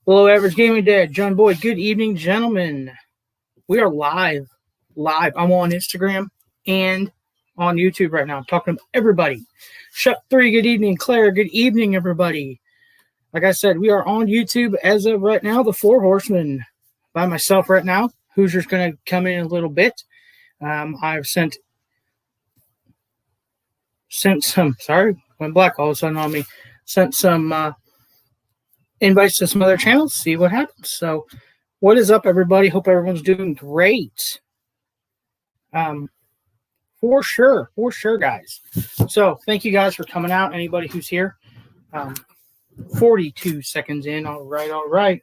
Hello, Average Gaming Dad, John Boyd. Good evening, gentlemen. We are live. I'm on Instagram and on YouTube right now. I'm talking to everybody. Shut3, good evening. Claire, good evening, everybody. Like I said, we are on YouTube as of right now, the FourHorsemen by myself right now. Hoosier's going to come in a little bit. I've sent some, sorry, went black all of a sudden on me. Sent some invites to some other channels, see what happens. So what is up, everybody? Hope everyone's doing great. For sure, guys. So thank you guys for coming out. Anybody who's here. 42 seconds in. All right.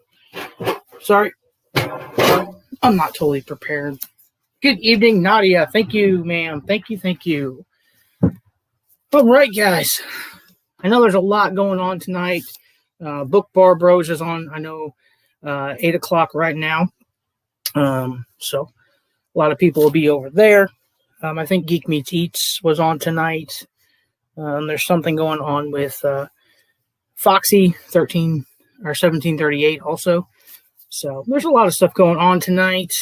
Sorry. I'm not totally prepared. Good evening, Nadia. Thank you, ma'am. Thank you. All right, guys. I know there's a lot going on tonight. Book Bar Bros is on, I know, 8 o'clock right now. So a lot of people will be over there. I think Geek Meets Eats was on tonight. There's something going on with Foxy 13 or 1738 also. So there's a lot of stuff going on tonight.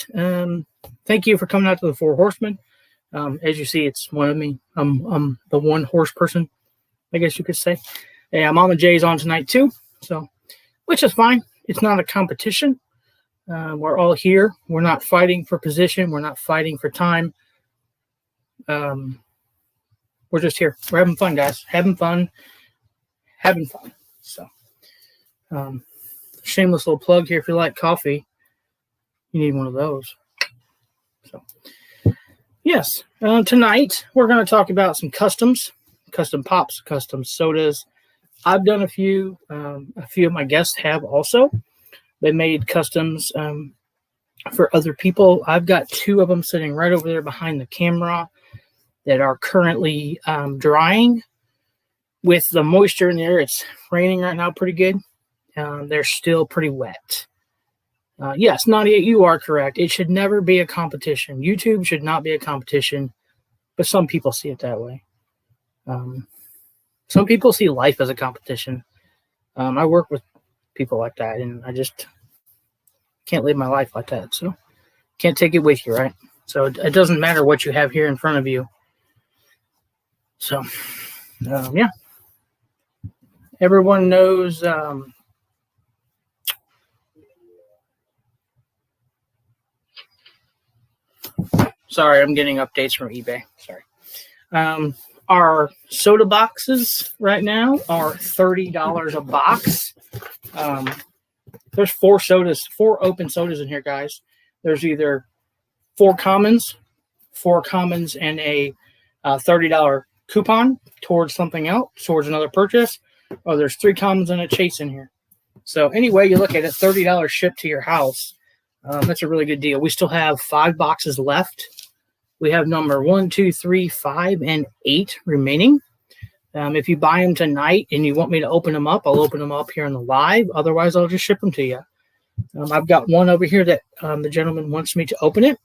Thank you for coming out to the FourHorsemen. As you see, it's one of me. I'm the one horse person, I guess you could say. Yeah, Mama J's on tonight too. So, which is fine. It's not a competition. We're all here. We're not fighting for position. We're not fighting for time. We're just here. We're having fun, guys. Having fun. So, shameless little plug here. If you like coffee, you need one of those. So, yes. Tonight we're going to talk about some customs, custom pops, custom sodas. I've done a few. A few of my guests have also. They made customs for other people. I've got 2 of them sitting right over there behind the camera that are currently drying. With the moisture in the air, it's raining right now pretty good. They're still pretty wet. Yes, Nadia, you are correct. It should never be a competition. YouTube should not be a competition, but some people see it that way. Some people see life as a competition. I work with people like that, and I just can't live my life like that. So can't take it with you, right? So it doesn't matter what you have here in front of you. So, yeah. Everyone knows sorry, I'm getting updates from eBay. Sorry. Our soda boxes right now are $30 a box. There's 4 open sodas in here, guys. There's either 4 commons, and a $30 coupon towards something else, towards another purchase, or there's 3 commons and a chase in here. So anyway, you look at it, $30 shipped to your house. That's a really good deal. We still have 5 boxes left. We have number 1, 2, 3, 5, and 8 remaining. If you buy them tonight and you want me to open them up, I'll open them up here in the live. Otherwise, I'll just ship them to you. I've got one over here that the gentleman wants me to open it.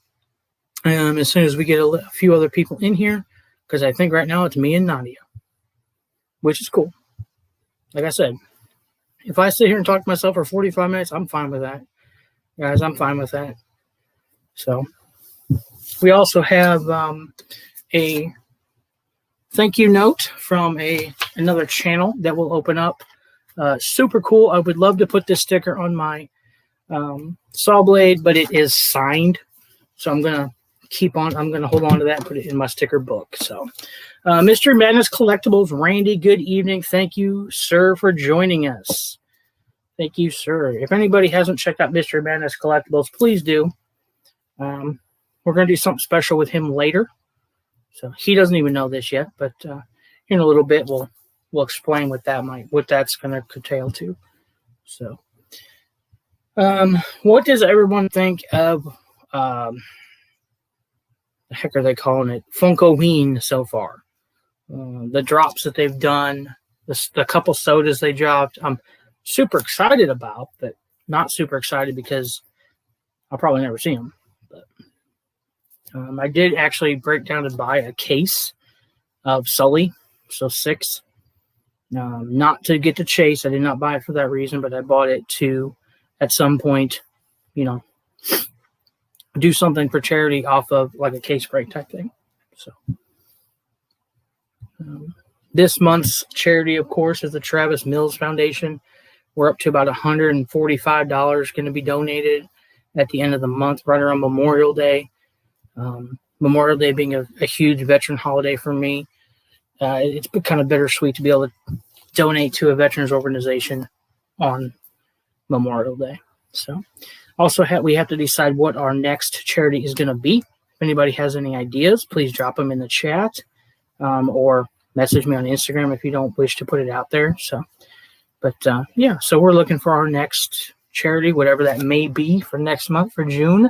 As soon as we get a few other people in here, because I think right now it's me and Nadia, which is cool. Like I said, if I sit here and talk to myself for 45 minutes, I'm fine with that. Guys, I'm fine with that. So we also have a thank you note from another channel that will open up. Super cool. I would love to put this sticker on my saw blade, but it is signed. So I'm going to hold on to that and put it in my sticker book. So Mr. Madness Collectibles, Randy, good evening. Thank you, sir, for joining us. Thank you, sir. If anybody hasn't checked out Mr. Madness Collectibles, please do. We're going to do something special with him later. So he doesn't even know this yet, but in a little bit we'll explain what that's going to curtail to. So, what does everyone think of? The heck are they calling it? Funkoween so far. The drops that they've done, the couple sodas they dropped. I'm super excited about, but not super excited because I'll probably never see them. But I did actually break down and buy a case of Sully, so 6. Not to get the chase. I did not buy it for that reason, but I bought it to at some point, do something for charity off of like a case break type thing. So this month's charity, of course, is the Travis Mills Foundation. We're up to about $145 going to be donated at the end of the month, right around Memorial Day. Memorial Day being a huge veteran holiday for me. It's been kind of bittersweet to be able to donate to a veterans organization on Memorial Day. So also we have to decide what our next charity is going to be. If anybody has any ideas, please drop them in the chat or message me on Instagram if you don't wish to put it out there. So, but yeah, so we're looking for our next charity, whatever that may be for next month for June.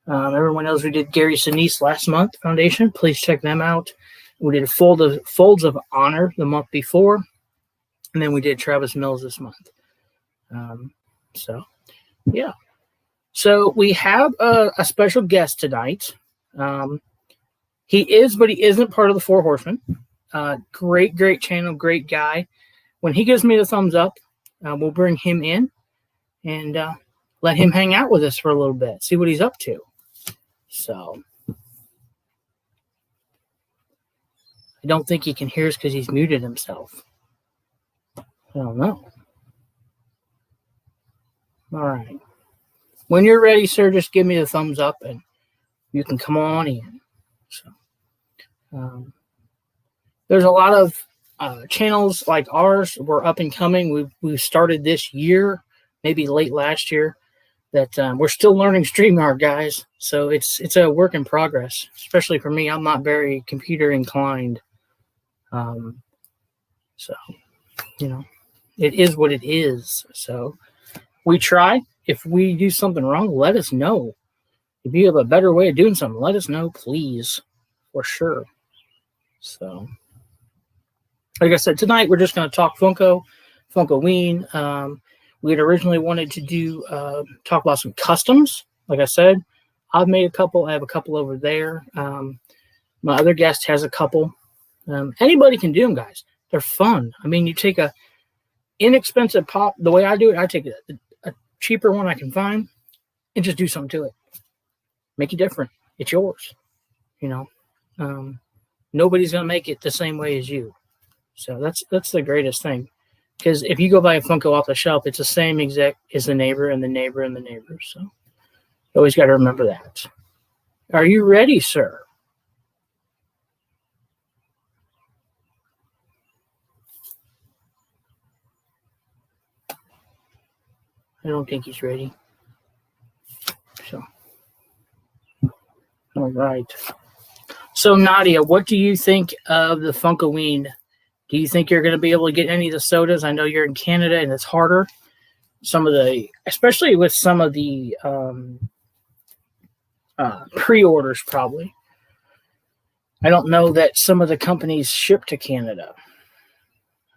Everyone knows we did Gary Sinise last month foundation. Please check them out. We did Folds of Honor the month before, and then we did Travis Mills this month. So yeah. So we have a special guest tonight. He is, but he isn't part of the Four Horsemen. Great channel, great guy. When he gives me the thumbs up, we'll bring him in and let him hang out with us for a little bit, see what he's up to. So I don't think he can hear us because he's muted himself. I don't know. All right. When you're ready, sir, just give me the thumbs up and you can come on in. So there's a lot of channels like ours. We're up and coming. We've started this year, maybe late last year, that we're still learning StreamYard, guys. So it's a work in progress, especially for me. I'm not very computer inclined. So, it is what it is. So we try. If we do something wrong, let us know. If you have a better way of doing something, let us know, please, for sure. So, like I said, tonight we're just going to talk Funkoween. We had originally wanted to talk about some customs. Like I said, I've made a couple. I have a couple over there. My other guest has a couple. Anybody can do them, guys. They're fun. I mean, you take a inexpensive pop. The way I do it, I take a cheaper one I can find and just do something to it. Make it different. It's yours. Nobody's going to make it the same way as you. So that's the greatest thing. Because if you go buy a Funko off the shelf, it's the same exact as the neighbor and the neighbor and the neighbor. So you always got to remember that. Are you ready, sir? I don't think he's ready. So, all right. So, Nadia, what do you think of the Funkoween? Do you think you're going to be able to get any of the sodas? I know you're in Canada and it's harder. Especially with some of the pre-orders, probably. I don't know that some of the companies ship to Canada.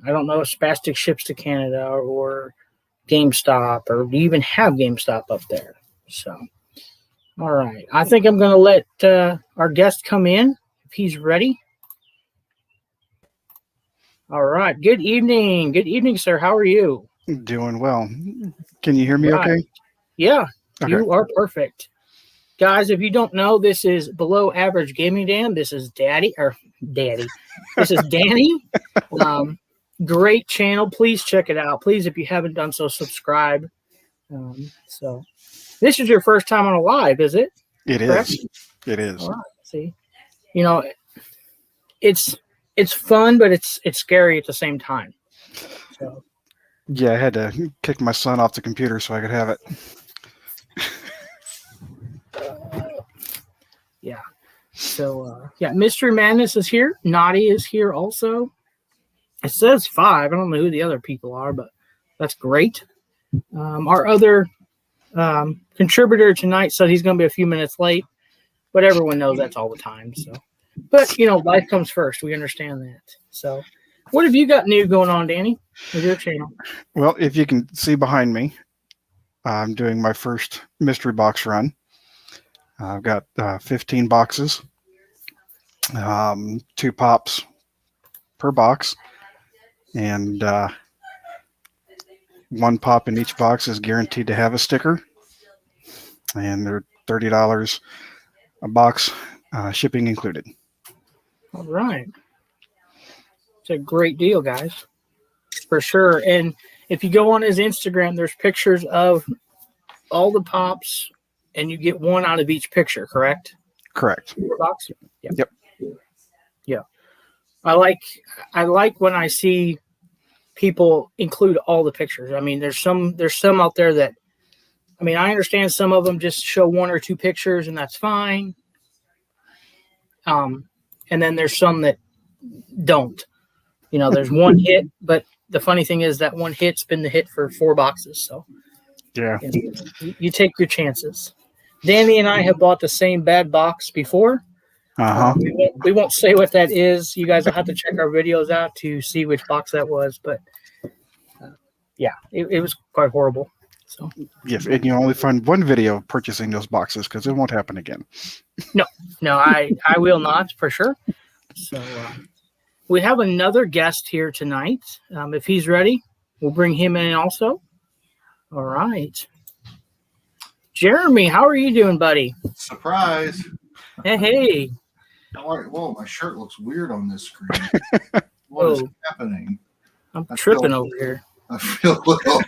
I don't know if Spastic ships to Canada or GameStop, or do you even have GameStop up there? So, all right. I think I'm going to let our guest come in if he's ready. All right. Good evening. Good evening, sir. How are you? Doing well. Can you hear me okay? Yeah, okay. You are perfect. Guys, if you don't know, this is Below Average Gaming Dan. This is Daddy. This is Danny. Great channel. Please check it out. Please, if you haven't done so, subscribe. So this is your first time on a live, is it? It Correct? is. It is. All right. See, it's fun, but it's scary at the same time. So yeah, I had to kick my son off the computer so I could have it. Yeah. So yeah, Mystery Madness is here. Naughty is here also. It says 5. I don't know who the other people are, but that's great. Our other contributor tonight said he's going to be a few minutes late, but everyone knows that's all the time. So, but life comes first. We understand that. So, what have you got new going on, Danny, with your channel? Well, if you can see behind me, I'm doing my first mystery box run. I've got 15 boxes, 2 pops per box. And one pop in each box is guaranteed to have a sticker, and they're $30 a box, shipping included. All right. It's a great deal, guys, for sure. And if you go on his Instagram, there's pictures of all the pops, and you get one out of each picture, correct? Correct. Box? Yep. Yeah. I like when I see people include all the pictures. I mean, there's some out there that, I mean, I understand some of them just show one or two pictures, and that's fine. And then there's some that don't. You know, there's one hit, but the funny thing is that one hit's been the hit for 4 boxes. So Yeah. you take your chances. Danny and I have bought the same bad box before. We won't say what that is. You guys will have to check our videos out to see which box that was. But yeah, it was quite horrible. So Yes, and you only find one video of purchasing those boxes because it won't happen again. No, I will not for sure. So we have another guest here tonight. If he's ready, we'll bring him in also. All right. Jeremy, how are you doing, buddy? Surprise. Hey. Whoa, my shirt looks weird on this screen. What is happening? I'm tripping over here. I feel a little.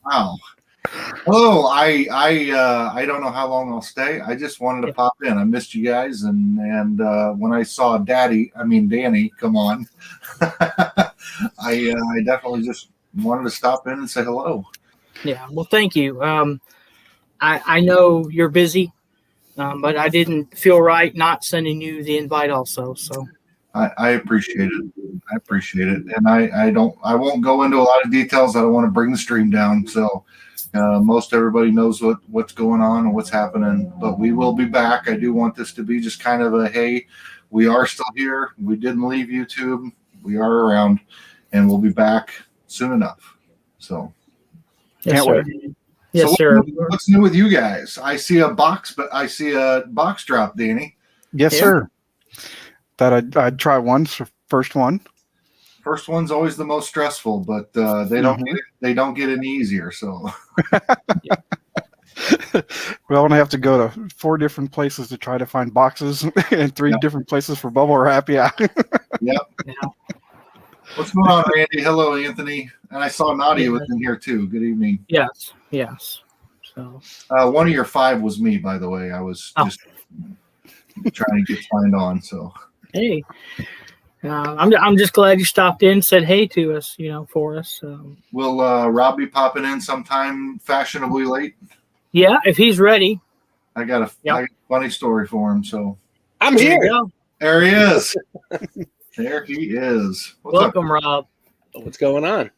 Wow. Hello, I don't know how long I'll stay. I just wanted to pop in. I missed you guys, and when I saw Danny come on, I definitely just wanted to stop in and say hello. Yeah, well, thank you. I know you're busy, but I didn't feel right not sending you the invite also. So I appreciate it. I appreciate it, and I won't go into a lot of details. I don't want to bring the stream down. So most everybody knows what's going on and what's happening. But we will be back. I do want this to be just kind of a hey, we are still here. We didn't leave YouTube. We are around, and we'll be back soon enough. So yes, sir. Yes, sir. What's new with you guys? I see a box drop, Danny. Yes, sir. That I'd try one. First one. First one's always the most stressful, but they don't get any easier. So, well, and I have to go to 4 different places to try to find boxes, and 3 different places for bubble wrap. Yeah. Yep. What's going on, Randy? Hello, Anthony. And I saw Nadia was in here too. Good evening. Yes. So one of your 5 was me, by the way. I was just trying to get signed on. So hey. I'm just glad you stopped in, said hey to us, for us. Will Rob be popping in sometime fashionably late? Yeah, if he's ready. I got a funny story for him. So I'm here. There he is. There he is. Welcome, Rob. What's going on?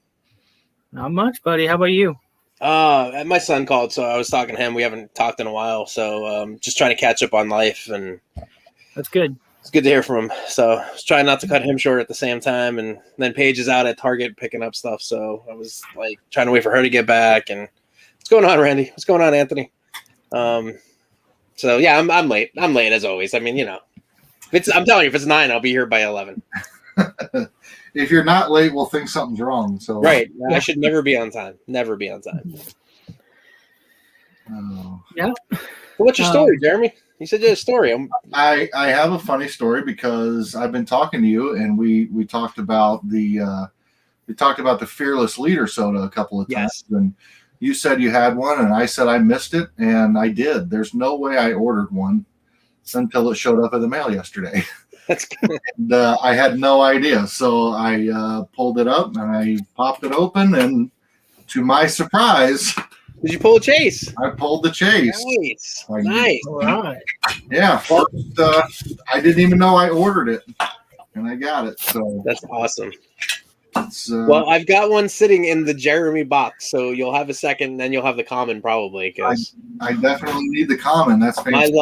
Not much, buddy. How about you? My son called, so I was talking to him. We haven't talked in a while, so just trying to catch up on life, and that's good. It's good to hear from him. So I was trying not to cut him short at the same time, and then Paige is out at Target picking up stuff, so I was like trying to wait for her to get back. And what's going on, Randy? What's going on, Anthony? So yeah, I'm late. I'm late as always. I mean, I'm telling you, if it's 9, I'll be here by 11. If you're not late, we'll think something's wrong. So right, I should never be on time. Never be on time. Yeah. Well, what's your story, Jeremy? You said you had a story. I have a funny story because I've been talking to you, and we talked about the Fearless Leader soda a couple of times, and you said you had one, and I said I missed it, and I did. There's no way I ordered one until it showed up in the mail yesterday. That's good. And I had no idea, so I pulled it up and I popped it open, and to my surprise. Did you pull a chase? I pulled the chase. Nice. All right. Yeah. First, I didn't even know I ordered it, and I got it. So that's awesome. Well, I've got one sitting in the Jeremy box, so you'll have a second, then you'll have the common probably. Because I definitely need the common. That's fantastic.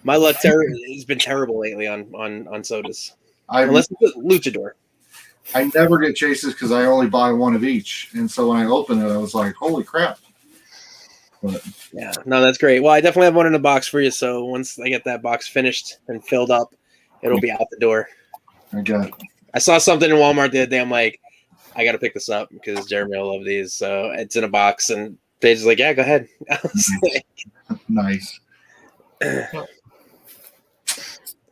My luck has been terrible lately on sodas. Unless it's a luchador. I never get chases because I only buy one of each, and so when I opened it, I was like, "Holy crap!" But yeah, no, that's great. Well, I definitely have one in the box for you. So once I get that box finished and filled up, it'll be out the door. I got it. I saw something in Walmart the other day. I'm like, I got to pick this up because Jeremy will love these. So it's in a box, and Paige is like, yeah, go ahead. I was like, Nice.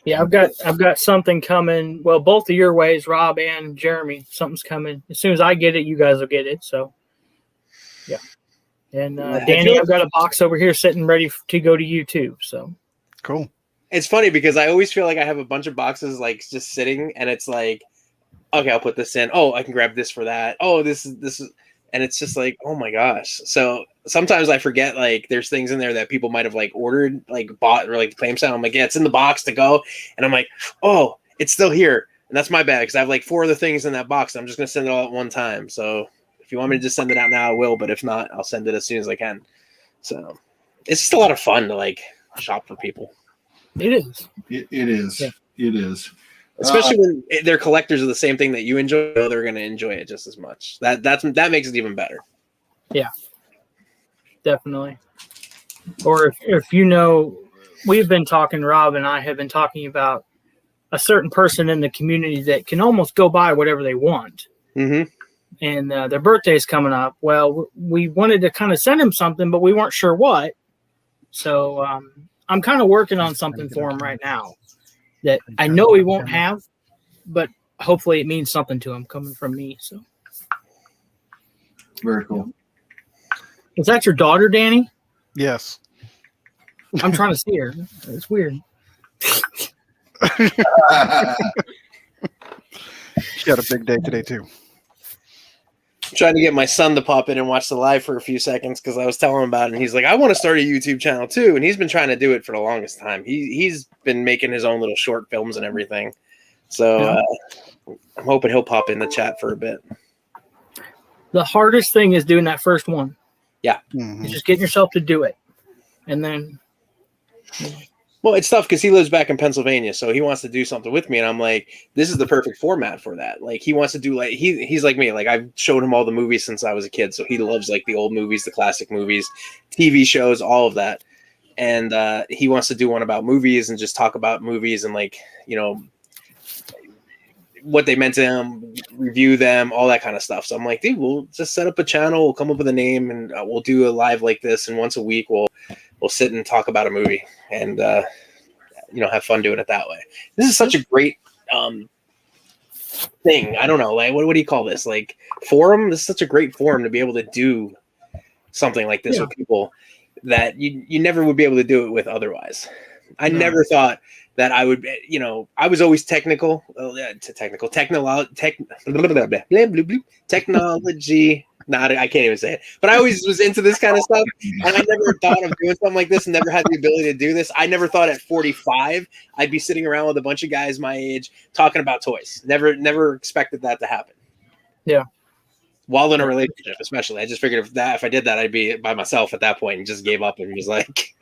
Yeah, I've got something coming. Well, both of your ways, Rob and Jeremy. Something's coming. As soon as I get it, you guys will get it. So, yeah. And Danny, I've got a box over here sitting ready to go to you too. So, Cool. it's funny because I always feel like I have a bunch of boxes like just sitting, and it's like, okay, I'll put this in. Oh, I can grab this for that. Oh, this is, and it's just like, oh my gosh. So sometimes I forget like there's things in there that people might have like ordered, like bought, or like claim sound. I'm like, yeah, it's in the box to go, and I'm like, oh, it's still here, and that's my bad because I have like 4 other things in that box. I'm just gonna send it all at one time. So if you want me to just send it out now, I will. But if not, I'll send it as soon as I can. So it's just a lot of fun to like shop for people. it is. It is. Yeah. It is. Especially when they're collectors of the same thing that you enjoy, they're going to enjoy it just as much. That makes it even better. Yeah, definitely. Or if you know, we've been talking, Rob and I have been talking about a certain person in the community that can almost go buy whatever they want. Mm-hmm. And their birthday's coming up. Well, we wanted to kind of send him something, but we weren't sure what. So I'm kind of working on something for him right now that I know he won't have, but hopefully it means something to him coming from me. So, Very cool. is that your daughter, Danny? Yes. I'm trying to see her. It's weird. She had a big day today too. Trying to get my son to pop in and watch the live for a few seconds because I was telling him about it, and he's like, I want to start a YouTube channel too. And he's been trying to do it for the longest time. He's been making his own little short films and everything. So I'm hoping he'll pop in the chat for a bit. The hardest thing is doing that first one. Yeah. Mhm. It's just getting yourself to do it. And then, Well, it's tough because he lives back in Pennsylvania, so he wants to do something with me, and I'm like, this is the perfect format for that. Like, he wants to do like he's like me. Like, I've showed him all the movies since I was a kid, so he loves like the old movies, the classic movies, TV shows, all of that. And he wants to do one about movies and just talk about movies and like, you know, what they meant to him, review them, all that kind of stuff. So I'm like, dude, we'll just set up a channel, we'll come up with a name, and we'll do a live like this, and once a week we'll sit and talk about a movie and you know, have fun doing it that way. This is such a great thing. I don't know, like what do you call this? Like forum? This is such a great forum to be able to do something like this with people that you never would be able to do it with otherwise. I never thought that I would, you know, I was always technology. Not, I can't even say it, but I always was into this kind of stuff, and I never thought of doing something like this, and never had the ability to do this. I never thought at 45 I'd be sitting around with a bunch of guys my age talking about toys. Never expected that to happen. Yeah. While in a relationship, especially, I just figured if I did that, I'd be by myself at that point, and just gave up and was like,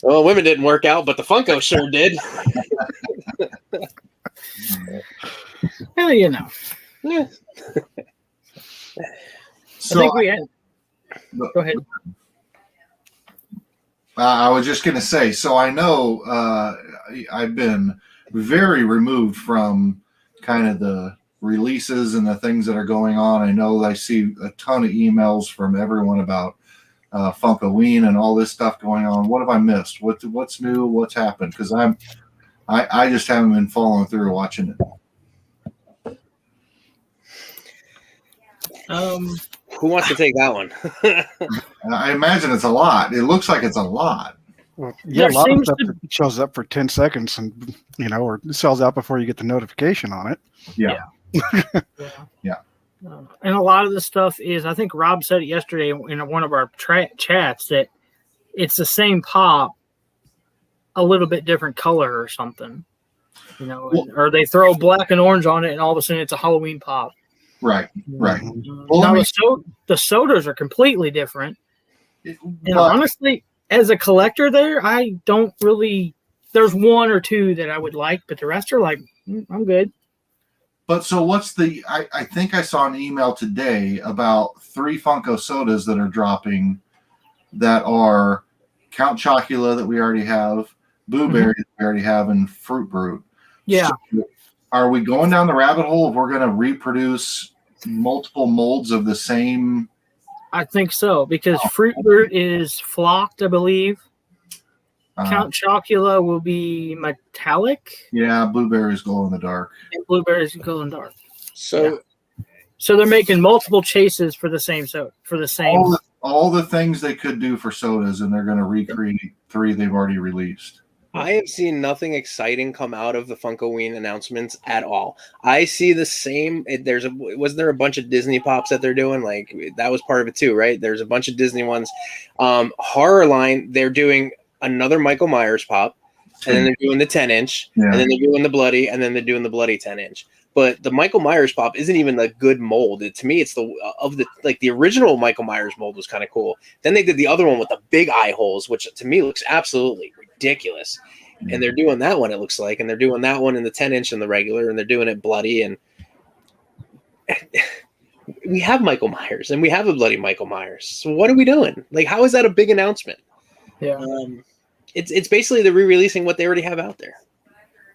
well, women didn't work out, but the Funko sure did. well, you know. Yeah. So I think we had. Go ahead. I was just going to say, so I know I've been very removed from kind of the releases and the things that are going on. I know I see a ton of emails from everyone about Funkoween and all this stuff going on. What have I missed? What's new? What's happened? Because I just haven't been following through watching it. Who wants to take that one? I imagine it's a lot. It looks like it's a lot. Well, yeah, There a lot of seems stuff to- that shows up for 10 seconds and, you know, or sells out before you get the notification on it. Yeah. Yeah. And a lot of the stuff is, I think Rob said it yesterday in one of our chats, that it's the same pop, a little bit different color or something, you know, or they throw black and orange on it and all of a sudden it's a Halloween pop. Right. Right. Well, now the sodas are completely different. And honestly, as a collector there, I don't really, there's one or two that I would like, but the rest are like, I'm good. But so what's the, I think I saw an email today about 3 Funko sodas that are dropping that are Count Chocula that we already have, Blueberry that we already have, and Fruit Brute. Yeah. So are we going down the rabbit hole if we're going to reproduce multiple molds of the same? I think so, because Fruit Root is flocked, I believe. Count Chocula will be metallic. Yeah, blueberries glow in the dark. And blueberries glow in the dark. So, so they're making multiple chases for the same soda, for the same. All the things they could do for sodas, and they're going to recreate 3 they've already released. I have seen nothing exciting come out of the Funkoween announcements at all. I see the same. Wasn't there a bunch of Disney pops that they're doing? Like that was part of it too, right? There's a bunch of Disney ones. Horror line, they're doing another Michael Myers pop, and then they're doing the 10-inch, and then they're doing the bloody, and then they're doing the bloody 10-inch. But the Michael Myers pop isn't even a good mold. To me, it's the original Michael Myers mold was kind of cool. Then they did the other one with the big eye holes, which to me looks absolutely ridiculous. And they're doing that one, it looks like, and they're doing that one in the 10-inch and the regular, and they're doing it bloody. And we have Michael Myers, and we have a bloody Michael Myers. So what are we doing? Like, how is that a big announcement? Yeah, it's basically the re-releasing what they already have out there,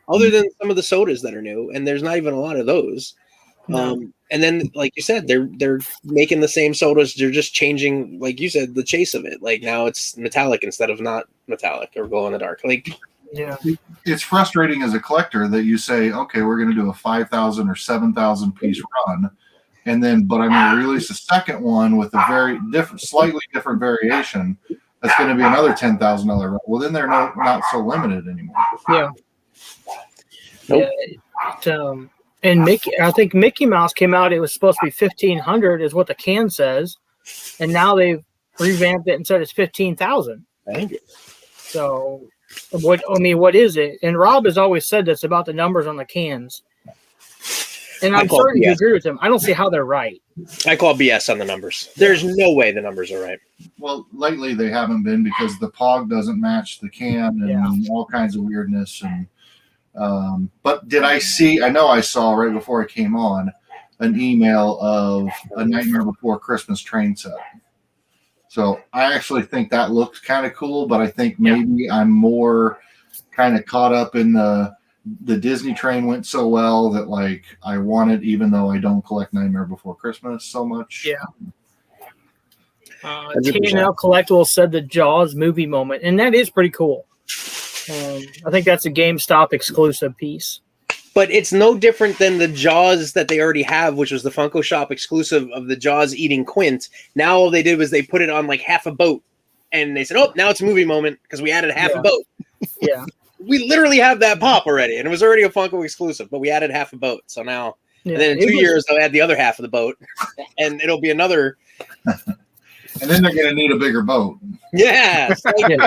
other than some of the sodas that are new, and there's not even a lot of those. And then, like you said, they're making the same sodas. They're just changing, like you said, the chase of it. Like now it's metallic instead of not metallic or glow in the dark. Like, yeah, it's frustrating as a collector that you say, okay, we're going to do a 5,000 or 7,000 piece run, and then, but I'm going to release a second one with a very different, slightly different variation. That's going to be another $10,000 run. Well, then they're not so limited anymore. Yeah. Nope. Yeah, and I think Mickey Mouse came out. It was supposed to be 1,500, is what the can says, and now they've revamped it and said it's 15,000. Thank you. So, what is it? And Rob has always said that's about the numbers on the cans, and I'm starting to agree with him. I don't see how they're right. I call BS on the numbers. There's no way the numbers are right. Well, lately they haven't been because the POG doesn't match the can and all kinds of weirdness. And but did I see? I know I saw right before I came on an email of a Nightmare Before Christmas train set. So I actually think that looks kind of cool, but I think maybe I'm more kind of caught up in the Disney train went so well that like I want it, even though I don't collect Nightmare Before Christmas so much. Yeah. TNL Collectibles said the Jaws movie moment, and that is pretty cool. I think that's a GameStop exclusive piece. But it's no different than the Jaws that they already have, which was the Funko Shop exclusive of the Jaws eating Quint. Now all they did was they put it on like half a boat, and they said, "Oh, now it's a movie moment because we added half a boat." Yeah, we literally have that pop already, and it was already a Funko exclusive, but we added half a boat. So now, and then in 2 years they'll add the other half of the boat, and it'll be another. And then they're going to need a bigger boat. Yes, thank you.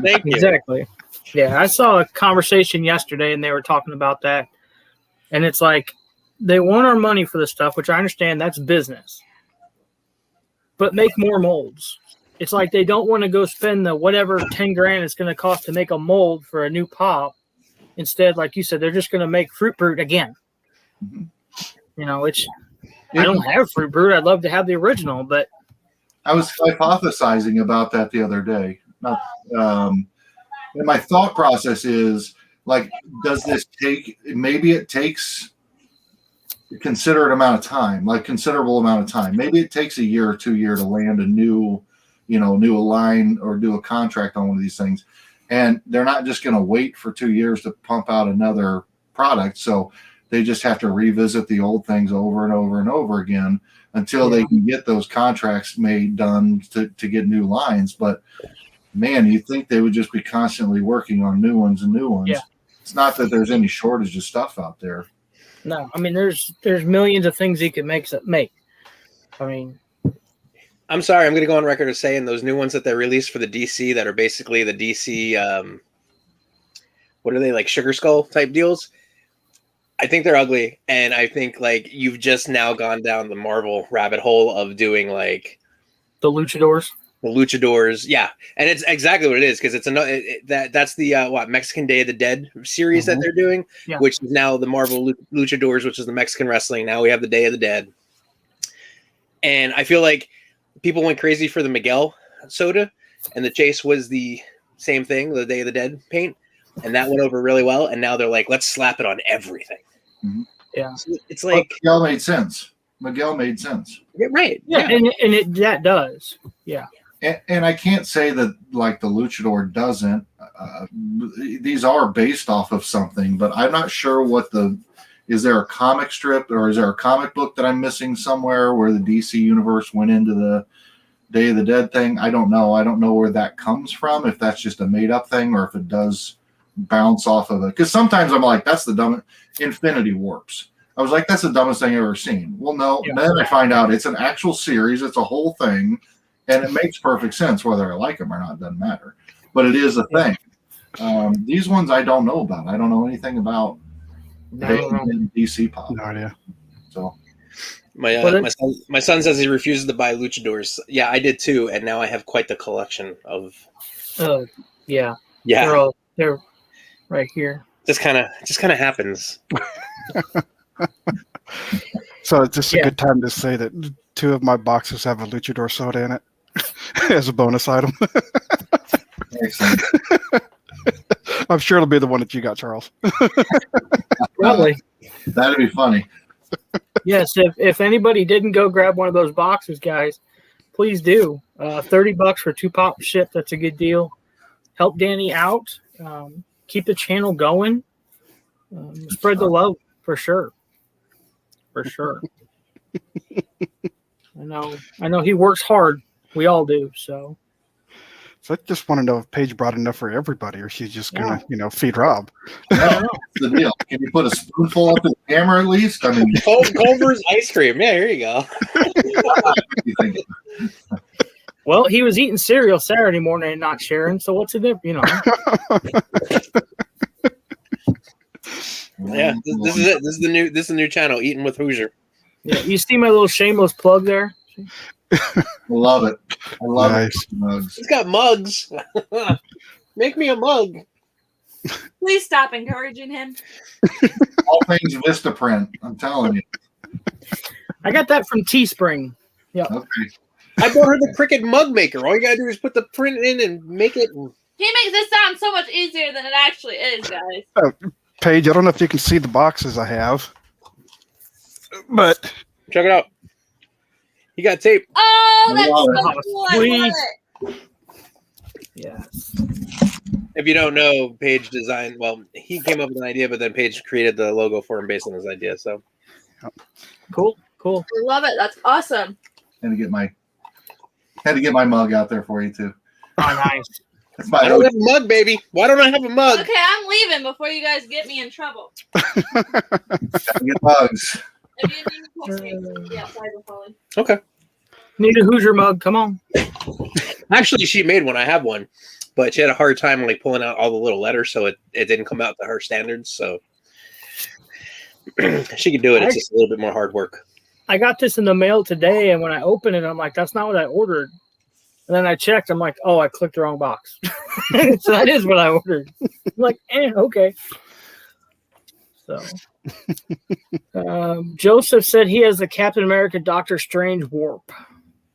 Thank you. Exactly. Yeah, I saw a conversation yesterday, and they were talking about that. And it's like, they want our money for this stuff, which I understand that's business. But make more molds. It's like they don't want to go spend the whatever 10 grand it's going to cost to make a mold for a new pop. Instead, like you said, they're just going to make Fruit Brute again. Mm-hmm. You know, I don't have Fruit Brute. I'd love to have the original, but I was hypothesizing about that the other day. And my thought process is, like, does this take, maybe it takes a considerable amount of time. Maybe it takes a year or 2 years to land a new line or do a contract on one of these things. And they're not just going to wait for 2 years to pump out another product. So they just have to revisit the old things over and over and over again until they can get those contracts done to get new lines. But man, you think they would just be constantly working on new ones and new ones. Yeah. It's not that there's any shortage of stuff out there. No, I mean, there's millions of things you can make. I mean, I'm sorry, I'm going to go on record as saying those new ones that they released for the DC that are basically the DC, what are they, like Sugar Skull type deals? I think they're ugly, and I think like you've just now gone down the Marvel rabbit hole of doing like the luchadors. The luchadors, yeah, and it's exactly what it is because it's another that's the Mexican Day of the Dead series that they're doing, which is now the Marvel luchadors, which is the Mexican wrestling. Now we have the Day of the Dead, and I feel like people went crazy for the Miguel soda, and the chase was the same thing, the Day of the Dead paint, and that went over really well. And now they're like, let's slap it on everything. Yeah. It's like Miguel made sense. right. Yeah, and that does. Yeah. And I can't say that like the luchador doesn't. These are based off of something, but I'm not sure what is there a comic strip or is there a comic book that I'm missing somewhere where the DC universe went into the Day of the Dead thing? I don't know. I don't know where that comes from, if that's just a made up thing or if it does bounce off of it. Because sometimes I'm like, that's the dumbest. Infinity Warps. I was like, that's the dumbest thing I've ever seen. Well, no. Yeah. Then I find out it's an actual series. It's a whole thing. And it makes perfect sense whether I like them or not. It doesn't matter. But it is a thing. These ones I don't know about. I don't know anything about DC pop. No idea. So my son says he refuses to buy luchadors. Yeah, I did too, and now I have quite the collection of. Oh yeah. They're right here. Just kind of happens. So it's just a good time to say that 2 of my boxes have a luchador soda in it as a bonus item. Excellent. I'm sure it'll be the one that you got, Charles. Probably. That'd be funny. Yes, if anybody didn't go grab one of those boxes, guys, please do. $30 for 2 pop ship. That's a good deal. Help Danny out. Keep the channel going. Spread the love for sure. For sure. I know he works hard. We all do. So I just want to know if Paige brought enough for everybody, or she's just gonna, feed Rob. That's the deal. Can you put a spoonful up in the camera at least? I mean, Culver's ice cream. Yeah, here you go. Well, he was eating cereal Saturday morning and not sharing. So what's the difference? Yeah, this is it. This is the new channel, Eating with Hoosier. Yeah, you see my little shameless plug there? Love it. I love it. Mugs. He's got mugs. Make me a mug. Please stop encouraging him. All things Vistaprint. I'm telling you. I got that from Teespring. Yeah. Okay. I bought her the Cricut mug maker. All you gotta do is put the print in and make it. He makes this sound so much easier than it actually is, guys. Paige, I don't know if you can see the boxes I have, but check it out. You got tape. Oh, that's so cool. I love it. Yes. If you don't know, Paige designed. Well, he came up with an idea, but then Paige created the logo for him based on his idea. So cool. I love it. That's awesome. Had to get my mug out there for you too. Oh, nice. I don't have a mug, baby. Why don't I have a mug? Okay, I'm leaving before you guys get me in trouble. Gotta get mugs. If you need to text me, yeah, outside the phone. Okay. Need a Hoosier mug. Come on. Actually, she made one. I have one, but she had a hard time like pulling out all the little letters, so it didn't come out to her standards. So she could do it. It's just a little bit more hard work. I got this in the mail today, and when I opened it, I'm like, that's not what I ordered. And then I checked. I'm like, oh, I clicked the wrong box. So that is what I ordered. I'm like, okay. So Joseph said he has the Captain America Doctor Strange warp.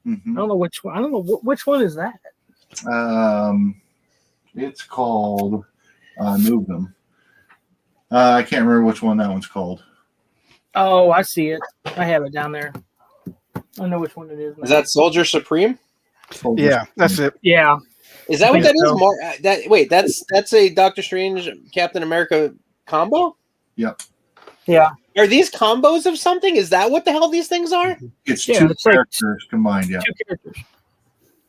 Mm-hmm. I don't know which one. I don't know which one is that. It's called Move Them. I can't remember which one that one's called. Oh, I see it. I have it down there. I know which one it is. Is that Soldier Supreme? Yeah, that's it. Yeah. Is that what that is? That's a Doctor Strange Captain America combo? Yep. Yeah. Are these combos of something? Is that what the hell these things are? It's two characters combined, yeah. 2 characters.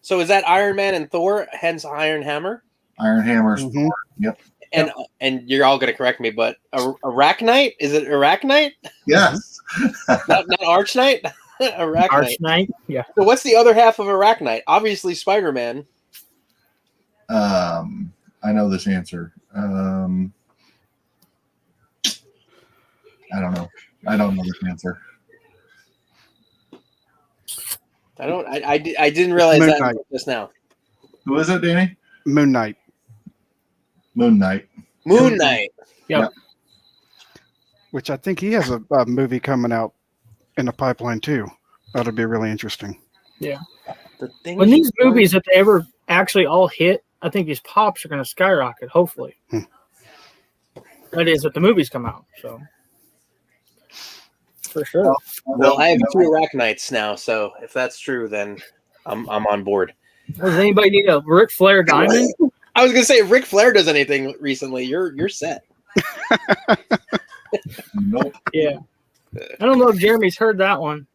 So is that Iron Man and Thor, hence Iron Hammer? Iron Hammer's Thor, yep. And you're all gonna correct me, but Arachnite? Is it Arachnite? Yes. not Archnite? Arachnite. Archnite, yeah. So what's the other half of Arachnite? Obviously Spider-Man. I know this answer. I don't know. I don't know this answer. I didn't realize Moon that Knight. just now. Who is it, Danny? Moon Knight. Moon Knight. Moon Knight. Yep. Which I think he has a movie coming out in the pipeline too. That'll be really interesting. Yeah. When these movies, if they ever actually all hit, I think these pops are going to skyrocket, hopefully. That is, if the movies come out. So for sure. Well, I have 2 Rock Knights now, so if that's true, then I'm on board. Does anybody need a Ric Flair diamond? I was gonna say if Ric Flair does anything recently, you're set. Nope. Yeah. I don't know if Jeremy's heard that one.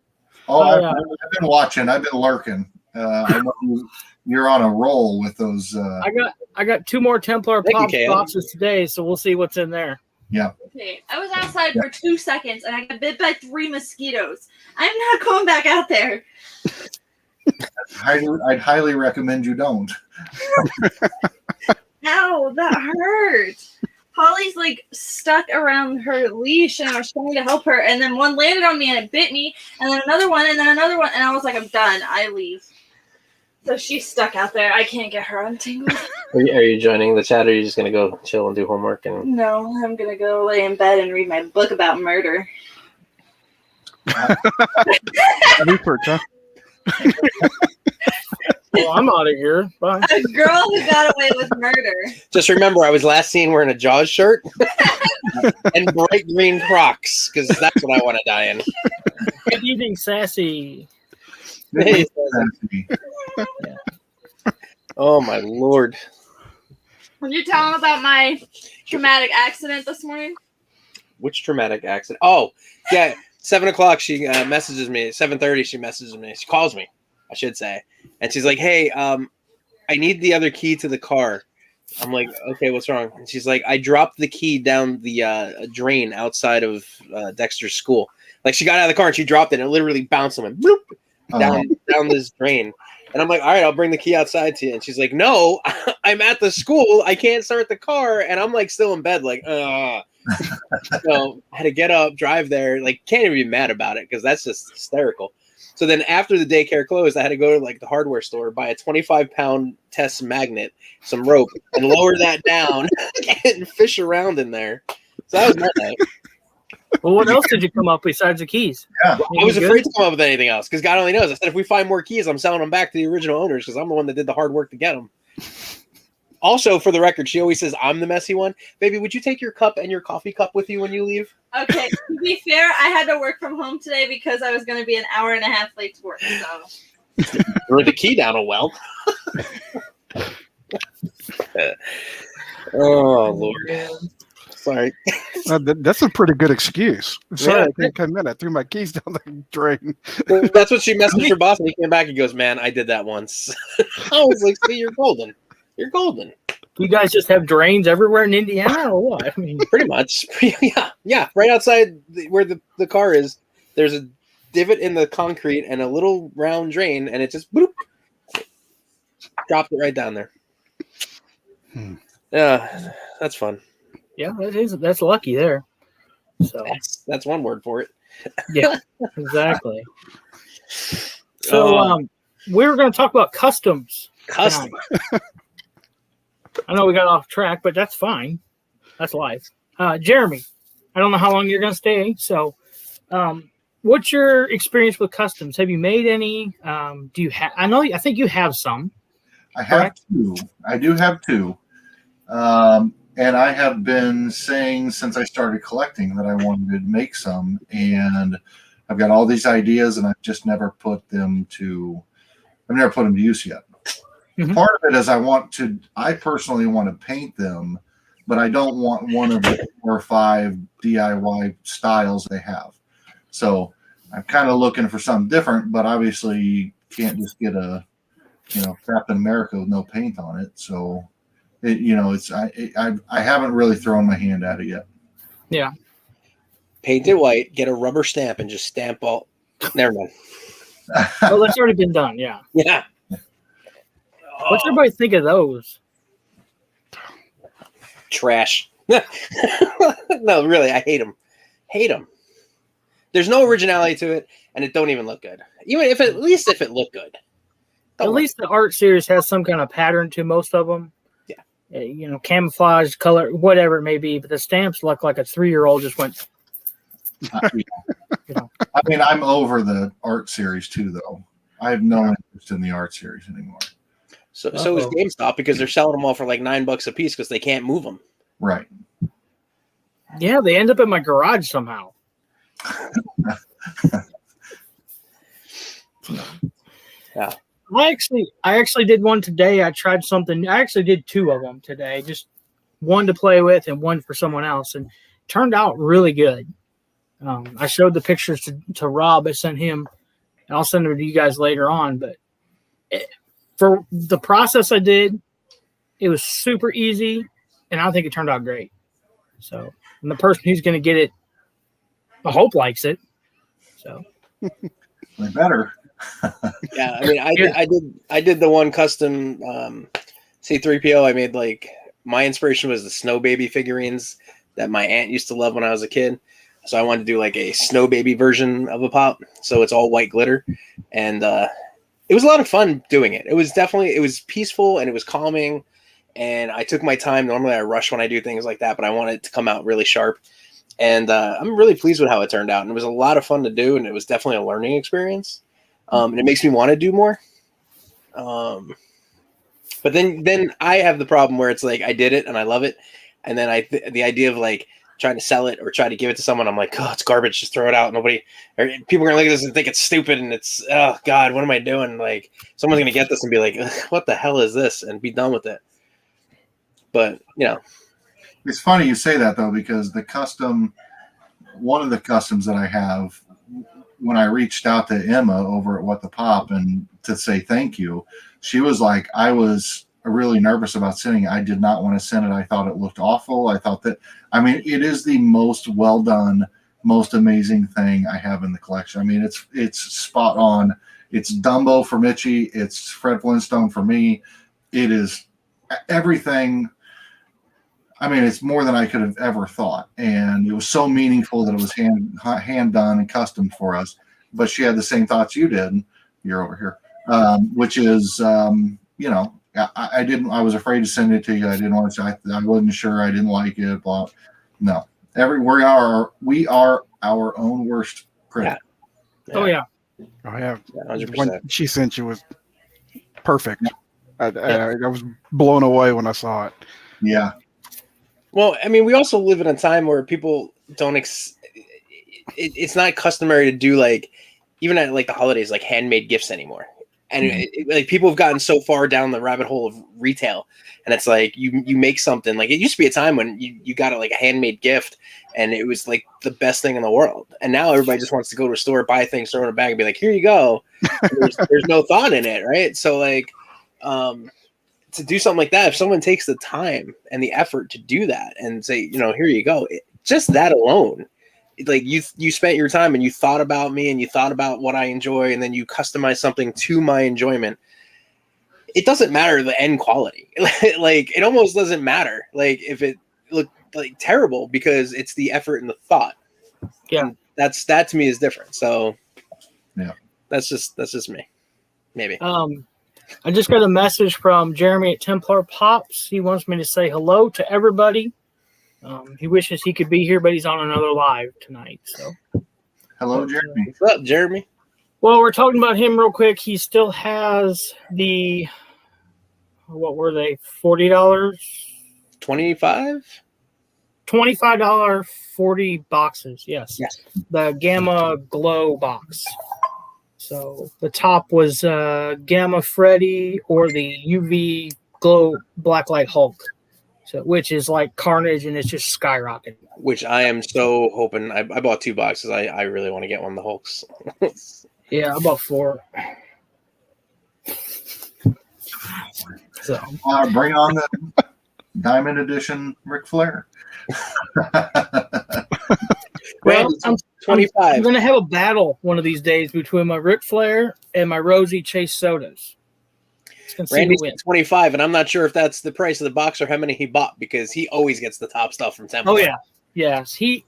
Oh, I've been watching. I've been lurking. I know you're on a roll with those. I got 2 more Templar Thank you, Pops Cam. boxes today, so we'll see what's in there. Yeah. Okay, I was outside for 2 seconds and I got bit by 3 mosquitoes. I'm not going back out there. I'd highly recommend you don't. Ow, that hurt. Holly's like stuck around her leash and I was trying to help her, and then one landed on me and it bit me, and then another one, and then another one, and I was like, I'm done. I leave. So she's stuck out there. I can't get her untangled. Are you joining the chat, or are you just gonna go chill and do homework? And No, I'm gonna go lay in bed and read my book about murder. Research, huh? Well, I'm out of here. Bye. A girl who got away with murder. just remember, I was last seen wearing a Jaws shirt and bright green Crocs, because that's what I want to die in. Good evening, Sassy. Hey, oh my lord! Did you tell him about my traumatic accident this morning? Which traumatic accident? Oh, yeah. 7 o'clock. She messages me. 7:30. She messages me. She calls me, I should say, and she's like, "Hey, I need the other key to the car." I'm like, "Okay, what's wrong?" And she's like, "I dropped the key down the drain outside of Dexter's school." Like, she got out of the car and she dropped it, and it literally bounced and went bloop down this drain. And I'm like, all right, I'll bring the key outside to you. And she's like, no, I'm at the school. I can't start the car. And I'm like still in bed, like, So I had to get up, drive there. Like, can't even be mad about it because that's just hysterical. So then after the daycare closed, I had to go to like the hardware store, buy a 25-pound test magnet, some rope, and lower that down and fish around in there. So that was my night. Well, what else did you come up besides the keys? Yeah. I was afraid to come up with anything else because God only knows. I said, if we find more keys, I'm selling them back to the original owners because I'm the one that did the hard work to get them. Also, for the record, she always says I'm the messy one. Baby, would you take your cup and your coffee cup with you when you leave? Okay, to be fair, I had to work from home today because I was going to be an hour and a half late to work. So Throw the key down a well. Oh, Lord. Sorry. That's a pretty good excuse. Sorry, Yeah. I can't come in. I threw my keys down the drain. That's what she messaged her boss, and he came back and goes, man, I did that once. I was like, see, you're golden. You're golden. You guys just have drains everywhere in Indiana, or what? I mean, Pretty much. Yeah. Right outside where the car is, there's a divot in the concrete and a little round drain, and it just boop, dropped it right down there. Yeah, that's fun. yeah, that's lucky there. So That's one word for it. yeah, exactly. So we were going to talk about customs. Custom. I know we got off track, but that's fine. That's life. Jeremy, I don't know how long you're going to stay. So, what's your experience with customs? Have you made any? Do you have? I think you have some. I have two. I do have two. And I have been saying since I started collecting that I wanted to make some, and I've got all these ideas, and I've just never put them to use yet. Mhm. Part of it is I personally want to paint them, but I don't want one of the 4 or 5 DIY styles they have. So I'm kind of looking for something different, but obviously you can't just get a, Captain America with no paint on it. So, I haven't really thrown my hand at it yet. Yeah. Paint it white, get a rubber stamp, and just stamp all. Never mind. Well, that's already been done. Yeah. Yeah. What's everybody think of those? Trash. No, really, I hate them. Hate them. There's no originality to it, and it don't even look good. At least if it looked good. At least the art series has some kind of pattern to most of them. Yeah. Camouflage, color, whatever it may be. But the stamps look like a 3-year-old just went. I mean, I'm over the art series too, though. I have no interest in the art series anymore. So is GameStop because they're selling them all for like $9 a piece because they can't move them. Right. Yeah, they end up in my garage somehow. Yeah. I actually did one today. I tried something. I actually did 2 of them today, just one to play with and one for someone else, and turned out really good. I showed the pictures to Rob. I sent him, and I'll send them to you guys later on. But for the process I did, it was super easy, and I think it turned out great. So, and the person who's going to get it, I hope likes it. So, They better. Yeah, I mean, I did the one custom C3PO. I made like my inspiration was the Snow Baby figurines that my aunt used to love when I was a kid. So I wanted to do like a Snow Baby version of a pop. So it's all white glitter, and it was a lot of fun doing it. It was peaceful and it was calming, and I took my time. Normally I rush when I do things like that, but I wanted it to come out really sharp. And I'm really pleased with how it turned out. And it was a lot of fun to do, and it was definitely a learning experience. And it makes me want to do more. But then I have the problem where it's like I did it and I love it, and then the idea of like trying to sell it or try to give it to someone, I'm like, oh, it's garbage. Just throw it out. People are gonna look at this and think it's stupid, and it's, oh God, what am I doing? Like someone's gonna get this and be like, what the hell is this, and be done with it. But It's funny you say that though, because one of the customs that I have, when I reached out to Emma over at What the Pop and to say thank you, she was like, I was really nervous about sending it. I did not want to send it. I thought it looked awful. I thought that, I mean, it is the most well done, most amazing thing I have in the collection. I mean, it's spot on. It's Dumbo for Mitchie. It's Fred Flintstone for me. It is everything. I mean, it's more than I could have ever thought. And it was so meaningful that it was hand done and custom for us. But she had the same thoughts you did. You're over here. Which is, I was afraid to send it to you. I didn't want to, I wasn't sure. I didn't like it. Blah. No, we are our own worst critic. Yeah. Oh yeah. I have. 100%. When she sent you was perfect. I was blown away when I saw it. Yeah. Well, I mean, we also live in a time where people don't. It's not customary to do like, even at like the holidays, like handmade gifts anymore. And like people have gotten so far down the rabbit hole of retail, and it's like you make something. Like it used to be a time when you got like a handmade gift, and it was like the best thing in the world. And now everybody just wants to go to a store, buy things, throw it in a bag, and be like, "Here you go." There's no thought in it, right? So like, to do something like that, if someone takes the time and the effort to do that and say, here you go, just that alone, like you spent your time and you thought about me and you thought about what I enjoy, and then you customize something to my enjoyment. It doesn't matter the end quality. Like it almost doesn't matter. Like if it looked like terrible, because it's the effort and the thought. Yeah. And that to me is different. So yeah, that's just me. Maybe. I just got a message from Jeremy at Templar Pops. He wants me to say hello to everybody. He wishes he could be here, but he's on another live tonight. So, hello, Jeremy. What's up, Jeremy? Well, we're talking about him real quick. He still has the, what were they? $40, $25. $25, 40 boxes. Yes. The Gamma Glow box. So the top was Gamma Freddy or the UV Glow Blacklight Hulk, so which is like Carnage, and it's just skyrocketing. Which I am so hoping. I bought 2 boxes. I really want to get one of the Hulks. Yeah, I bought 4. So Bring on the Diamond Edition Ric Flair. well, I'm 25. I'm going to have a battle one of these days between my Ric Flair and my Rosie Chase sodas. Randy's 25, and I'm not sure if that's the price of the box or how many he bought, because he always gets the top stuff from Templar. Oh yeah, yes. He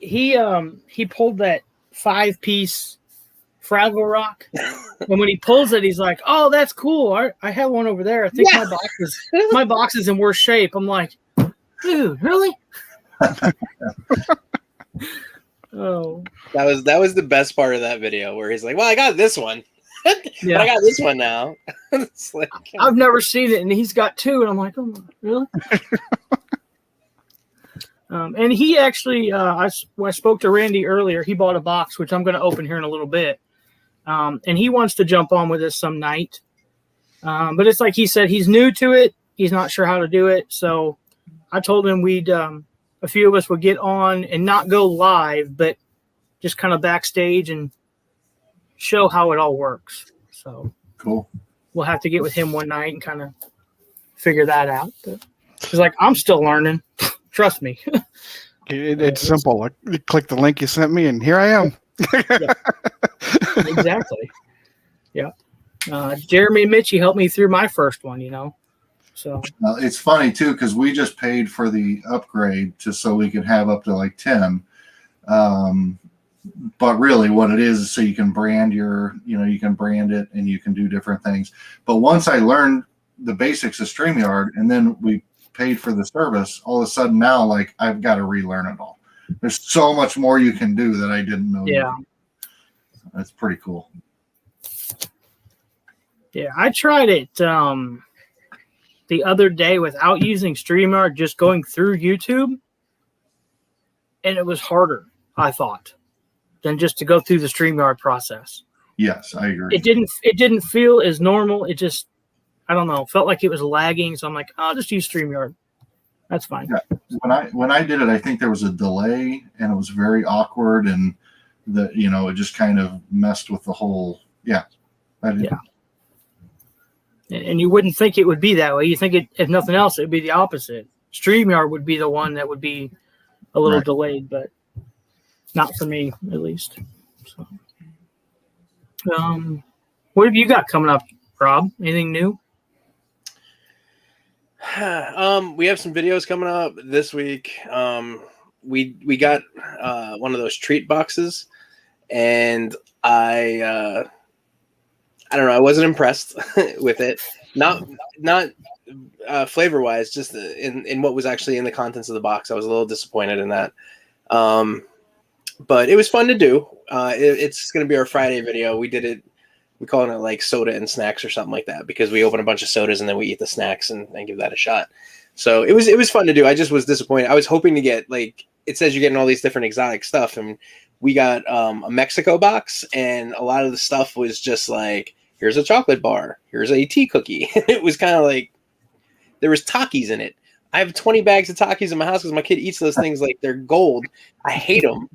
pulled that 5-piece Fraggle Rock, and when he pulls it, he's like, "Oh, that's cool. I have one over there. I think my box is in worse shape." I'm like, "Dude, really?" Oh, that was the best part of that video, where he's like, "Well, I got this one, but I got this one now." It's like, I've never seen it, and he's got 2, and I'm like, "Oh, really?" And he actually, I spoke to Randy earlier. He bought a box, which I'm going to open here in a little bit. and he wants to jump on with us some night. But it's like he said, he's new to it. He's not sure how to do it. So I told him we'd a few of us would get on and not go live, but just kind of backstage and show how it all works. So Cool. we'll have to get with him one night and kind of figure that out. Because like I'm still learning. Trust me. It's simple. Like, you click the link you sent me, and here I am. Yeah. Exactly. Yeah. Jeremy and Mitchie helped me through my first one, you know. So It's funny too because we just paid for the upgrade just so we could have up to like 10. But really, what it is so you can brand you can brand it and you can do different things. But once I learned the basics of StreamYard, and then we paid for the service, all of a sudden now, like I've got to relearn it all. There's so much more you can do that I didn't know. yeah. That's pretty cool. Yeah, I tried it the other day without using StreamYard, just going through YouTube, and it was harder, I thought, than just to go through the StreamYard process. Yes, I agree. It didn't feel as normal. It just, I don't know, felt like it was lagging. So I'm like, I'll just use StreamYard. That's fine. Yeah. When I did it, I think there was a delay and it was very awkward, and it just kind of messed with the whole. Yeah. Yeah. And you wouldn't think it would be that way. You think it, if nothing else, it would be the opposite. StreamYard would be the one that would be a little delayed, but not for me, at least. So, what have you got coming up, Rob? Anything new? We have some videos coming up this week. We got one of those treat boxes, and I don't know. I wasn't impressed with it. Not flavor wise, just in what was actually in the contents of the box. I was a little disappointed in that. But it was fun to do. It's going to be our Friday video. We did it. We call it like soda and snacks or something like that because we open a bunch of sodas and then we eat the snacks and give that a shot. So it was fun to do. I just was disappointed. I was hoping to get, like, it says you're getting all these different exotic stuff, and we got a Mexico box, and a lot of the stuff was just like, here's a chocolate bar, here's a tea cookie. It was kind of like there was Takis in it. I have 20 bags of Takis in my house because my kid eats those things like they're gold. I hate them.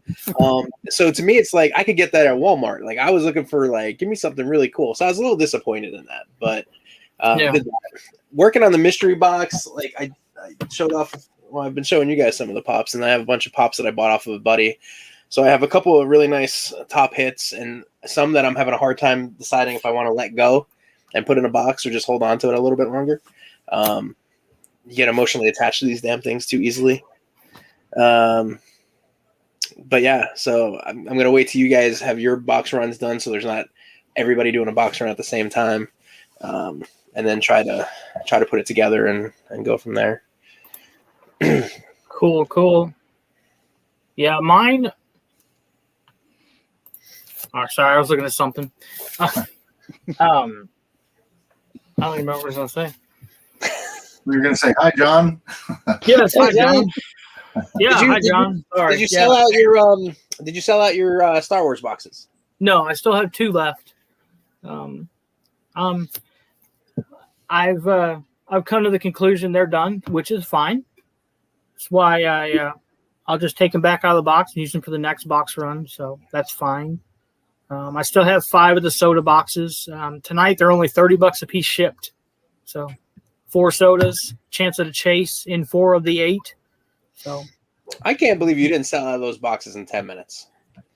So to me, it's like I could get that at Walmart. Like I was looking for like, give me something really cool. So I was a little disappointed in that. But working on the mystery box, like I showed off. Well, I've been showing you guys some of the pops, and I have a bunch of pops that I bought off of a buddy. So I have a couple of really nice top hits, and some that I'm having a hard time deciding if I want to let go and put in a box or just hold on to it a little bit longer. You get emotionally attached to these damn things too easily. But yeah, so I'm going to wait till you guys have your box runs done, so there's not everybody doing a box run at the same time, and then try to put it together and go from there. Cool. Yeah, mine. Oh, sorry, I was looking at something. I don't even remember what I was going to say. We were going to say hi, John. Yes, hi, John. Yeah, hi, John. Did you sell out your Did you sell out your Star Wars boxes? No, I still have 2 left. I've come to the conclusion they're done, which is fine. That's why I'll just take them back out of the box and use them for the next box run. So that's fine. I still have 5 of the soda boxes. Tonight they're only $30 a piece shipped. So 4 sodas, chance at a chase in 4 of the 8. So I can't believe you didn't sell out of those boxes in 10 minutes.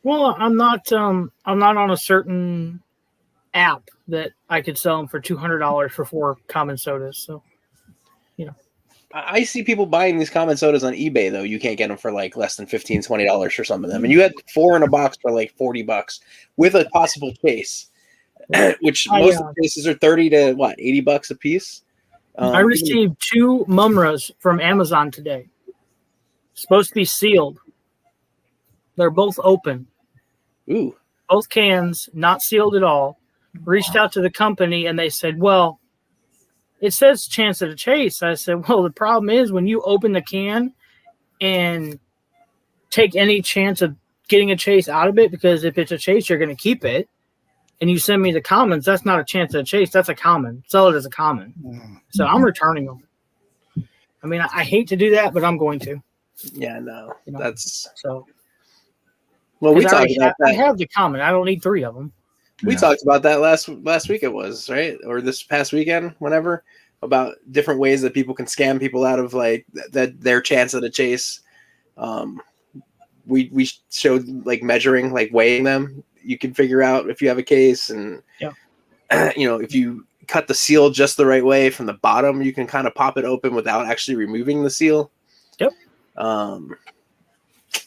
Well, I'm not on a certain app that I could sell them for $200 for 4 common sodas. So, I see people buying these common sodas on eBay, though. You can't get them for like less than $15, $20 for some of them. And you had 4 in a box for like $40 with a possible case, which most of the cases are $30 to $80 a piece. I received 2 Mumras from Amazon today. Supposed to be sealed. They're both open. Ooh. Both cans, not sealed at all. Reached out to the company and they said, well, it says chance at a chase. I said, well, the problem is when you open the can and take any chance of getting a chase out of it, because if it's a chase, you're going to keep it. and you send me the commons, that's not a chance at a chase. That's a common. Sell it as a common. So I'm returning them. I mean, I hate to do that, but I'm going to. Yeah, no, You know, that's so. well, we talked about I that. have the common. I don't need 3 of them. We talked about that last week. It was right, or this past weekend, whenever, about different ways that people can scam people out of like that their chance at a chase. We showed like measuring, like weighing them. You can figure out if you have a case, and you know, if you cut the seal just the right way from the bottom, you can kind of pop it open without actually removing the seal. Yep.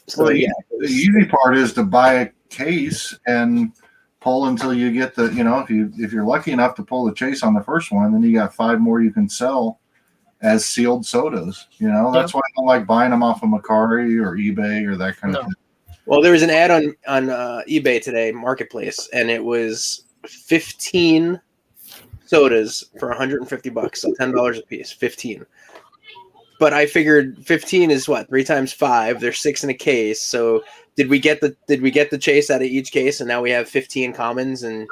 So the easy part is to buy a case and pull until you get the, you know, if you're lucky enough to pull the chase on the first one, then you got 5 more you can sell as sealed sodas. You know, that's why I don't like buying them off of Macari or eBay or that kind of thing. Well, there was an ad on eBay today, Marketplace, and it was 15 sodas for $150, so $10 a piece, 15. But I figured 15 is what, 3 times 5. There's 6 in a case. So did we get the chase out of each case, and now we have 15 commons, and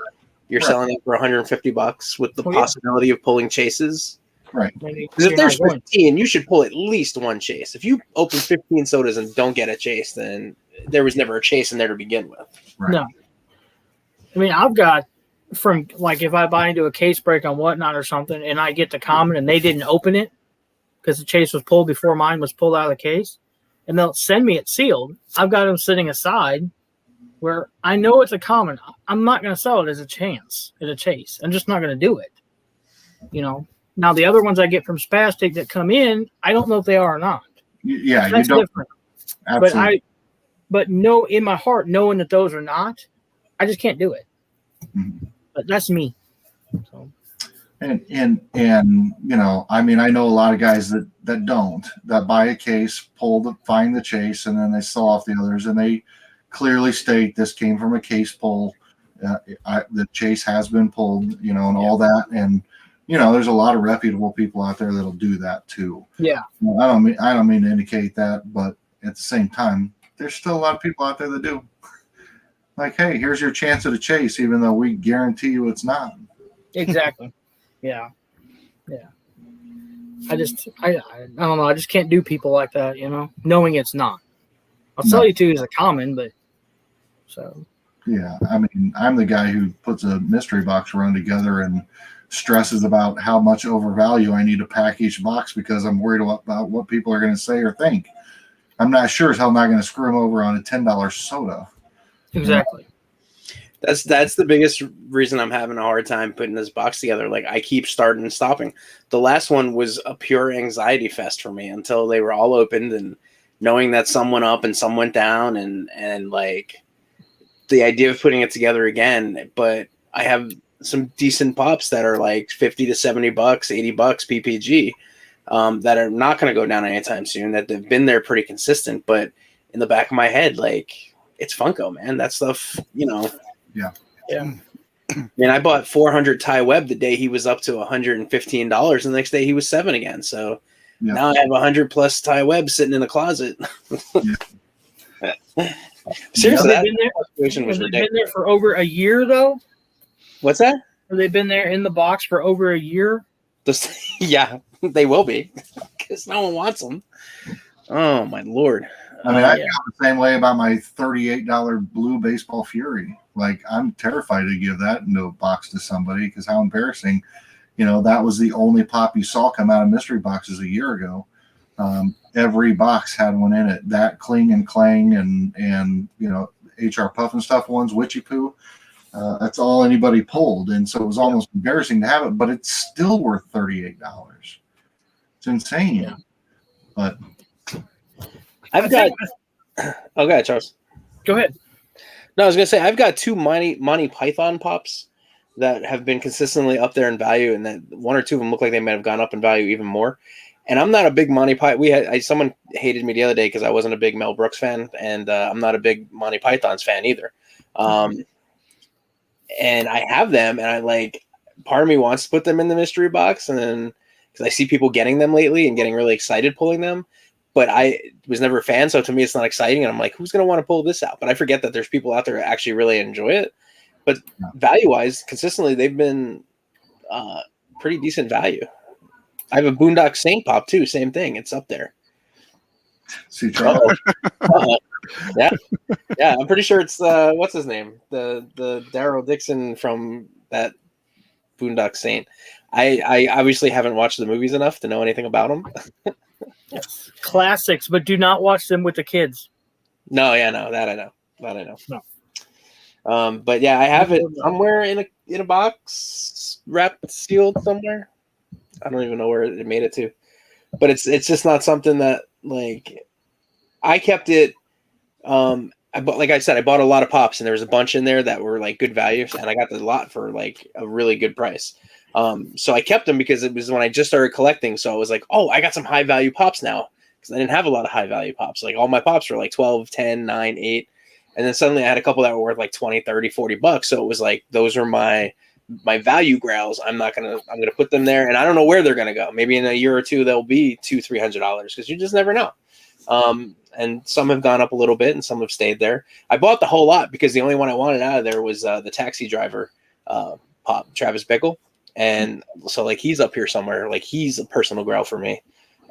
you're selling it for $150 with the possibility of pulling chases? Right. Because if there's 15, you should pull at least 1 chase. If you open 15 sodas and don't get a chase, then there was never a chase in there to begin with. Right. No. I mean, I've got from like if I buy into a case break on Whatnot or something, and I get the common and they didn't open it because the chase was pulled before mine was pulled out of the case, and they'll send me it sealed. I've got them sitting aside where I know it's a common. I'm not going to sell it as a chance, as a chase. I'm just not going to do it. You know. Now the other ones I get from Spastic that come in, I don't know if they are or not. Yeah, that's you don't. different. Absolutely. But no, in my heart, knowing that those are not, I just can't do it. Mm-hmm. But that's me. So. And you know, I mean, I know a lot of guys that don't, that buy a case, find the chase, and then they sell off the others, and they clearly state this came from a case pull. The chase has been pulled, you know, and all that. And you know, there's a lot of reputable people out there that'll do that too. Yeah. I don't mean to indicate that, but at the same time, there's still a lot of people out there that do. Like, hey, here's your chance at a chase, even though we guarantee you it's not. Exactly. Yeah. Yeah. I don't know. I just can't do people like that, you know, knowing it's not. I'll tell you too as a common, but so. Yeah. I mean, I'm the guy who puts a mystery box run together and stresses about how much overvalue I need to pack each box because I'm worried about what people are going to say or think. I'm not sure as hell not going to screw them over on a $10 soda. Exactly. That's the biggest reason I'm having a hard time putting this box together. Like I keep starting and stopping. The last one was a pure anxiety fest for me until they were all opened and knowing that some went up and some went down and like the idea of putting it together again. But I have some decent pops that are like $50 to $70, $80 PPG that are not going to go down anytime soon, that they've been there pretty consistent. But in the back of my head, like it's Funko, man. That stuff, you know. Yeah. Yeah. I mean, I bought 400 Ty Webb the day he was up to $115. And the next day he was $7 again. So now I have 100 plus Ty Webb sitting in the closet. Seriously, that situation was ridiculous. Been there for over a year though. What's that? Have they been there in the box for over a year? Yeah, they will be because no one wants them. Oh my Lord! I mean, I feel the same way about my $38 blue baseball Fury. Like, I'm terrified to give that into a box to somebody because how embarrassing. You know, that was the only pop you saw come out of mystery boxes a year ago. Every box had one in it. That Cling and Clang and you know, HR Puffin stuff ones, Witchy Poo. That's all anybody pulled, and so it was almost embarrassing to have it, but it's still worth $38. It's insane. Yeah. But I've got. Oh, go ahead, Charles. Go ahead. No, I was gonna say I've got 2 Monty Python pops that have been consistently up there in value, and that 1 or 2 of them look like they might have gone up in value even more. And I'm not a big Monty Python. Someone hated me the other day because I wasn't a big Mel Brooks fan, and I'm not a big Monty Python's fan either. And I have them, and I like. Part of me wants to put them in the mystery box, and then because I see people getting them lately and getting really excited pulling them, but I was never a fan, so to me it's not exciting. And I'm like, who's going to want to pull this out? But I forget that there's people out there that actually really enjoy it. but value-wise, consistently, they've been pretty decent value. I have a Boondock Saint pop too. Same thing. It's up there. See, Charles. Yeah. I'm pretty sure it's what's his name, the Daryl Dixon from that Boondock Saint. I obviously haven't watched the movies enough to know anything about them. Classics, but do not watch them with the kids. No, that I know. No. But yeah, I have it somewhere in a box, wrapped, sealed somewhere. I don't even know where it made it to, but it's just not something that, like, I kept it. Like I said, I bought a lot of pops, and there was a bunch in there that were like good value, and I got the lot for like a really good price. So I kept them because it was when I just started collecting. So I was like, oh, I got some high value pops now, because I didn't have a lot of high value pops. Like all my pops were like 12, 10, 9, 8. And then suddenly I had a couple that were worth like 20, 30, 40 bucks. So it was like, those are my value grails. I'm going to put them there, and I don't know where they're going to go. Maybe in a year or two, they'll be $200-$300, because you just never know. And some have gone up a little bit and some have stayed there. I bought the whole lot because the only one I wanted out of there was the Taxi Driver pop, Travis Bickle. And so like, he's up here somewhere. Like, he's a personal grail for me.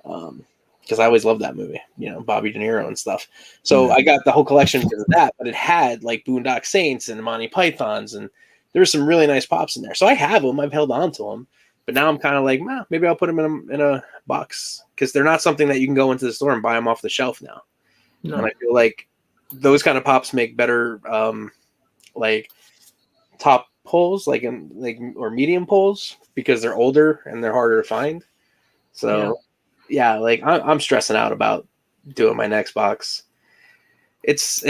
Because I always loved that movie, Bobby De Niro and stuff. So I got the whole collection because of that, but it had like Boondock Saints and Monty Pythons, and there were some really nice pops in there. So I have them. I've held on to them, but now I'm kind of like, maybe I'll put them in a box, because they're not something that you can go into the store and buy them off the shelf now. No. And I feel like those kind of pops make better, like top pulls, or medium pulls, because they're older and they're harder to find. So. Yeah, like I'm stressing out about doing my next box. It's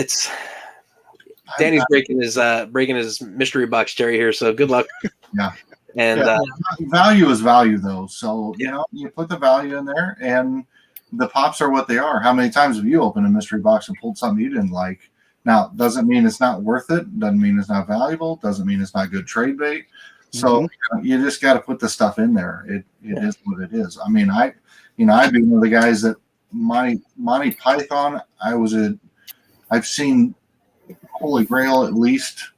Danny's breaking his mystery box cherry here, so good luck. Yeah. And value is value, though. So you put the value in there, and the pops are what they are. How many times have you opened a mystery box and pulled something you didn't like? Now, doesn't mean it's not worth it. Doesn't mean it's not valuable. Doesn't mean it's not good trade bait. So you just got to put the stuff in there. It is what it is. I mean, I've been one of the guys that Monty Python, I've seen Holy Grail at least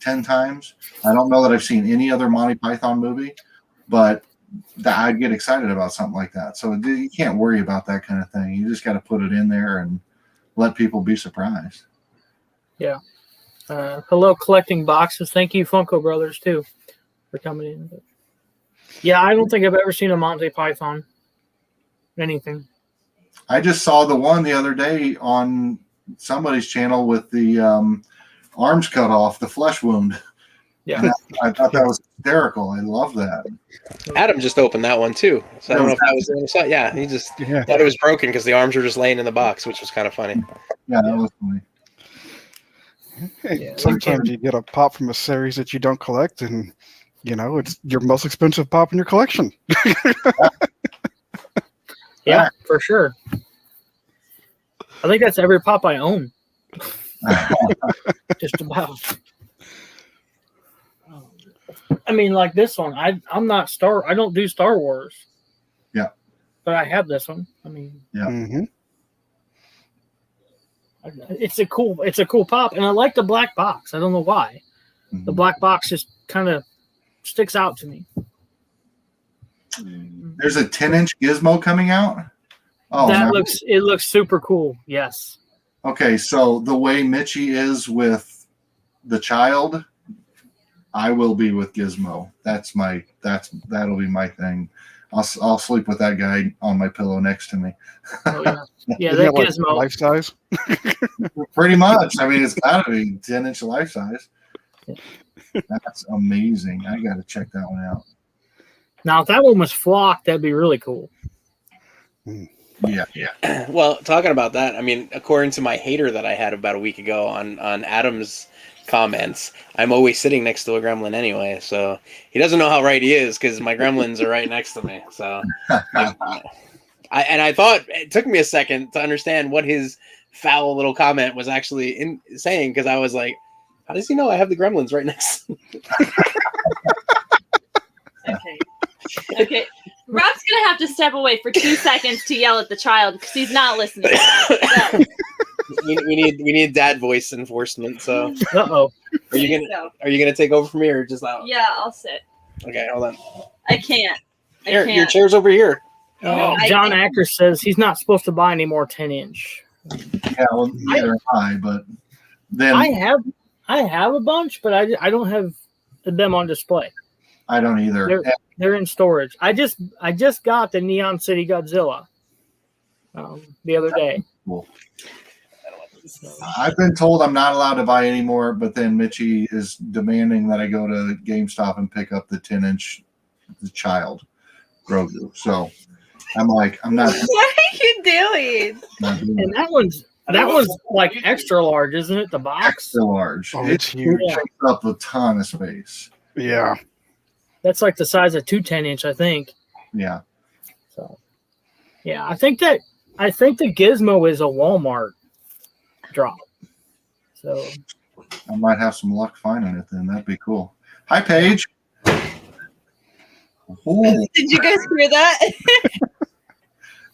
10 times. I don't know that I've seen any other Monty Python movie, but I'd get excited about something like that. So you can't worry about that kind of thing. You just got to put it in there and let people be surprised. Yeah. Hello, collecting boxes. Thank you, Funko Brothers, too, for coming in. But yeah, I don't think I've ever seen a Monty Python anything. I just saw the one the other day on somebody's channel with the arms cut off, the flesh wound. Yeah, I thought that was hysterical. I love that. Adam just opened that one too, so I don't know if that was in the site. Yeah, he just thought it was broken because the arms were just laying in the box, which was kind of funny. Yeah, that was funny. Hey, sometimes you get a pop from a series that you don't collect, and it's your most expensive pop in your collection. Yeah, for sure. I think that's every pop I own. Just about. I mean, like this one, I don't do Star Wars. Yeah. But I have this one. I mean, yeah. It's a cool pop, and I like the black box. I don't know why. The black box just kind of sticks out to me. There's a 10-inch Gizmo coming out. Oh, it looks super cool. Yes. Okay, so the way Mitchie is with the child, I will be with Gizmo. That'll be my thing. I'll sleep with that guy on my pillow next to me. Oh, yeah. Yeah, that Gizmo. Life size? Pretty much. I mean, it's got to be 10-inch life size. That's amazing. I got to check that one out. Now, if that one was flocked, that'd be really cool. Yeah. Well, talking about that, I mean, according to my hater that I had about a week ago on Adam's comments, I'm always sitting next to a gremlin anyway, so he doesn't know how right he is because my gremlins are right next to me. So, I thought it took me a second to understand what his foul little comment was actually saying, because I was like, how does he know I have the gremlins right next to me? Okay. Rob's gonna have to step away for 2 seconds to yell at the child because he's not listening. So. we need dad voice enforcement. So Are you gonna take over from me or just out? Yeah, I'll sit. Okay, hold on. I can't. Here, your chair's over here. John Acker says he's not supposed to buy any more 10-inch. Yeah, well, neither am I, but then I have a bunch, but I don't have them on display. I don't either. They're in storage. I just got the Neon City Godzilla the other day. Cool. I've been told I'm not allowed to buy anymore, but then Mitchie is demanding that I go to GameStop and pick up the 10-inch the child Grogu. So I'm like, I'm not. What are you doing? And that one's like extra large, isn't it? The box. Extra large. Oh, it's huge. It takes up a ton of space. Yeah. That's like the size of 2 10-inch, I think. Yeah. So, yeah, I think the Gizmo is a Walmart drop. So I might have some luck finding it then. That'd be cool. Hi, Paige. Oh, Did you guys hear that?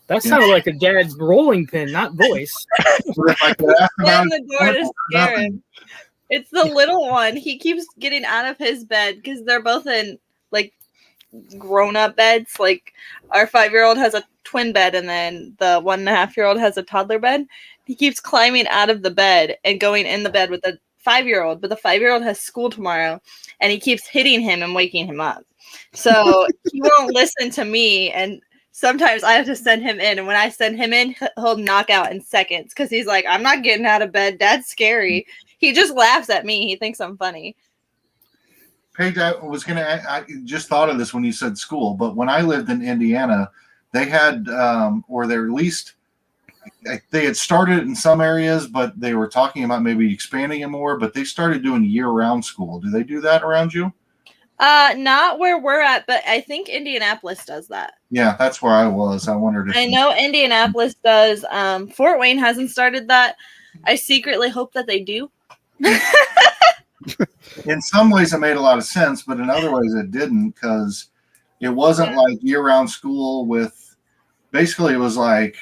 that sounded like a dad's rolling pin, not voice. if I could ask about Open the door to scare him. It's the little one. He keeps getting out of his bed because they're both in like grown-up beds. Like our 5-year-old has a twin bed, and then the 1.5-year-old has a toddler bed. He keeps climbing out of the bed and going in the bed with the 5-year-old, but the 5-year-old has school tomorrow, and he keeps hitting him and waking him up. So he won't listen to me, and sometimes I have to send him in, and when I send him in, he'll knock out in seconds because he's like, I'm not getting out of bed. Dad's scary. He just laughs at me. He thinks I'm funny. Paige, I just thought of this when you said school, but when I lived in Indiana, they had, or they're at least, they had started in some areas, but they were talking about maybe expanding it more, but they started doing year-round school. Do they do that around you? Not where we're at, but I think Indianapolis does that. Yeah, that's where I was. I wondered if I know Indianapolis does. Fort Wayne hasn't started that. I secretly hope that they do. in some ways it made a lot of sense, but in other ways it didn't, because it wasn't like year-round school with, basically it was like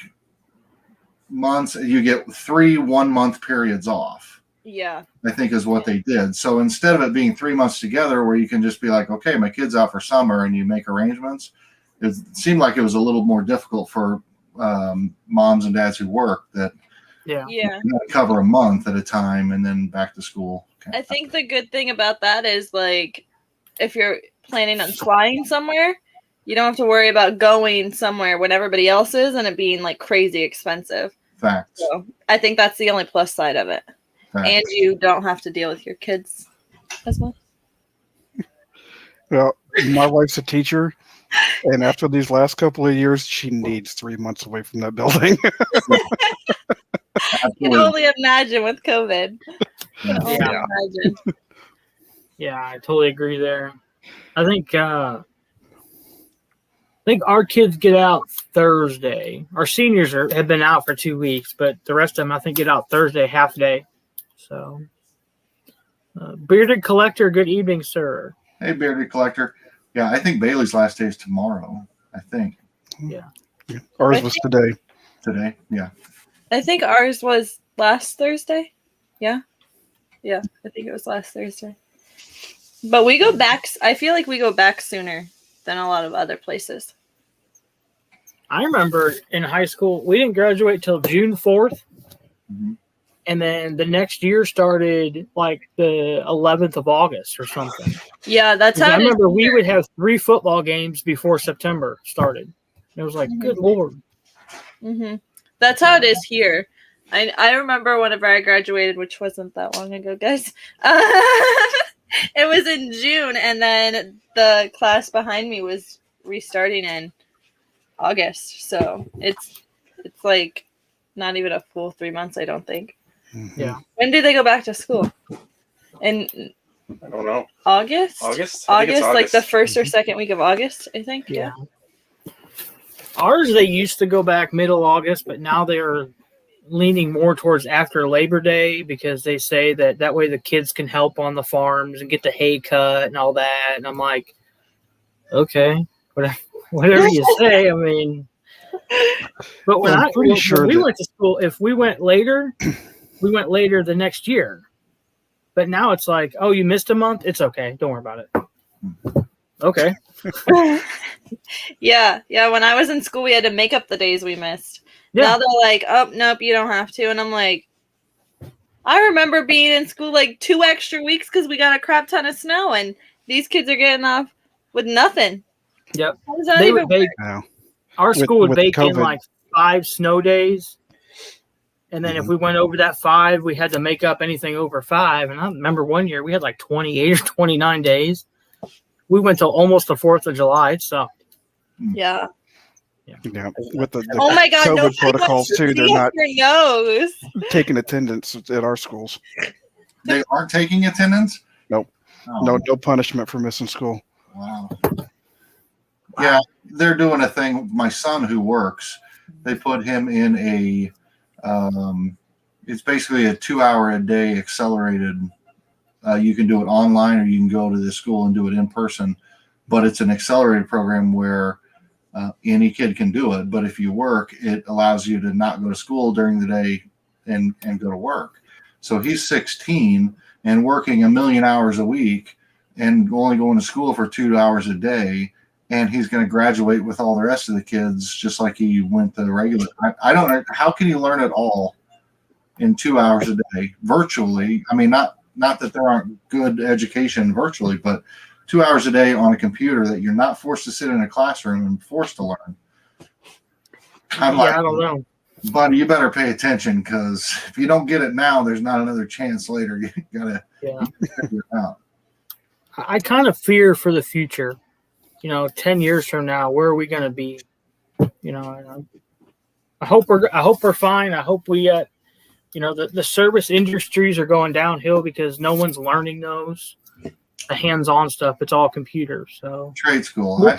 months, you get 3 1-month periods off. Yeah. I think is what they did. So instead of it being 3 months together where you can just be like, okay, my kid's out for summer and you make arrangements, it seemed like it was a little more difficult for moms and dads who work that Yeah. you gotta cover a month at a time and then back to school. Okay. I think the good thing about that is, like, if you're planning on flying somewhere, you don't have to worry about going somewhere when everybody else is and it being like crazy expensive. Facts. So I think that's the only plus side of it. Facts. And you don't have to deal with your kids as much. Well, my wife's a teacher, and after these last couple of years, she needs 3 months away from that building. I can only imagine with COVID. I can only Yeah. imagine. Yeah, I totally agree there. I think our kids get out Thursday. Our seniors have been out for 2 weeks, but the rest of them, I think, get out Thursday, half day. So, Bearded Collector, good evening, sir. Hey, Bearded Collector. Yeah, I think Bailey's last day is tomorrow. I think. Yeah. Ours was today. Today. Yeah. I think ours was last Thursday. Yeah. Yeah, I think it was last Thursday. But we go back. I feel like we go back sooner than a lot of other places. I remember in high school, we didn't graduate till June 4th. Mm-hmm. And then the next year started like the 11th of August or something. Yeah, that's how I it is remember we here. would have 3 football games before September started. It was like, good Lord. Mm-hmm. That's how it is here. I remember whenever I graduated, which wasn't that long ago, guys. It was in June, and then the class behind me was restarting in August. So it's like not even a full 3 months, I don't think. Yeah. When do they go back to school? In I don't know. August? August? I think it's August, like the August. first or second week of August, I think. Yeah. Ours, they used to go back middle August, but now they're leaning more towards after Labor Day because they say that way the kids can help on the farms and get the hay cut and all that. And I'm like, okay, whatever you say. I mean, but when I'm pretty when sure we that- went to school, if we went later, we went later the next year. But now it's like, oh, you missed a month? It's okay. Don't worry about it. Okay. Yeah. When I was in school, we had to make up the days we missed. Yeah. Now they're like, oh, nope, you don't have to. And I'm like, I remember being in school like 2 extra weeks because we got a crap ton of snow, and these kids are getting off with nothing. Yep. How does that even work? No. Our school would with bake in COVID. like 5 snow days. And then if we went over that 5, we had to make up anything over 5. And I remember one year we had like 28 or 29 days. We went till almost the 4th of July. It sucked. Yeah. Yeah, with the Oh my God! COVID protocols too, they're not your nose. taking attendance at our schools. They aren't taking attendance? Nope. Oh, No punishment for missing school. wow. Yeah, they're doing a thing. My son who works, they put him in a it's basically a 2-hour-a-day accelerated. You can do it online or you can go to the school and do it in person, but it's an accelerated program where any kid can do it. But if you work, it allows you to not go to school during the day and go to work. So he's 16 and working 1 million hours a week and only going to school for 2 hours a day. And he's going to graduate with all the rest of the kids, just like he went to the regular. I don't know. How can you learn it all in 2 hours a day virtually? I mean, not that there aren't good education virtually, but 2 hours a day on a computer that you're not forced to sit in a classroom and forced to learn. I'm like, I don't know. buddy, you better pay attention, because if you don't get it now, there's not another chance later. You gotta figure it out. I kind of fear for the future. 10 years from now, where are we going to be? I hope we're fine. I hope we the service industries are going downhill because no one's learning those. The hands-on stuff, it's all computers. So Trade school.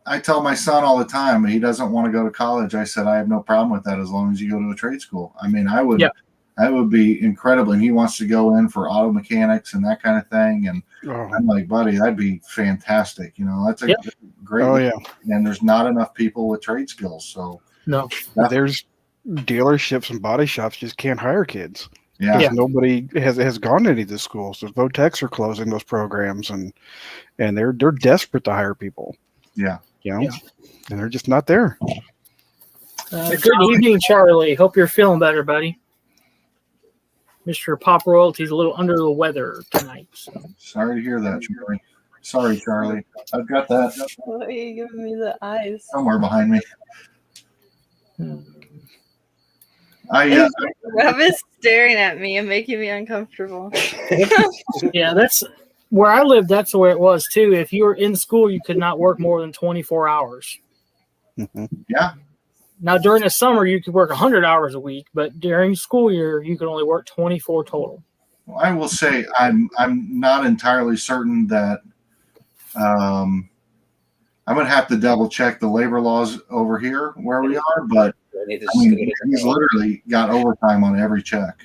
I tell my son all the time, he doesn't want to go to college. I said, I have no problem with that as long as you go to a trade school. I mean, I would be incredible. And he wants to go in for auto mechanics and that kind of thing. And I'm like, buddy, that'd be fantastic. That's a great. Oh, yeah. And there's not enough people with trade skills. So no, there's dealerships and body shops just can't hire kids. Yeah. Nobody has gone to any of the schools. The Votechs are closing those programs, and they're desperate to hire people. Yeah. And they're just not there. Good evening, Charlie. Hope you're feeling better, buddy. Mr. Pop Royalty's a little under the weather tonight. So. Sorry to hear that, Charlie. Sorry, Charlie. I've got that Why are you giving me the eyes? somewhere behind me. Rob is staring at me and making me uncomfortable. Yeah, that's where I lived. That's the way it was too. If you were in school, you could not work more than 24 hours. Yeah. Now during the summer, you could work 100 hours a week, but during school year, you could only work 24 total. Well, I will say I'm not entirely certain that I'm going to have to double check the labor laws over here where we are, but I mean, he's literally got overtime on every check.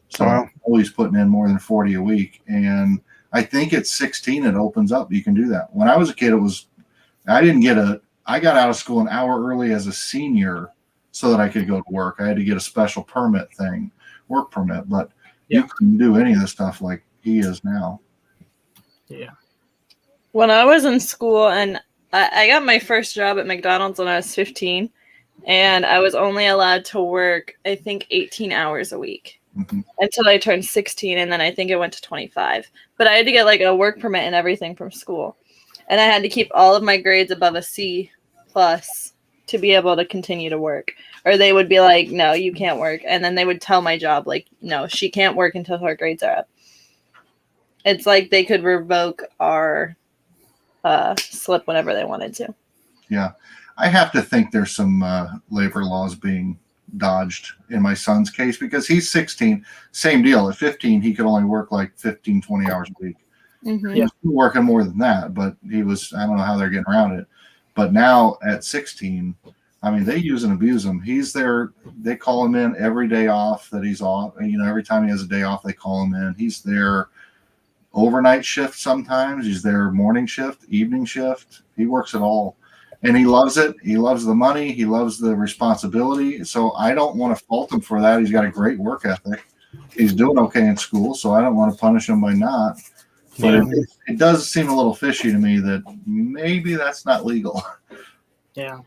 So I'm always putting in more than 40 a week. And I think at 16, it opens up. You can do that. When I was a kid, I got out of school an hour early as a senior so that I could go to work. I had to get a special permit thing, work permit, but you couldn't do any of the stuff like he is now. Yeah. When I was in school, and I got my first job at McDonald's when I was 15, and I was only allowed to work, I think, 18 hours a week until I turned 16, and then I think it went to 25. But I had to get like a work permit and everything from school, and I had to keep all of my grades above a C+ to be able to continue to work, or they would be like, no, you can't work. And then they would tell my job, like, no, she can't work until her grades are up. It's like they could revoke our slip whenever they wanted to. Yeah. I have to think there's some labor laws being dodged in my son's case because he's 16. Same deal. At 15, he could only work like 15, 20 hours a week. Mm-hmm. He was working more than that, but I don't know how they're getting around it. But now at 16, I mean, they use and abuse him. He's there. They call him in every day off that he's off. Every time he has a day off, they call him in. He's there overnight shift sometimes. He's there morning shift, evening shift. He works it all. And he loves it. He loves the money. He loves the responsibility. So I don't want to fault him for that. He's got a great work ethic. he's doing okay in school, so I don't want to punish him by not. But it does seem a little fishy to me that maybe that's not legal. Yeah.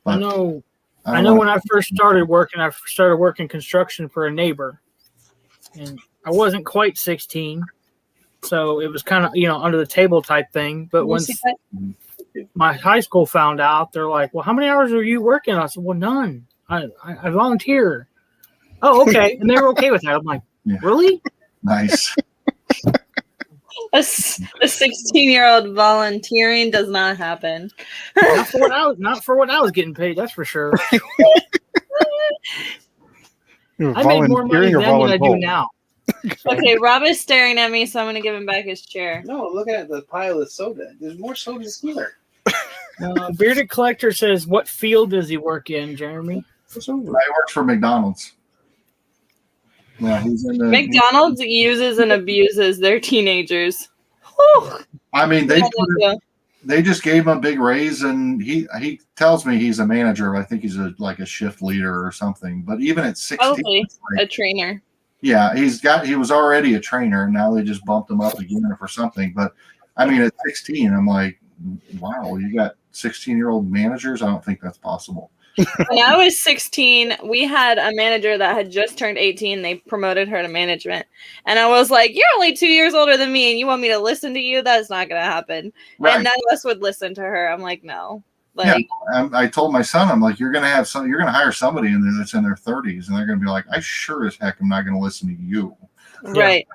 But I know I don't when I first started working construction for a neighbor, and I wasn't quite 16, so it was kind of, under the table type thing. But once my high school found out, they're like, well, how many hours are you working? I said, well, none. I volunteer. Oh, okay. And they were okay with that. I'm like, really? Nice. A 16-year-old volunteering does not happen. Not for what I was getting paid. That's for sure. I make more money then than I do now. Okay, Rob is staring at me, so I'm going to give him back his chair. No, look at the pile of soda. There's more sodas here. Bearded Collector says, what field does he work in, Jeremy? I work for McDonald's. Yeah, he's in the McDonald's uses and abuses their teenagers. I mean, they just gave him a big raise, and he tells me he's a manager. I think he's like a shift leader or something. But even at 16, a trainer. Yeah, he was already a trainer, and now they just bumped him up again for something. But I mean, at 16, I'm like, wow, you got 16-year-old managers? I don't think that's possible. When I was 16, we had a manager that had just turned 18. They promoted her to management. And I was like, you're only 2 years older than me, and you want me to listen to you? That's not going to happen. Right. And none of us would listen to her. I'm like, no. Like, yeah, I told my son, I'm like, you're going to hire somebody in there that's in their 30s, and they're going to be like, I sure as heck am not going to listen to you. Right.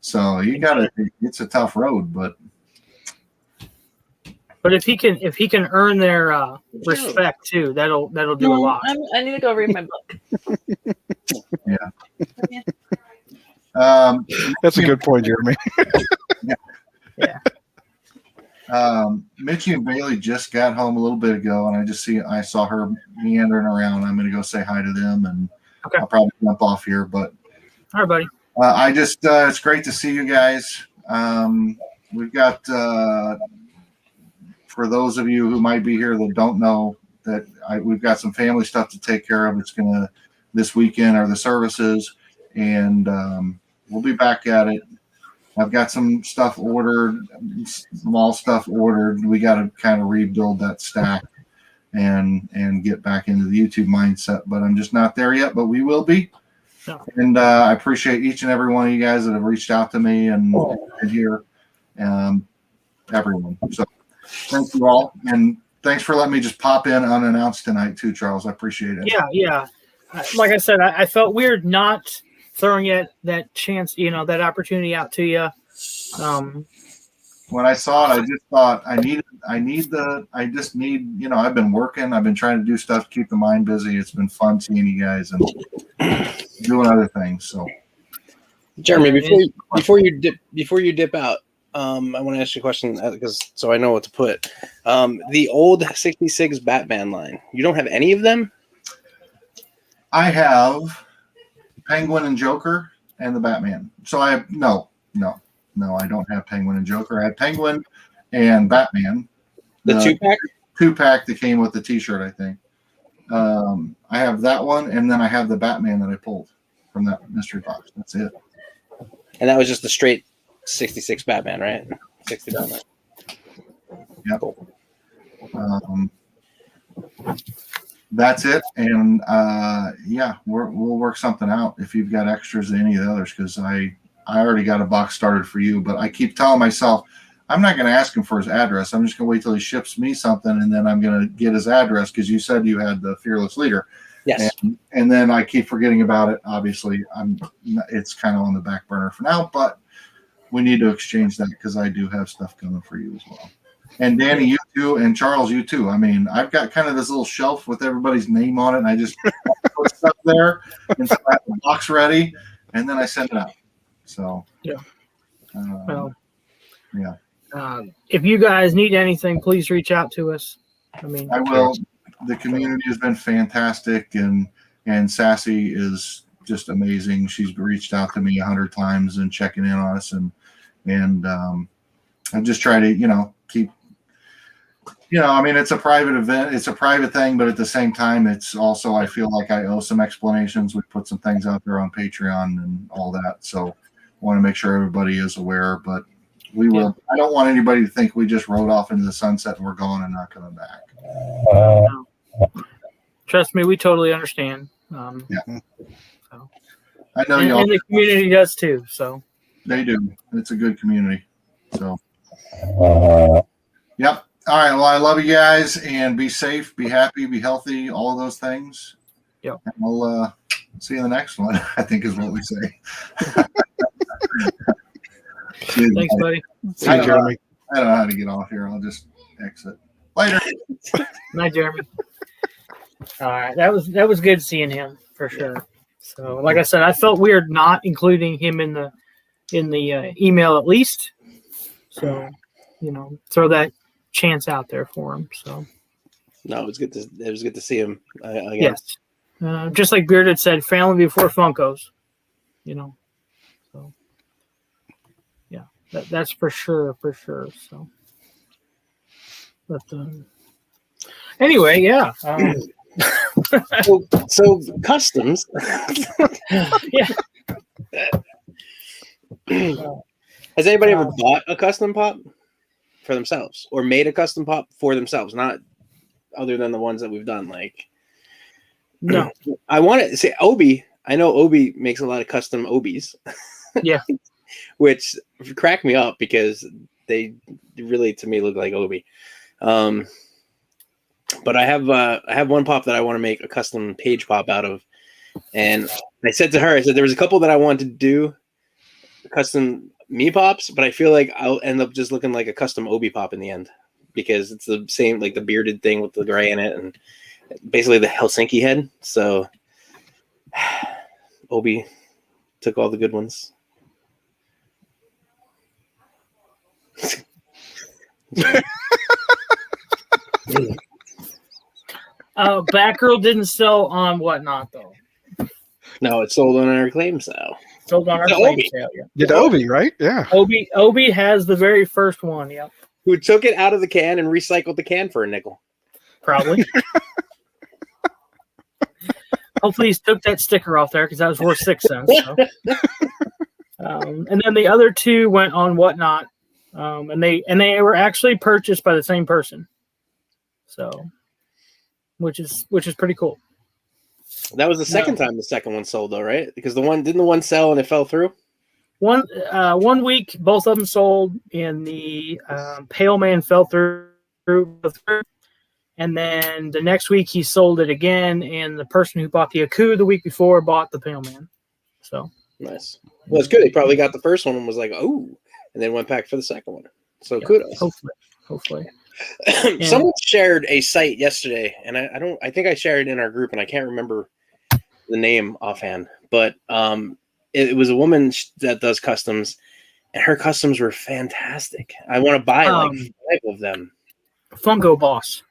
So it's a tough road, but if he can earn their respect too, that'll do a lot. I need to go read my book. Yeah. That's a good point, Jeremy. Yeah. Mitchie and Bailey just got home a little bit ago, and I saw her meandering around. I'm going to go say hi to them, and I'll probably jump off here. But all right, buddy. It's great to see you guys. We've got for those of you who might be here that don't know that we've got some family stuff to take care of. It's this weekend are the services, and we'll be back at it. I've got some stuff ordered, small stuff ordered. We got to kind of rebuild that stack and get back into the YouTube mindset, but I'm just not there yet, but we will be. No. And I appreciate each and every one of you guys that have reached out to me and here, everyone. So thank you all. And thanks for letting me just pop in unannounced tonight too, Charles. I appreciate it. Yeah. Like I said, I felt weird not throwing that chance, that opportunity out to you. When I saw it, I just thought I've been working. I've been trying to do stuff to keep the mind busy. It's been fun seeing you guys and doing other things. So, Jeremy, before you dip out, I want to ask you a question so I know what to put. The old 66 Batman line. You don't have any of them? I have Penguin and Joker and the Batman. So I have no, I don't have Penguin and Joker. I had Penguin and Batman. The 2-pack? 2-pack that came with the t-shirt, I think. I have that one, and then I have the Batman that I pulled from that mystery box. That's it. And that was just the straight 66 Batman, right? 60 Batman. Yep. That's it, and we'll work something out if you've got extras in any of the others, because I already got a box started for you, but I keep telling myself I'm not going to ask him for his address. I'm just going to wait till he ships me something, and then I'm going to get his address, because you said you had the Fearless Leader. Yes. And then I keep forgetting about it. Obviously, it's kind of on the back burner for now, but we need to exchange that, because I do have stuff coming for you as well. And Danny, you too, and Charles, you too. I mean, I've got kind of this little shelf with everybody's name on it, and I just put stuff there until I have the box ready, and then I send it out. So, if you guys need anything, please reach out to us. I will. The community has been fantastic, and Sassy is just amazing. She's reached out to me 100 times and checking in on us, and I just try to, you know, I mean, it's a private event. It's a private thing, but at the same time, it's also, I feel like I owe some explanations. We put some things out there on Patreon and all that. So I want to make sure everybody is aware, but we will. I don't want anybody to think we just rode off into the sunset and we're gone and not coming back. No. Trust me, we totally understand. Yeah. So. I know And the community does too. So they do. It's a good community. So, yep. All right. Well, I love you guys, and be safe, be happy, be healthy, all of those things. Yep. And we'll see you in the next one, I think is what we say. thanks, buddy. See you, Jeremy. I don't know how to get off here. I'll just exit. Later. Night, Jeremy. All right. That was good seeing him for sure. So, like I said, I felt weird not including him in the email at least. So, you know, throw that chance out there for him. So, No, it was good to see him again. yes, just like Bearded said, family before Funkos. You know, so yeah, that's for sure. So, but anyway, yeah. So customs. Yeah. Has anybody ever bought a custom pop for themselves or made a custom pop for themselves? Not other than the ones that we've done. Like, No. I want to say Obi. I know Obi makes a lot of custom Obis. Yeah. Which crack me up because they really, to me, look like Obi. But I have one pop that I want to make a custom page pop out of, and I said to her, I said there was a couple that I wanted to do custom me pops, but I feel like I'll end up just looking like a custom Obi pop in the end because it's the same, like the bearded thing with the gray in it, and basically the Helsinki head. So Obi took all the good ones. Batgirl didn't sell on Whatnot though. No, it's sold on our claim sale. Sold on our The claim Obi. sale. Yeah. Did Obi, right? Yeah. Obi has the very first one. Yep. Who took it out of the can and recycled the can for a nickel. Probably. Hopefully, he's took that sticker off there because that was worth 6 cents. So. And then the other two went on Whatnot, and they were actually purchased by the same person. So, which is pretty cool. That was the second time the second one sold, though, right? Because didn't the one sell and it fell through? 1 week, both of them sold, and the Pale Man fell through. And then the next week he sold it again, and the person who bought the Aku the week before bought the Pale Man. So nice. Well, it's good. He probably got the first one and was like, "Oh," and then went back for the second one. So kudos. Hopefully. Someone shared a site yesterday, and I think I shared it in our group, and I can't remember the name offhand, but it was a woman that does customs, and her customs were fantastic. I want to buy like 5 of them. Funko Boss.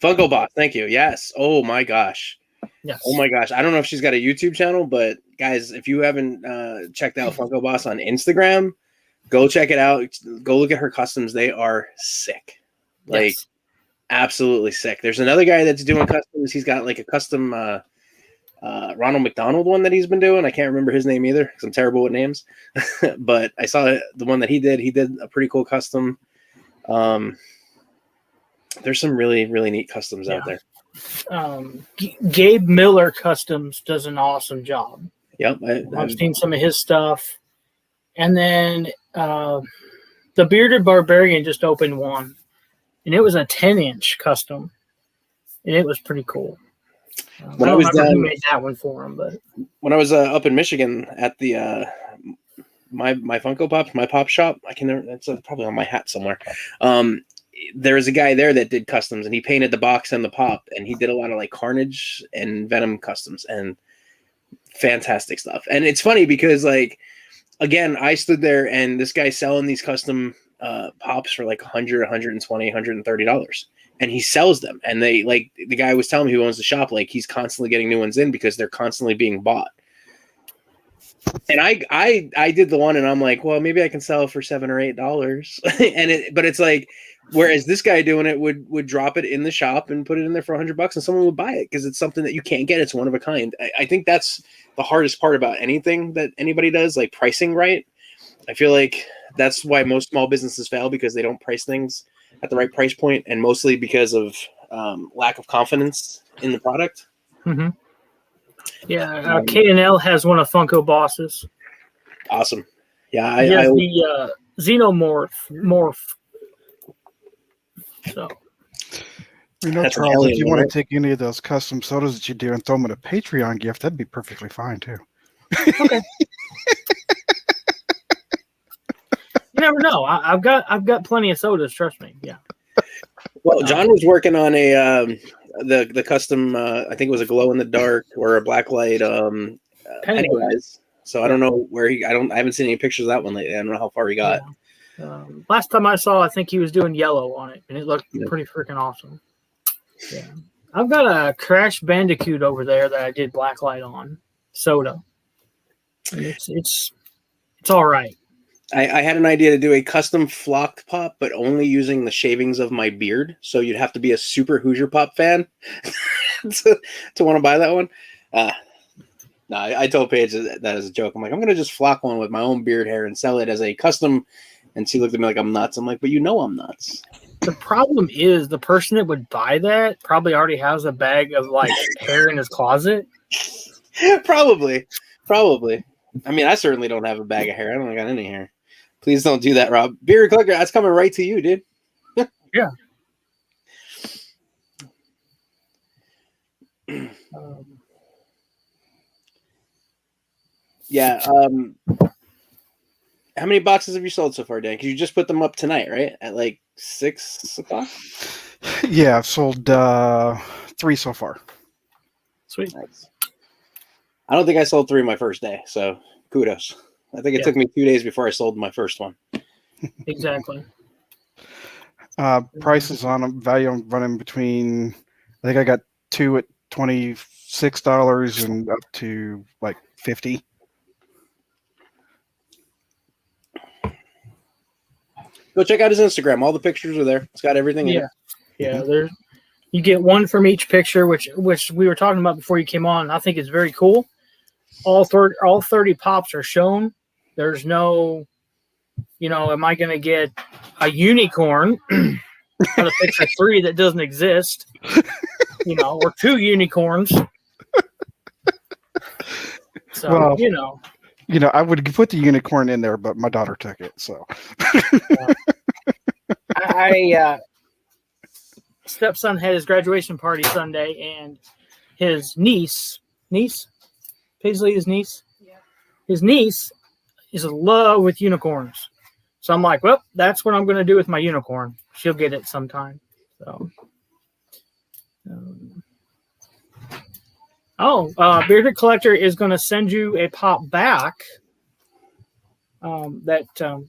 Funko Boss, thank you. Yes. Oh my gosh. Yes. Oh my gosh. I don't know if she's got a YouTube channel, but guys, if you haven't checked out Funko Boss on Instagram, go check it out. Go look at her customs. They are sick. Like absolutely sick. There's another guy that's doing customs. He's got like a custom Ronald McDonald one that he's been doing. I can't remember his name either because I'm terrible with names. But I saw the one that he did. He did a pretty cool custom. There's some really, really neat customs out there. Gabe Miller Customs does an awesome job. Yep. I've seen some of his stuff. And then the Bearded Barbarian just opened one. And it was a 10-inch custom. And it was pretty cool. When I was remember who made that one for him, but when I was up in Michigan at the my Funko Pops, my pop shop, it's probably on my hat somewhere. There was a guy there that did customs, and he painted the box and the pop, and he did a lot of like Carnage and Venom customs, and fantastic stuff. And it's funny because like, again, I stood there and this guy's selling these custom pops for like $100, $120, $130, and he sells them. And they like, the guy was telling me who owns the shop, like he's constantly getting new ones in because they're constantly being bought. And I did the one, and I'm like, well, maybe I can sell it for $7 or $8. But it's like, Whereas this guy doing it would drop it in the shop and put it in there for $100 and someone would buy it because it's something that you can't get. It's one of a kind. I think that's the hardest part about anything that anybody does, like pricing right. I feel like that's why most small businesses fail, because they don't price things at the right price point, and mostly because of lack of confidence in the product. Mm-hmm. Yeah, K&L has one of Funko Boss's. Awesome. Yeah, He has the Xenomorph. So, You know, That's an Charles, if alien you one, want right? to take any of those custom sodas that you do and throw them in a Patreon gift, that'd be perfectly fine too. okay. You never know. I've got plenty of sodas. Trust me. Yeah. Well, John was working on a the custom. I think it was a glow in the dark or a black light Pennywise. So I don't know where I haven't seen any pictures of that one lately. I don't know how far he got. Yeah. Last time I saw, I think he was doing yellow on it, and it looked pretty freaking awesome. Yeah. I've got a Crash Bandicoot over there that I did black light on soda. And it's all right. I had an idea to do a custom flocked pop, but only using the shavings of my beard. So you'd have to be a super Hoosier Pop fan to want to buy that one. No, I told Paige that as a joke. I'm like, I'm going to just flock one with my own beard hair and sell it as a custom. And she looked at me like I'm nuts. I'm like, but you know I'm nuts. The problem is the person that would buy that probably already has a bag of like hair in his closet. Probably. I mean, I certainly don't have a bag of hair. I don't got any hair. Please don't do that, Rob. Beard collector, that's coming right to you, dude. Yeah. Yeah. How many boxes have you sold so far, Dan? Because you just put them up tonight, right? At like 6 o'clock? Yeah, I've sold 3 so far. Sweet. Nice. I don't think I sold 3 my first day, so kudos. I think it took me 2 days before I sold my first one. Exactly. Prices on them, value I'm running between, I think I got 2 at $26 and up to like 50. Go check out his Instagram. All the pictures are there. It's got everything in it. Yeah. There's you get one from each picture, which we were talking about before you came on. I think it's very cool. All 30 pops are shown. There's no, am I going to get a unicorn out of picture 3 that doesn't exist? Or 2 unicorns. So, well, I would put the unicorn in there, but my daughter took it. So, I stepson had his graduation party Sunday, and his niece, Paisley, his niece, his niece is in love with unicorns. So I'm like, well, that's what I'm going to do with my unicorn. She'll get it sometime. So, Bearded Collector is going to send you a pop back that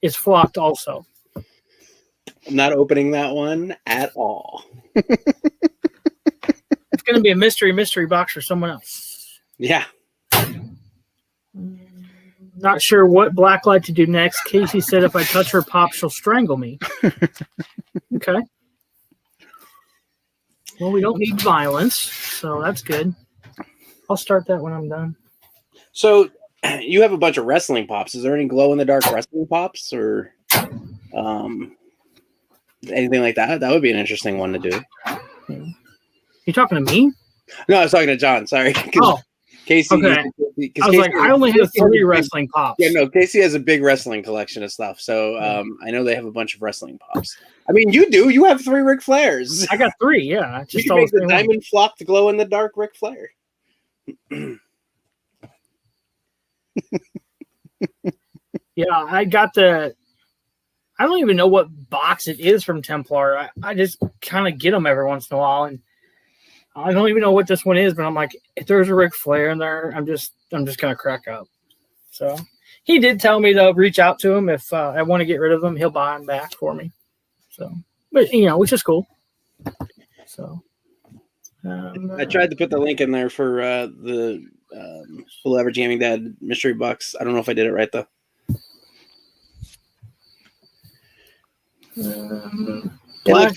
is flocked also. I'm not opening that one at all. It's going to be a mystery box for someone else. Yeah. Not sure what blacklight to do next. Casey said if I touch her pop, she'll strangle me. Okay. Well, we don't need violence, so that's good. I'll start that when I'm done. So you have a bunch of wrestling pops. Is there any glow in the dark wrestling pops or anything like that? That would be an interesting one to do. You talking to me? No, I was talking to John. Sorry. Casey. Okay. I was like, I only have 3 wrestling pops. Yeah, no, Casey has a big wrestling collection of stuff. So I know they have a bunch of wrestling pops. I mean, you do. You have 3 Ric Flairs. I got 3, yeah. Just you make the diamond flocked glow in the dark Ric Flair. Yeah, I got I don't even know what box it is from Templar. I just kind of get them every once in a while, and I don't even know what this one is, but I'm like, if there's a Ric Flair in there, I'm just gonna crack up. So he did tell me to reach out to him if I want to get rid of them, he'll buy them back for me. So, but which is cool. So I tried to put the link in there for the Full Average Gaming Dad mystery box. I don't know if I did it right though. It Black.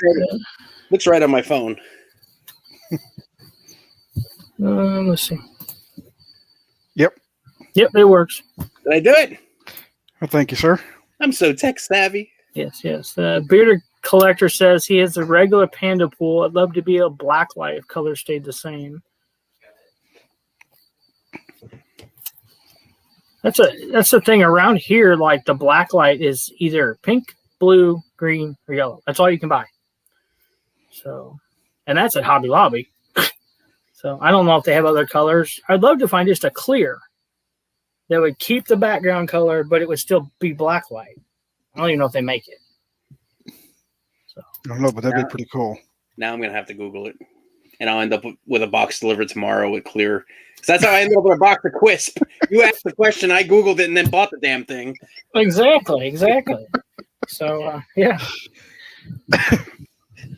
looks right on my phone. Let's see. Yep. Yep, it works. Did I do it? Well, thank you, sir. I'm so tech savvy. Yes, yes. The bearded collector says he has a regular panda pool. I'd love to be a black light if colors stayed the same. That's the thing around here. Like the black light is either pink, blue, green, or yellow. That's all you can buy. So, and that's at Hobby Lobby. So I don't know if they have other colors. I'd love to find just a clear that would keep the background color, but it would still be black light. I don't even know if they make it. So I don't know, but that'd be pretty cool. Now I'm gonna have to Google it, and I'll end up with a box delivered tomorrow with clear. Because that's how I ended up with a box of Quisp. You asked the question, I Googled it, and then bought the damn thing. exactly. So yeah.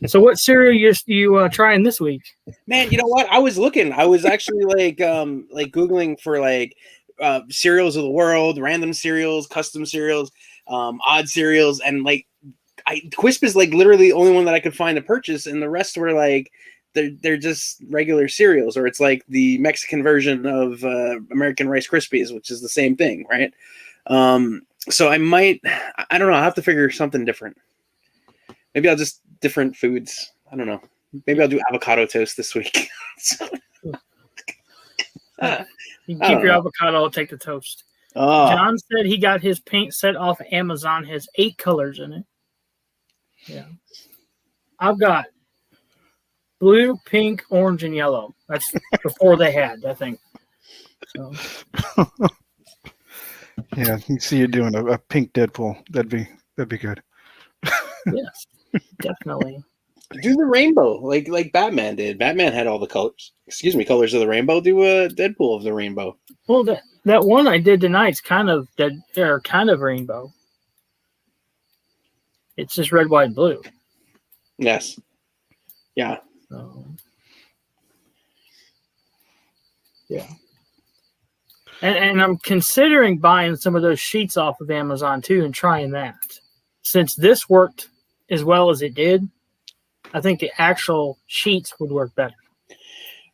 So what cereal you trying this week? Man, you know what? I was looking. I was actually like Googling for cereals of the world, random cereals, custom cereals, odd cereals, and Quisp is literally the only one that I could find to purchase, and the rest were they're just regular cereals, or it's like the Mexican version of American Rice Krispies, which is the same thing, right? So I don't know. I'll have to figure something different. Maybe I'll just different foods. I don't know. Maybe I'll do avocado toast this week. You can keep your avocado, I'll take the toast. Oh. John said he got his paint set off Amazon, has 8 colors in it. Yeah. I've got blue, pink, orange, and yellow. That's before they had, I think. So. Yeah, you can see you doing a pink Deadpool. That'd be good. Yes, definitely. Do the rainbow like Batman did. Batman had all the colors. Colors of the rainbow. Do a Deadpool of the rainbow. Well, that one I did tonight's kind of rainbow. It's just red, white, and blue. Yes. Yeah. Yeah. And I'm considering buying some of those sheets off of Amazon too and trying that. Since this worked as well as it did, I think the actual sheets would work better.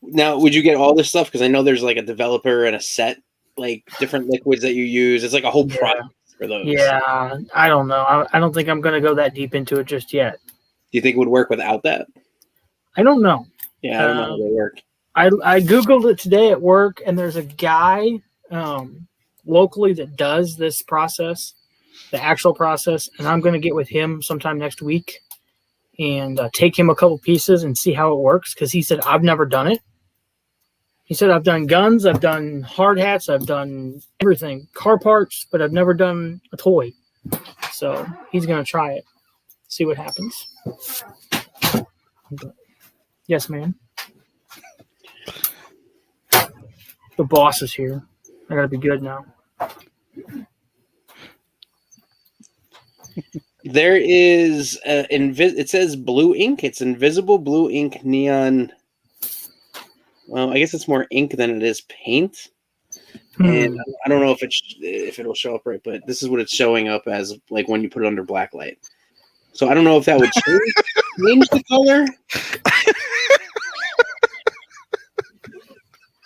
Now, would you get all this stuff? Because I know there's a developer and a set, different liquids that you use. It's a whole product for those. Yeah, I don't know. I don't think I'm going to go that deep into it just yet. Do you think it would work without that? I don't know. Yeah, I don't know how they work. I Googled it today at work, and there's a guy locally that does this process, the actual process, and I'm going to get with him sometime next week and take him a couple pieces and see how it works, because he said, I've never done it. He said, I've done guns, I've done hard hats, I've done everything, car parts, but I've never done a toy. So he's going to try it, see what happens. But, yes, ma'am. The boss is here. I got to be good now. There is it says blue ink. It's invisible blue ink neon. Well, I guess it's more ink than it is paint. And I don't know if it'll show up right, but this is what it's showing up as when you put it under black light. So I don't know if that would change the color.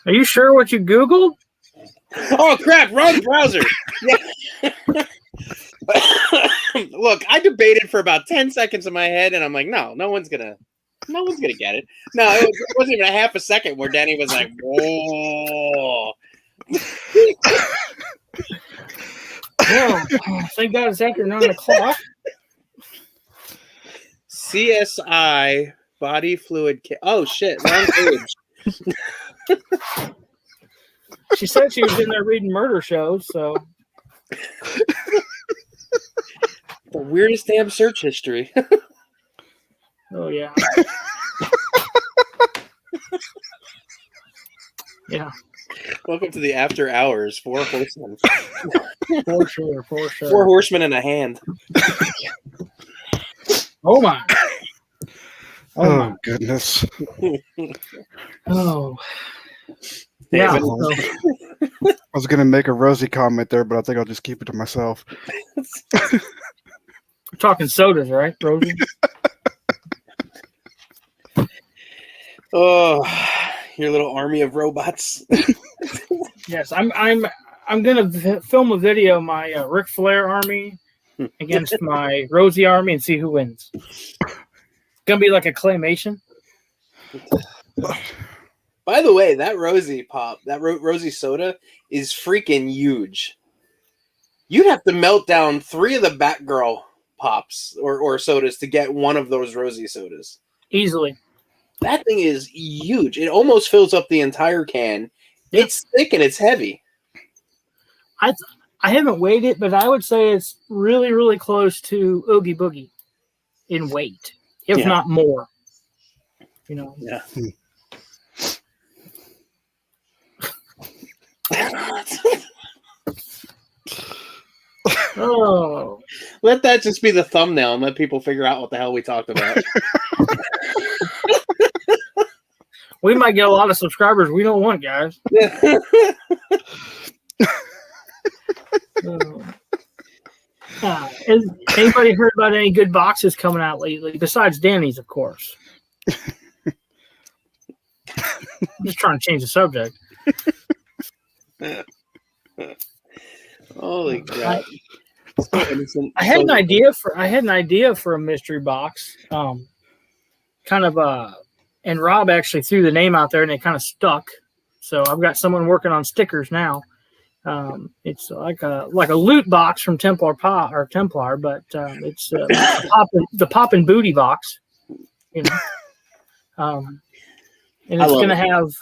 Are you sure what you Googled? Oh crap! Wrong browser. Yeah. Look, I debated for about 10 seconds in my head, and I'm like, no one's gonna get it. No, it wasn't even a half a second where Danny was like, whoa. Well, thank God it's after 9 o'clock. CSI body fluid kit. Oh shit! Wrong page. She said she was in there reading murder shows, so. The weirdest damn search history. Oh, yeah. Yeah. Welcome to the after hours. 4 horsemen. For sure. 4 horsemen in a hand. Oh, my. Oh goodness. Oh. Yeah. I was going to make a rosy comment there, but I think I'll just keep it to myself. We're talking sodas, right, Rosie? Oh, your little army of robots. Yes, I'm gonna film a video of my Ric Flair army against my Rosie army and see who wins. It's gonna be like a claymation. By the way, that Rosie pop, that Rosie soda is freaking huge. You'd have to melt down 3 of the Batgirl pops or sodas to get one of those Rosie sodas. Easily. That thing is huge. It almost fills up the entire can. Yep. It's thick and it's heavy. I haven't weighed it, but I would say it's really, really close to Oogie Boogie in weight, if not more. You know. Yeah. Oh. Let that just be the thumbnail and let people figure out what the hell we talked about. We might get a lot of subscribers we don't want, guys. Has anybody heard about any good boxes coming out lately? Besides Danny's, of course. I'm just trying to change the subject. Holy crap. I had an idea for a mystery box. Kind of and Rob actually threw the name out there and it kind of stuck. So I've got someone working on stickers now. It's like a loot box from Templar, but it's the Poppin booty box, you know. And it's going to have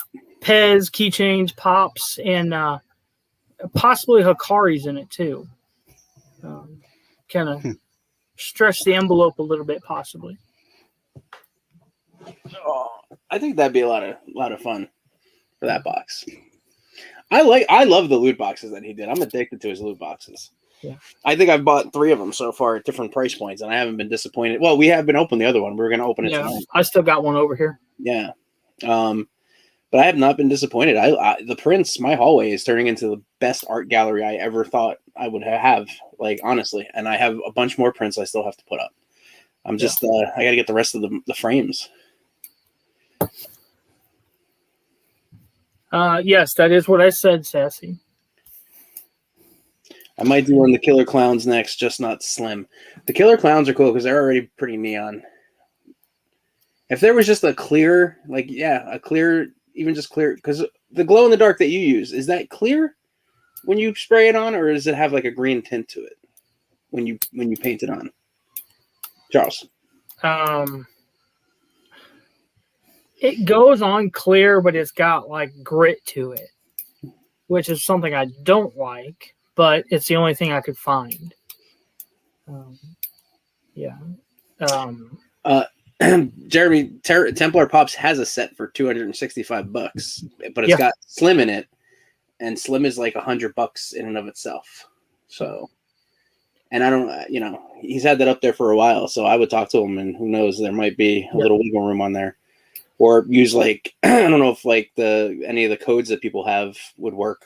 Pez, keychains, pops, and possibly Hikaris in it too. Kind of stretch the envelope a little bit, possibly. Oh, I think that'd be a lot of fun for that box. I love the loot boxes that he did. I'm addicted to his loot boxes. Yeah. I think I've bought 3 of them so far at different price points, and I haven't been disappointed. Well, we have been opening the other one. We were going to open it tonight. I still got one over here. Yeah. But I have not been disappointed. The prints, my hallway is turning into the best art gallery I ever thought I would have, like, honestly. And I have a bunch more prints I still have to put up. I'm just, I got to get the rest of the frames. Yes, that is what I said, Sassy. I might do one of the Killer Clowns next, just not slim. The Killer Clowns are cool because they're already pretty neon. If there was just a clear, even just clear, because the glow in the dark that you use, is that clear when you spray it on, or does it have like a green tint to it when you paint it on? Charles. It goes on clear, but it's got like grit to it, which is something I don't like, but it's the only thing I could find. Jeremy, Templar Pops has a set for $265, but it's got Slim in it, and Slim is like $100 in and of itself. So, and I don't, he's had that up there for a while, so I would talk to him, and who knows, there might be a little wiggle room on there, or use like I don't know if like any of the codes that people have would work.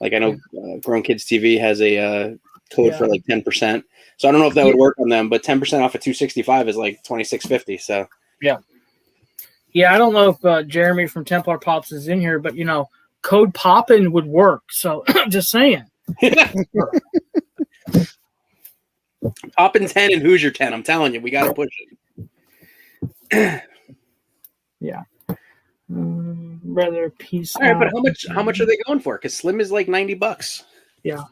Like I know Grown Kids TV has a code for like 10%. So I don't know if that would work on them, but 10% off of $265 is like $26.50. So yeah. I don't know if Jeremy from Templar Pops is in here, but code Poppin would work. So I'm just saying. Poppin 10 and Hoosier 10. I'm telling you, we got to push it. Yeah. Rather peace. All right, but how much are they going for? Because Slim is like $90. Yeah.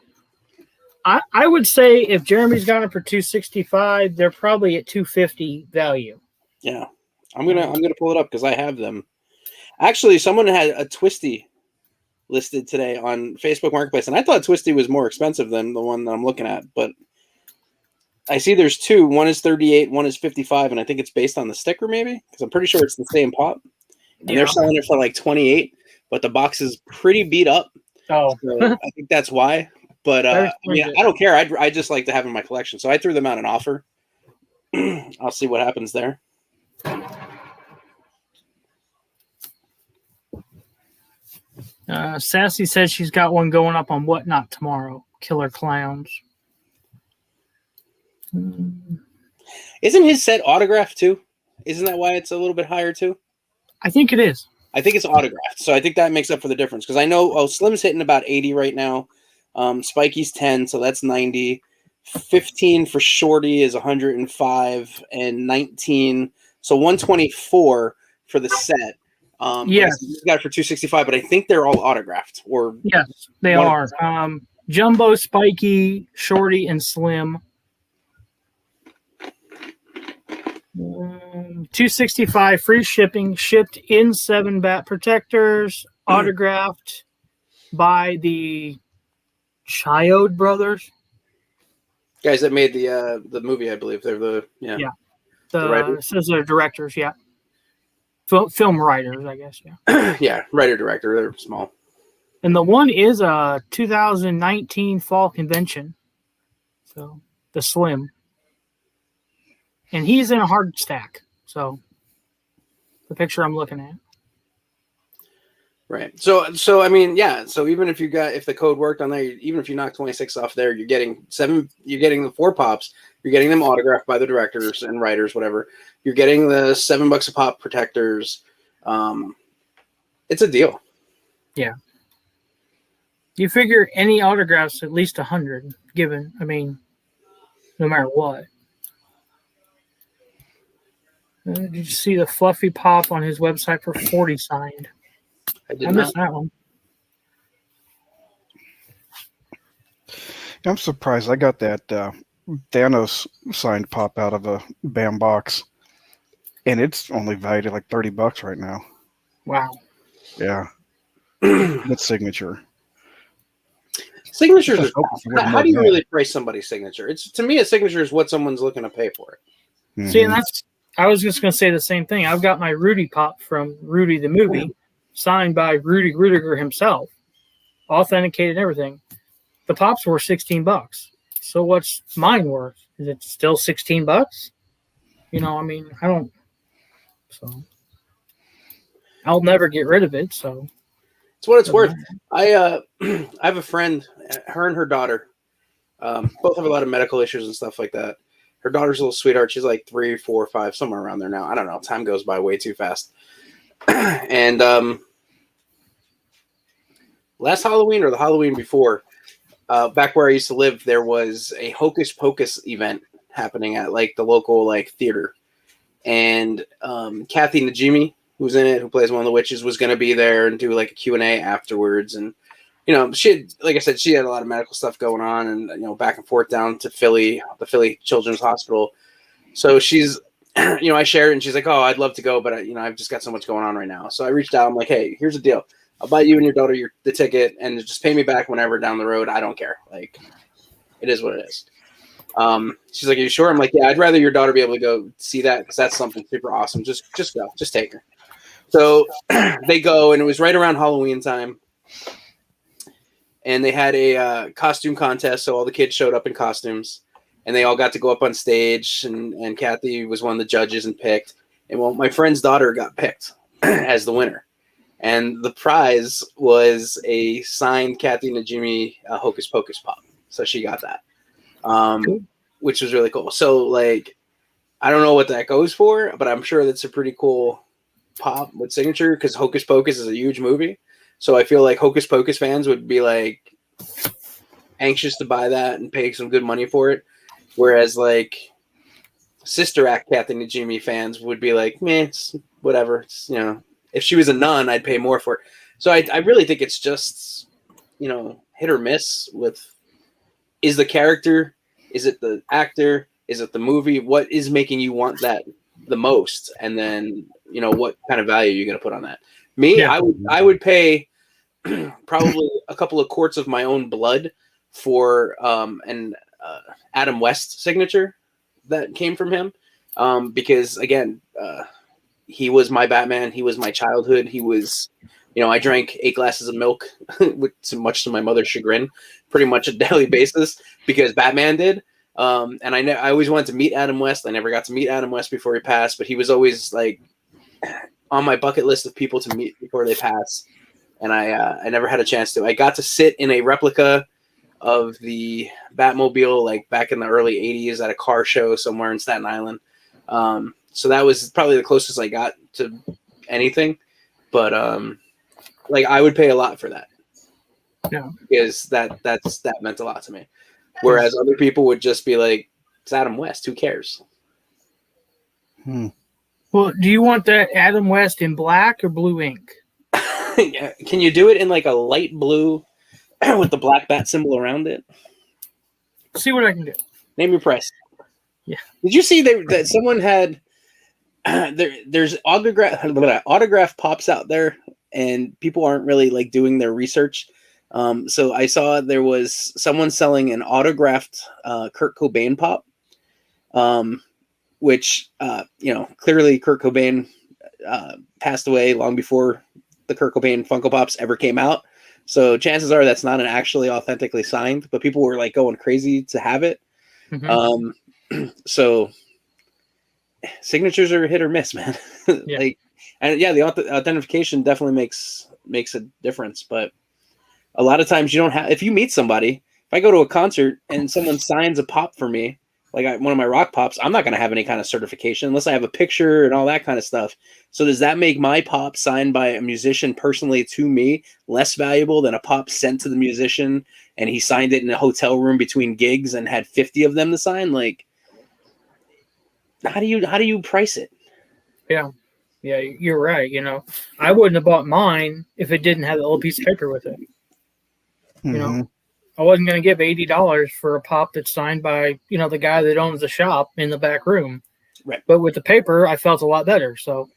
I would say if Jeremy's got it for $265, they're probably at $250 value. Yeah, I'm gonna pull it up because I have them. Actually, someone had a Twisty listed today on Facebook Marketplace, and I thought Twisty was more expensive than the one that I'm looking at. But I see there's 2. One is 38, one is 55, and I think it's based on the sticker, maybe, because I'm pretty sure it's the same pop. And they're selling it for like 28, but the box is pretty beat up. Oh, so I think that's why. But I don't care. I just like to have them in my collection. So I threw them out an offer. I'll see what happens there. Sassy says she's got one going up on Whatnot tomorrow. Killer Clowns. Isn't his set autographed too? Isn't that why it's a little bit higher too? I think it is. I think it's autographed, so I think that makes up for the difference. Because I know Slim's hitting about 80 right now. Spikey's 10, so that's 90. 15 for Shorty is 105, and 19, so 124 for the set. Yes. He's got it for 265, but I think they're all autographed. Or Yes, they are. Jumbo, Spikey, Shorty, and Slim. 265 free shipping, shipped in 7 bat protectors, autographed by the Chiode brothers. guys that made the movie, I believe they're the writers? It says they're directors, yeah. Film writers, I guess, yeah. Yeah, writer director. They're small. And the one is a 2019 fall convention. So the Slim. And he's in a hard stack. So the picture I'm looking at. Right. So I mean, yeah. So even if the code worked on there, even if you knock 26 off there, you're getting 7. You're getting the 4 pops. You're getting them autographed by the directors and writers, whatever. You're getting the $7 a pop protectors. It's a deal. Yeah. You figure any autographs at least 100 given. I mean, no matter what. Did you see the Fluffy Pop on his website for 40 signed? I missed that one. I'm surprised. I got that Thanos signed pop out of a BAM box, and it's only valued at like $30 right now. Wow. Yeah. That's signature. Signatures are how do you really price somebody's signature? It's to me, a signature is what someone's looking to pay for it. Mm-hmm. See, and I was just going to say the same thing. I've got my Rudy Pop from Rudy the movie, signed by Rudy Rudiger himself, authenticated and everything. The pops were $16. So what's mine worth? Is it still $16? You know, I mean, I don't. So I'll never get rid of it. So it's what it's worth. I have a friend, her and her daughter, both have a lot of medical issues and stuff like that. Her daughter's a little sweetheart. She's like 3, 4, 5, somewhere around there now. I don't know. Time goes by way too fast. And last Halloween or the Halloween before, back where I used to live, there was a Hocus Pocus event happening at like the local like theater. And Kathy Najimy, who's in it, who plays one of the witches, was going to be there and do like a Q&A afterwards. And you know, like I said, she had a lot of medical stuff going on, and you know, back and forth down to Philly, the Philly Children's Hospital. So she's, you know, I shared it, and she's like, "Oh, I'd love to go, but you know, I've just got so much going on right now." So I reached out. I'm like, "Hey, here's the deal. I'll buy you and your daughter the ticket, and just pay me back whenever down the road. I don't care. Like, it is what it is." She's like, "Are you sure?" I'm like, "Yeah, I'd rather your daughter be able to go see that because that's something super awesome. Just go, just take her." So they go, and it was right around Halloween time. And they had a costume contest, so all the kids showed up in costumes, and they all got to go up on stage, and Kathy was one of the judges and picked. And well, my friend's daughter got picked as the winner, and the prize was a signed Kathy Najimy Hocus Pocus pop. So she got that, cool. Which was really cool. So like, I don't know what that goes for, but I'm sure that's a pretty cool pop with signature because Hocus Pocus is a huge movie. So I feel like Hocus Pocus fans would be like anxious to buy that and pay some good money for it. Whereas like Sister Act Kathy Najimy fans would be like, meh, it's whatever. It's, you know, if she was a nun, I'd pay more for it. So I really think it's just, you know, hit or miss with, is the character, is it the actor, is it the movie? What is making you want that the most? And then, you know, what kind of value you're going to put on that? Me, yeah. I would pay probably a couple of quarts of my own blood for an Adam West signature that came from him, because again, he was my Batman. He was my childhood. He was, you know, I drank 8 glasses of milk, much to my mother's chagrin, pretty much a daily basis because Batman did. And I always wanted to meet Adam West. I never got to meet Adam West before he passed, but he was always like on my bucket list of people to meet before they pass, and I never had a chance to. I got to sit in a replica of the Batmobile like back in the early 80s at a car show somewhere in Staten Island. So that was probably the closest I got to anything. But like I would pay a lot for that. Yeah. Because that meant a lot to me. Whereas other people would just be like, it's Adam West, who cares? Well, do you want that Adam West in black or blue ink? Can you do it in like a light blue with the black bat symbol around it? See what I can do. Name your price. Yeah. Did you see that someone had there's autograph pops out there, and people aren't really like doing their research. So I saw there was someone selling an autographed Kurt Cobain pop, which clearly Kurt Cobain passed away long before the Kurt Cobain Funko Pops ever came out. So chances are that's not an actually authentically signed, but people were like going crazy to have it. So signatures are hit or miss, man. Yeah. The authentication definitely makes a difference, but a lot of times you don't have, if you meet somebody, if I go to a concert and someone signs a pop for me, like one of my rock pops, I'm not going to have any kind of certification unless I have a picture and all that kind of stuff. So does that make my pop signed by a musician personally to me less valuable than a pop sent to the musician and he signed it in a hotel room between gigs and had 50 of them to sign? Like, how do you price it? Yeah, you're right. I wouldn't have bought mine if it didn't have the little piece of paper with it. I wasn't going to give $80 for a pop that's signed by, the guy that owns the shop in the back room. Right. But with the paper, I felt a lot better. So,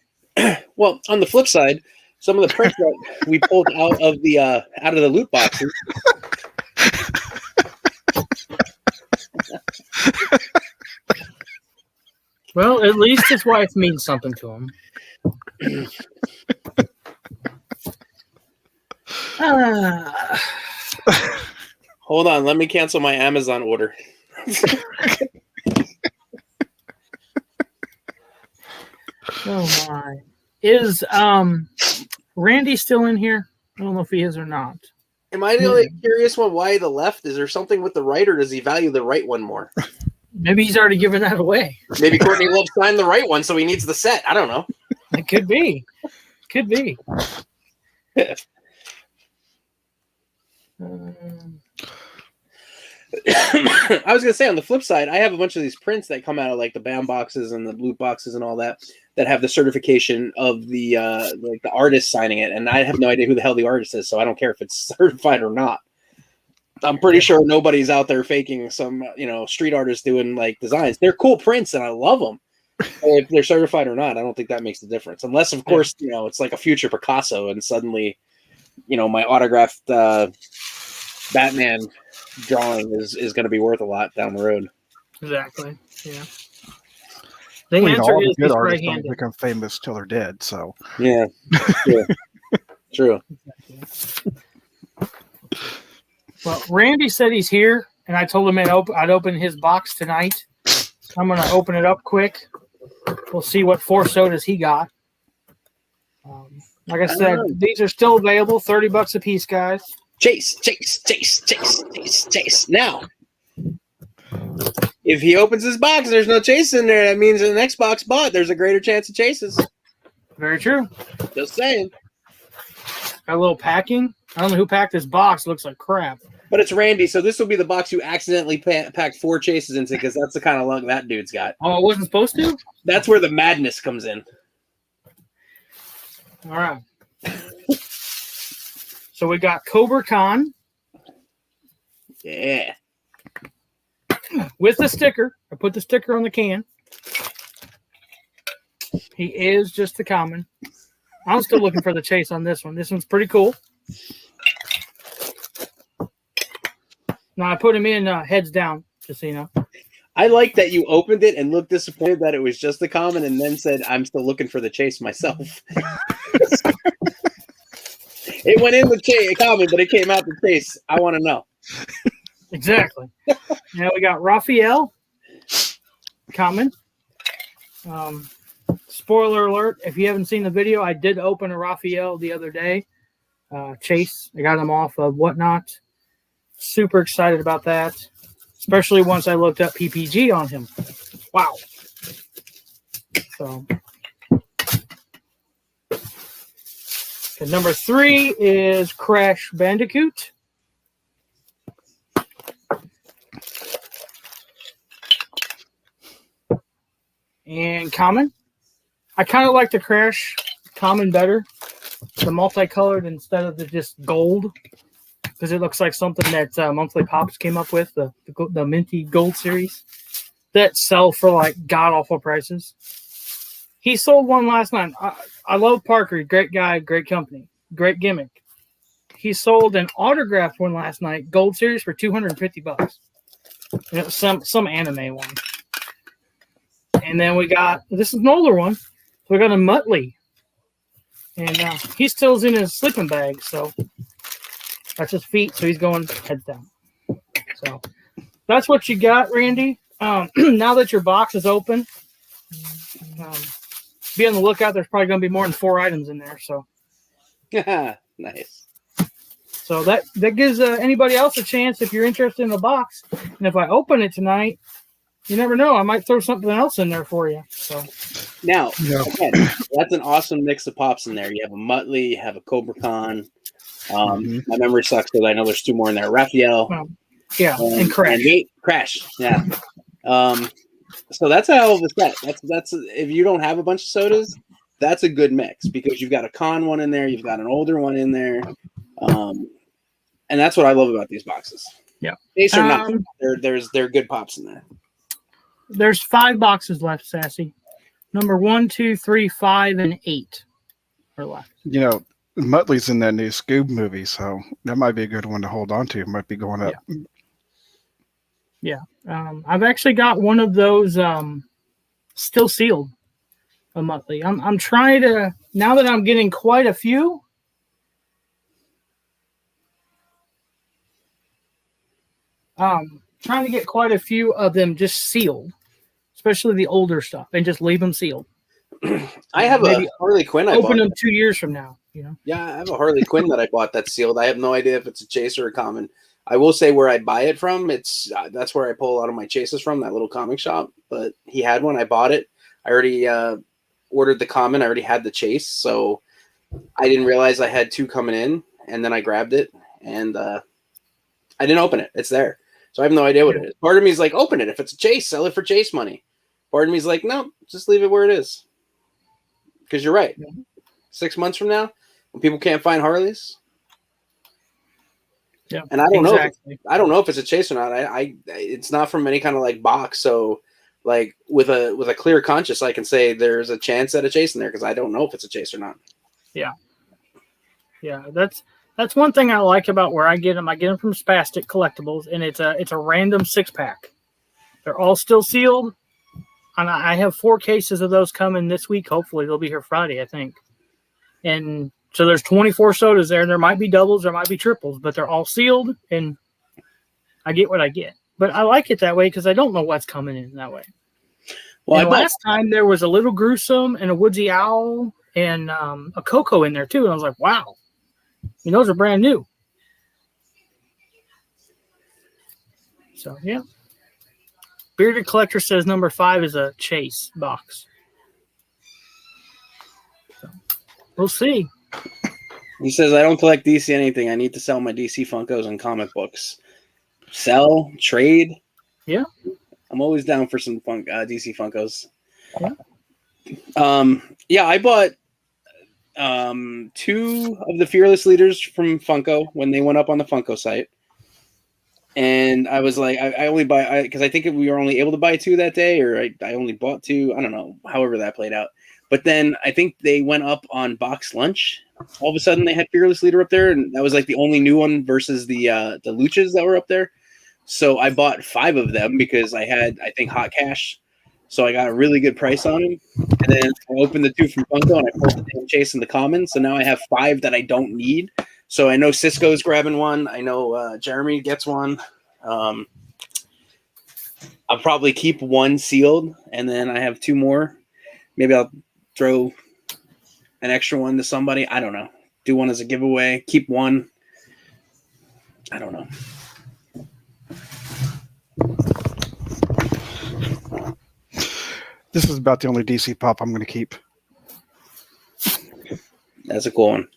well, on the flip side, some of the prints that we pulled out of the loot boxes. Well, at least his wife means something to him. Hold on, let me cancel my Amazon order. Oh my. Is Randy still in here? I don't know if he is or not. Am I the only curious one why the left? Is there something with the right, or does he value the right one more? Maybe he's already given that away. Maybe Courtney Love signed the right one, so he needs the set. I don't know. It could be. Could be. I was gonna say, on the flip side, I have a bunch of these prints that come out of like the BAM boxes and the loot boxes and all that have the certification of the the artist signing it, and I have no idea who the hell the artist is, so I don't care if it's certified or not. I'm pretty sure nobody's out there faking some street artist doing like designs. They're cool prints and I love them. If they're certified or not, I don't think that makes a difference, unless of course it's like a future Picasso and suddenly my autographed Batman drawing is going to be worth a lot down the road. Exactly. Yeah. The answer all the is good he's artists don't right-handed. become famous till they're dead. So Yeah. True. Well, Randy said he's here, and I told him I'd open his box tonight. I'm going to open it up quick. We'll see what 4 sodas he got. Like I said, these are still available, $30 a piece, guys. Chase. Now, if he opens his box and there's no Chase in there, that means in the next box bought, there's a greater chance of Chases. Very true. Just saying. Got a little packing. I don't know who packed this box. It looks like crap. But it's Randy, so this will be the box you accidentally packed 4 Chases into, because that's the kind of luck that dude's got. Oh, it wasn't supposed to? That's where the madness comes in. All right. So we got Cobra Khan. Yeah. With the sticker. I put the sticker on the can. He is just the common. I'm still looking for the Chase on this one. This one's pretty cool. Now, I put him in heads down, just so you know. I like that you opened it and looked disappointed that it was just the common and then said, I'm still looking for the Chase myself. It went in with common, but it came out the Chase. I want to know. Exactly. Now we got Raphael. Common. Spoiler alert, if you haven't seen the video, I did open a Raphael the other day. Chase. I got him off of Whatnot. Super excited about that. Especially once I looked up PPG on him. Wow. So, and number 3 is Crash Bandicoot. And common. I kind of like the Crash common better. The multicolored instead of the just gold. Because it looks like something that Monthly Pops came up with. The minty gold series. That sell for like god-awful prices. He sold one last night. I love Parker. Great guy, great company. Great gimmick. He sold an autographed one last night. Gold series for $250. And it was some anime one. And then we got, this is an older one. So we got a Muttley. And he still's in his sleeping bag. So that's his feet. So he's going head down. So that's what you got, Randy. Now that your box is open, be on the lookout. There's probably going to be more than 4 items in there. So Nice. So that gives anybody else a chance if you're interested in the box. And if I open it tonight, you never know. I might throw something else in there for you. So now, again, that's an awesome mix of pops in there. You have a Muttley, you have a Cobra Khan. My memory sucks because I know there's 2 more in there. Raphael. Yeah, and Crash. And Crash. Yeah. So that's a hell of a set. That's if you don't have a bunch of sodas, that's a good mix because you've got a con one in there, you've got an older one in there. And that's what I love about these boxes. Yeah. Base or not, they're good pops in there. There's 5 boxes left, Sassy. Number 1, 2, 3, 5, and 8 are left. You know, Muttley's in that new Scoob movie, so that might be a good one to hold on to. It might be going up. Yeah. I've actually got one of those still sealed, a Muttley. I'm trying to, now that I'm getting quite a few, trying to get quite a few of them just sealed, especially the older stuff, and just leave them sealed. I have a Harley Quinn. Open them 2 years from now. You know. Yeah, I have a Harley Quinn that I bought that's sealed. I have no idea if it's a chase or a common. I will say where I buy it from. It's that's where I pull a lot of my chases from, that little comic shop. But he had one. I bought it. I already ordered the common. I already had the chase, so I didn't realize I had 2 coming in, and then I grabbed it, and I didn't open it. It's there. So I have no idea what it is. Part of me is like, open it. If it's a chase, sell it for chase money. Part of me is like, no, just leave it where it is. Because you're right. 6 months from now, when people can't find Harleys, and I don't know. I don't know if it's a chase or not. It's not from any kind of like box. So like with a clear conscience, I can say there's a chance at a chase in there because I don't know if it's a chase or not. Yeah. Yeah, that's one thing I like about where I get them. I get them from Spastic Collectibles, and it's a random 6-pack. They're all still sealed, and I have 4 cases of those coming this week. Hopefully, they'll be here Friday, I think. And so there's 24 sodas there. There might be doubles, there might be triples, but they're all sealed, and I get what I get. But I like it that way because I don't know what's coming in that way. Well, last time there was a Little Gruesome and a Woodsy Owl and a Coco in there too, and I was like, wow. And those are brand new. So, yeah. Bearded Collector says number 5 is a chase box. So, we'll see. He says, I don't collect DC anything. I need to sell my DC Funkos and comic books. Sell, trade. Yeah. I'm always down for some DC Funkos. Yeah. I bought 2 of the Fearless Leaders from Funko when they went up on the Funko site. And I was like, I only buy, because I think we were only able to buy 2 that day, or I only bought 2. I don't know, however that played out. But then I think they went up on Box Lunch. All of a sudden they had Fearless Leader up there, and that was like the only new one versus the Luchas that were up there. So I bought 5 of them because I had, I think, hot cash. So I got a really good price on them. And then I opened the 2 from Funko, and I pulled the damn chase in the common. So now I have 5 that I don't need. So I know Cisco's grabbing one. I know Jeremy gets one. I'll probably keep 1 sealed, and then I have 2 more. Maybe I'll throw an extra one to somebody. I don't know. Do one as a giveaway. Keep 1. I don't know. This is about the only DC pop I'm going to keep. That's a cool one.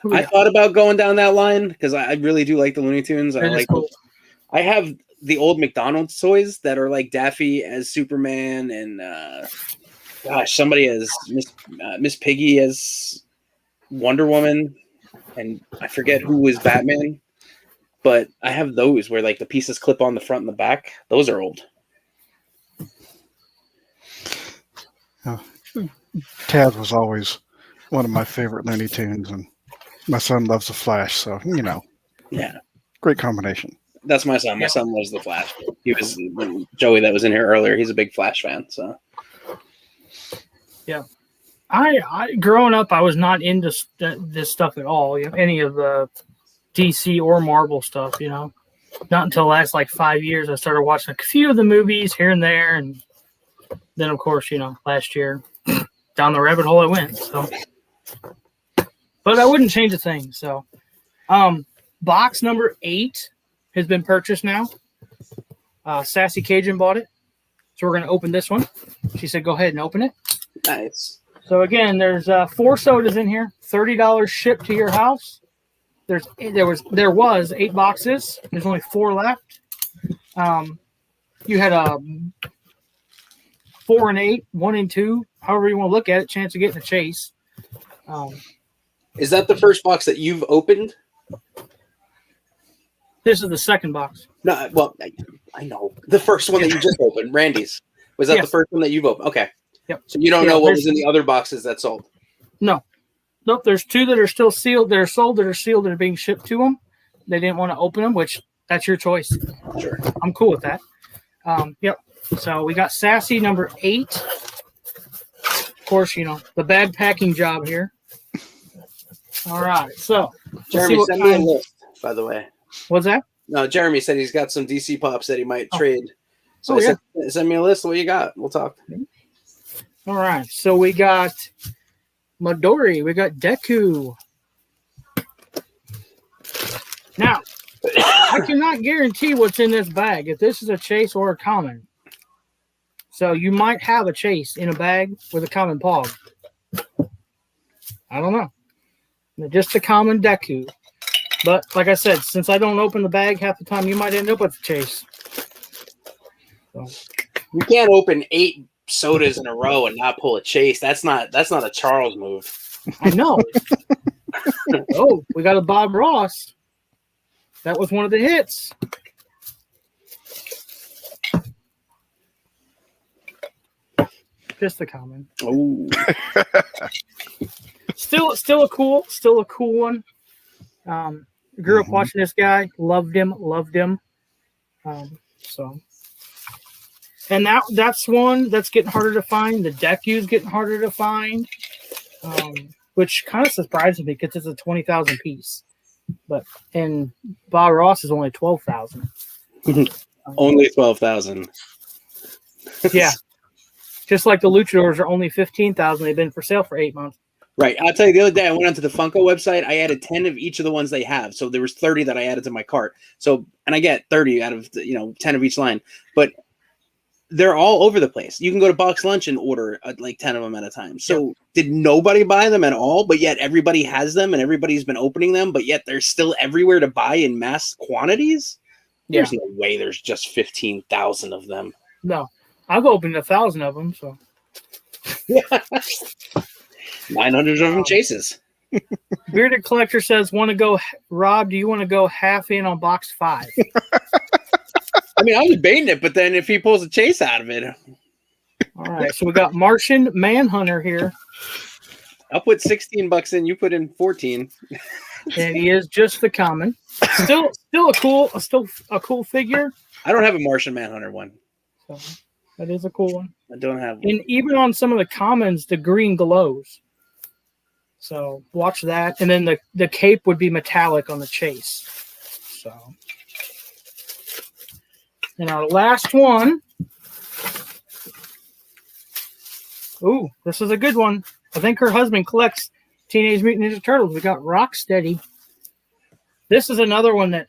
Who we I got? thought about going down that line because I really do like the Looney Tunes. I That is like. cool. I have the old McDonald's toys that are like Daffy as Superman and gosh, somebody as Miss Piggy as Wonder Woman, and I forget who was Batman. But I have those where like the pieces clip on the front and the back. Those are old. Taz was always one of my favorite Looney Tunes, and my son loves the Flash, so you know, Yeah, great combination. that's my son. My son loves the Flash. He was Joey that was in here earlier. He's a big Flash fan. So I growing up, I was not into this stuff at all. You know, any of the DC or Marvel stuff. You know, not until the last like 5 years I started watching a few of the movies here and there, and then of course, you know, last year down the rabbit hole I went. So, but I wouldn't change a thing. So, box number 8 has been purchased now. Sassy Cajun bought it, so we're going to open this one. She said, "Go ahead and open it." nice. So again, there's 4 sodas in here, $30 shipped to your house. There was 8 boxes. There's only 4 left. You had a 4 and 8, 1 and 2, however you want to look at it. Chance of getting a chase. Is that the first box that you've opened? This is the second box. No, well, I know the first one that you just opened, Randy's. Was that Yes. the first one that you've opened? Okay. Yep. So you don't Yeah, know what there's- was in the other boxes that sold. No. Nope. There's 2 that are still sealed. That are sold. That are sealed. That are being shipped to them. They didn't want to open them, which that's your choice. Sure. I'm cool with that. Yep. So we got Sassy number 8. Of course, you know, the bad packing job here. All right. So let's see Jeremy, what send me a kind- list, by the way. What's that? No, Jeremy said he's got some DC pops that he might trade. So Oh, I said, send me a list of what you got. We'll talk. All right. So we got Midori. We got Deku. Now, I cannot guarantee what's in this bag, if this is a chase or a common. So you might have a chase in a bag with a common pog. I don't know. Just a common Deku. But like I said, since I don't open the bag half the time, you might end up with a chase. So, You can't open 8 sodas in a row and not pull a chase. That's not a Charles move. I know. Oh, we got a Bob Ross. That was one of the hits. Just a common. Oh, Still a cool one. Grew up watching this guy, loved him. So, and that's one that's getting harder to find. The Deku's getting harder to find, which kind of surprises me because it's a 20,000 piece, and Bob Ross is only 12,000. only 12,000. Yeah, just like the Luchadors are only 15,000. They've been for sale for 8 months. Right. I'll tell you, the other day I went onto the Funko website. I added 10 of each of the ones they have. So there was 30 that I added to my cart. So, and I get 30 out of, 10 of each line. But they're all over the place. You can go to Box Lunch and order like 10 of them at a time. So did nobody buy them at all? But yet everybody has them and everybody's been opening them. But yet they're still everywhere to buy in mass quantities. There's no way there's just 15,000 of them. No, I've opened 1,000 of them. So 900 of them chases. Bearded Collector says, "Want to go, Rob? Do you want to go half in on box 5?" I mean, I was baiting it, but then if he pulls a chase out of it, All right, so we got Martian Manhunter here, I'll put $16 in. You put in 14. and he is just the common. Still a cool figure. I don't have a Martian Manhunter one. So that is a cool one. I don't have one. And even on some of the commons, the green glows. So watch that. And then the cape would be metallic on the chase. So, and our last one. Ooh, this is a good one. I think her husband collects Teenage Mutant Ninja Turtles. We got Rocksteady. This is another one that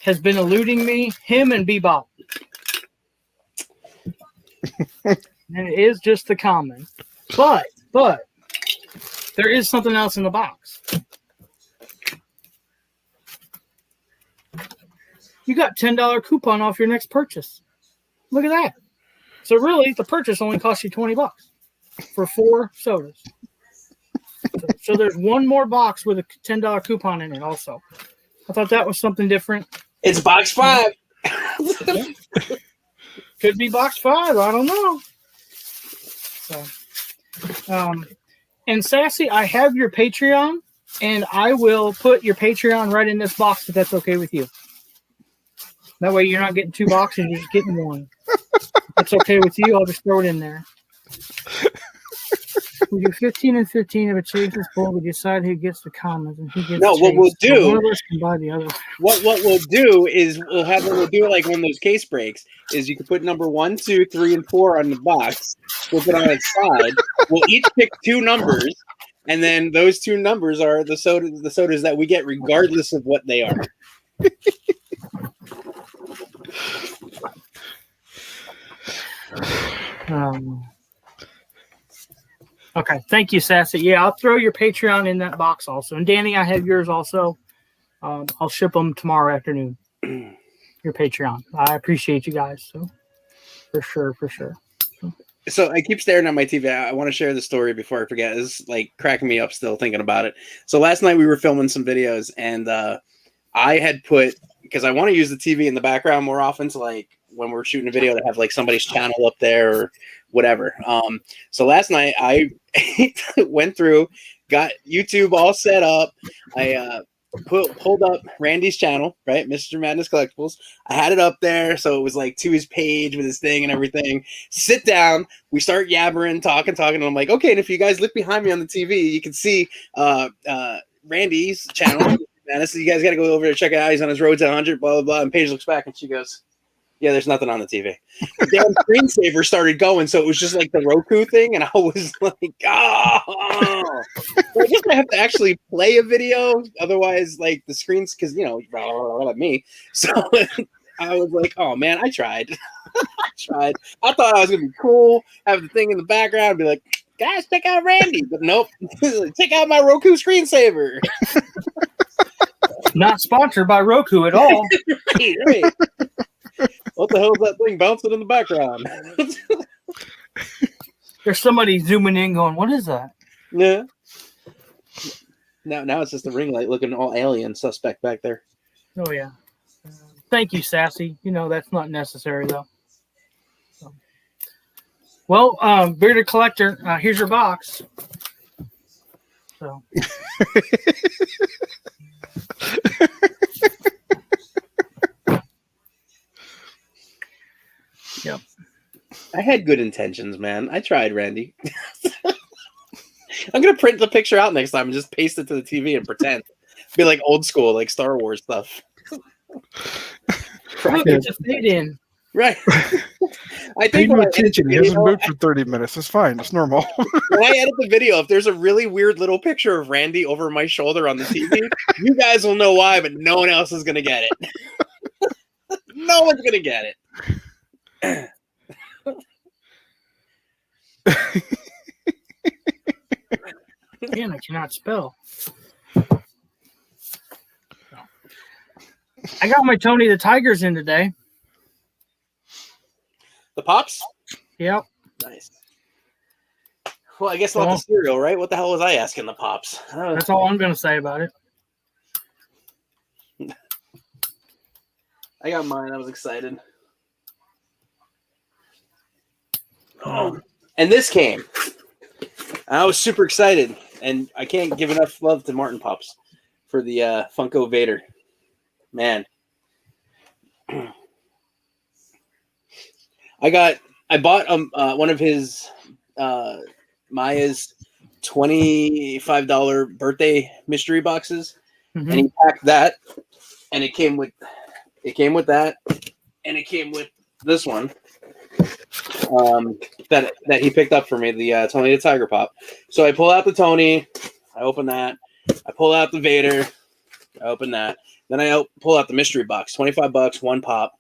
has been eluding me. Him and Bebop. And it is just the common. But there is something else in the box. You got $10 coupon off your next purchase. Look at that. So really, the purchase only cost you $20 for 4 sodas. So there's one more box with a $10 coupon in it also. I thought that was something different. It's box 5. Could be box 5. I don't know. So, and Sassy, I have your Patreon, and I will put your Patreon right in this box if that's okay with you. That way you're not getting 2 boxes, you're just getting 1. If that's okay with you, I'll just throw it in there. We do 15 and 15 of a chases pool. We decide who gets the commons and who gets. No, what we'll do. So one of us can buy the other. What we'll do is we'll do like one of those case breaks. Is you can put number 1, 2, 3, and 4 on the box. We'll put it on its side. We'll each pick 2 numbers, and then those 2 numbers are the sodas that we get, regardless of what they are. Okay, thank you, Sassy. Yeah, I'll throw your Patreon in that box also. And Danny, I have yours also. I'll ship them tomorrow afternoon. Your Patreon. I appreciate you guys. So for sure. So I keep staring at my TV. I want to share the story before I forget. It's like cracking me up still thinking about it. So last night we were filming some videos, and I had put, because I want to use the TV in the background more often, so like when we're shooting a video to have like somebody's channel up there or whatever. So last night I went through, got YouTube all set up. I pulled up Randy's channel, right? Mr. Madness Collectibles. I had it up there, so it was like to his page with his thing and everything. Sit down, we start yabbering, talking, and I'm like, okay, and if you guys look behind me on the TV, you can see Randy's channel. Madness, so you guys got to go over there, check it out. He's on his road to 100, blah, blah, blah. And Paige looks back and she goes, yeah, there's nothing on the TV. The damn screensaver started going, so it was just like the Roku thing, and I was like, oh. So I guess I have to actually play a video, otherwise, like the screens, because you know, like me. So I was like, oh man, I tried. I thought I was gonna be cool, have the thing in the background, and be like, guys, check out Randy, but nope, check out my Roku screensaver. Not sponsored by Roku at all. Right. What the hell is that thing bouncing in the background? There's somebody zooming in going, what is that? Yeah. Now it's just a ring light looking all alien suspect back there. Oh, yeah. Thank you, Sassy. You know, that's not necessary, though. So. Well, Bearded Collector, here's your box. So. Yep. I had good intentions, man. I tried, Randy. I'm gonna print the picture out next time and just paste it to the TV and pretend. Be like old school, like Star Wars stuff. Look, it's a fade in. Right. I Pay think no when I edit attention. the He hasn't video, moved for 30 minutes. It's fine. It's normal. when I edit the video, if there's a really weird little picture of Randy over my shoulder on the TV, you guys will know why, but no one else is gonna get it. No one's gonna get it. Man, I cannot spell. I got my Tony the Tigers in today. The Pops? Yep. Nice. Well, I guess not the cereal, right? What the hell was I asking the Pops? That's all I'm going to say about it. I got mine. I was excited. Oh, and this came. I was super excited, and I can't give enough love to Martin Pops for the Funko Vader. Man, I bought one of his Maya's $25 birthday mystery boxes, and he packed that, and it came with that, and it came with this one. That he picked up for me, the Tony the Tiger Pop. So I pull out the Tony, I open that, I pull out the Vader, I open that, then I pull out the mystery box, $25, one pop,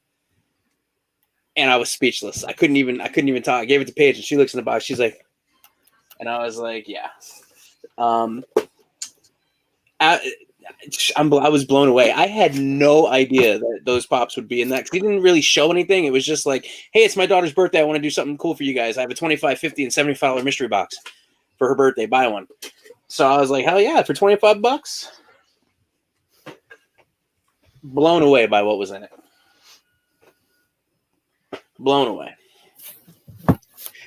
and I was speechless. I couldn't even talk. I gave it to Paige, and she looks in the box. She's like, and I was like, yeah. I was blown away. I had no idea that those pops would be in that, because he didn't really show anything. It was just like, hey, it's my daughter's birthday. I want to do something cool for you guys. I have a $25, $50, and $75 mystery box for her birthday. Buy one. So I was like, hell yeah, for $25. Blown away by what was in it. Blown away.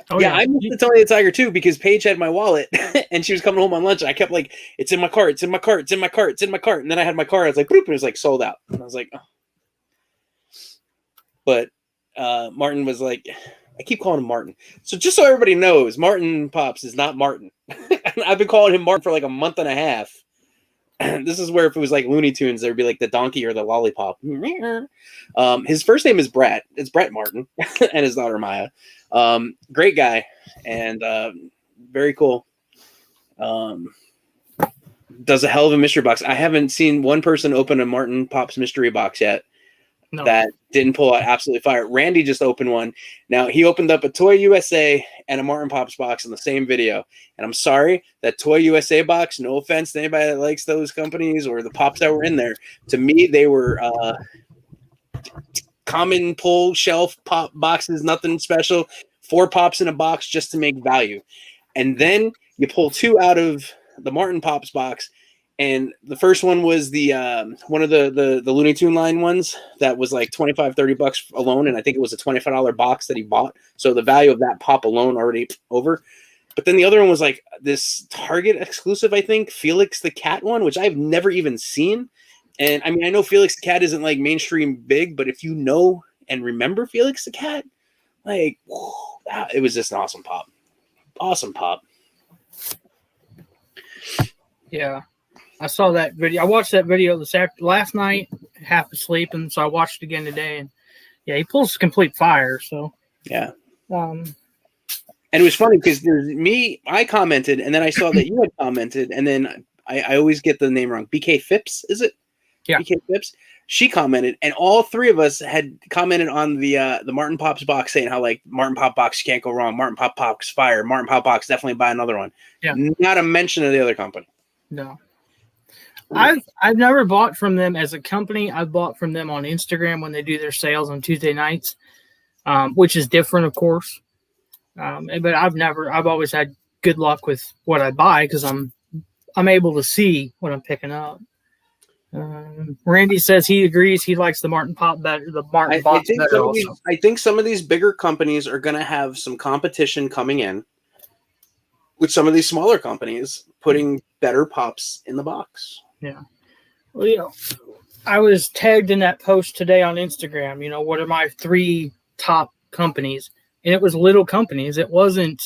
Oh, yeah, I missed the Tony the Tiger too, because Paige had my wallet and she was coming home on lunch, and I kept like, it's in my cart, it's in my cart, it's in my cart, it's in my cart. And then I had my cart, I was like, boop, and it was like sold out. And I was like, oh. But Martin was like, I keep calling him Martin. So just so everybody knows, Martin Pops is not Martin. I've been calling him Martin for like a month and a half. This is where if it was like Looney Tunes, there'd be like the donkey or the lollipop. His first name is Brett. It's Brett Martin, and his daughter Maya. Great guy, and very cool. Does a hell of a mystery box. I haven't seen one person open a Martin Pops mystery box yet that didn't pull out absolutely fire. Randy just opened one. Now, he opened up a Toy USA and a Martin Pops box in the same video. And I'm sorry, that Toy USA box, no offense to anybody that likes those companies or the pops that were in there. To me, they were common pull shelf pop boxes, nothing special. 4 pops in a box just to make value. And then you pull 2 out of the Martin Pops box. And the first one was the one of the Looney Tune line ones that was like $25-$30 alone, and I think it was a $25 box that he bought. So the value of that pop alone already over. But then the other one was like this Target exclusive, I think, Felix the Cat one, which I've never even seen. And I mean, I know Felix the Cat isn't like mainstream big, but if you know and remember Felix the Cat, like, whoa, it was just an awesome pop. Awesome pop. Yeah. I saw that video. I watched that video last night, half asleep, and so I watched it again today. And yeah, he pulls complete fire. So yeah. And it was funny because I commented, and then I saw that you had commented, and then I always get the name wrong. BK Phipps, is it? Yeah. BK Phipps. She commented, and all 3 of us had commented on the Martin Pops box, saying how like Martin Pop box can't go wrong. Martin Pop box fire. Martin Pop box, definitely buy another one. Yeah. Not a mention of the other company. No. I've never bought from them as a company. I've bought from them on Instagram when they do their sales on Tuesday nights, which is different, of course. But I've always had good luck with what I buy because I'm able to see what I'm picking up. Randy says he agrees. He likes the Martin Pop better. The Martin Box better. I think some of these bigger companies are going to have some competition coming in with some of these smaller companies putting better pops in the box. Yeah. Well, you know, I was tagged in that post today on Instagram. You know, what are my 3 top companies? And it was little companies. It wasn't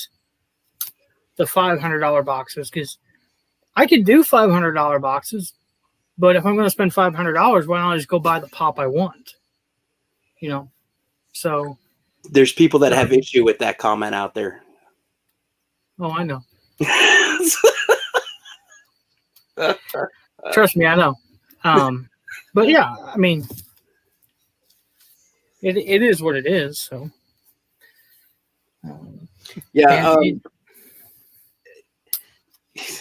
the $500 boxes, because I could do $500 boxes, but if I'm going to spend $500, why don't I just go buy the pop I want? You know, so there's people that have issue with that comment out there. Oh, I know. Trust me, I know. But yeah, I mean, it is what it is. So yeah,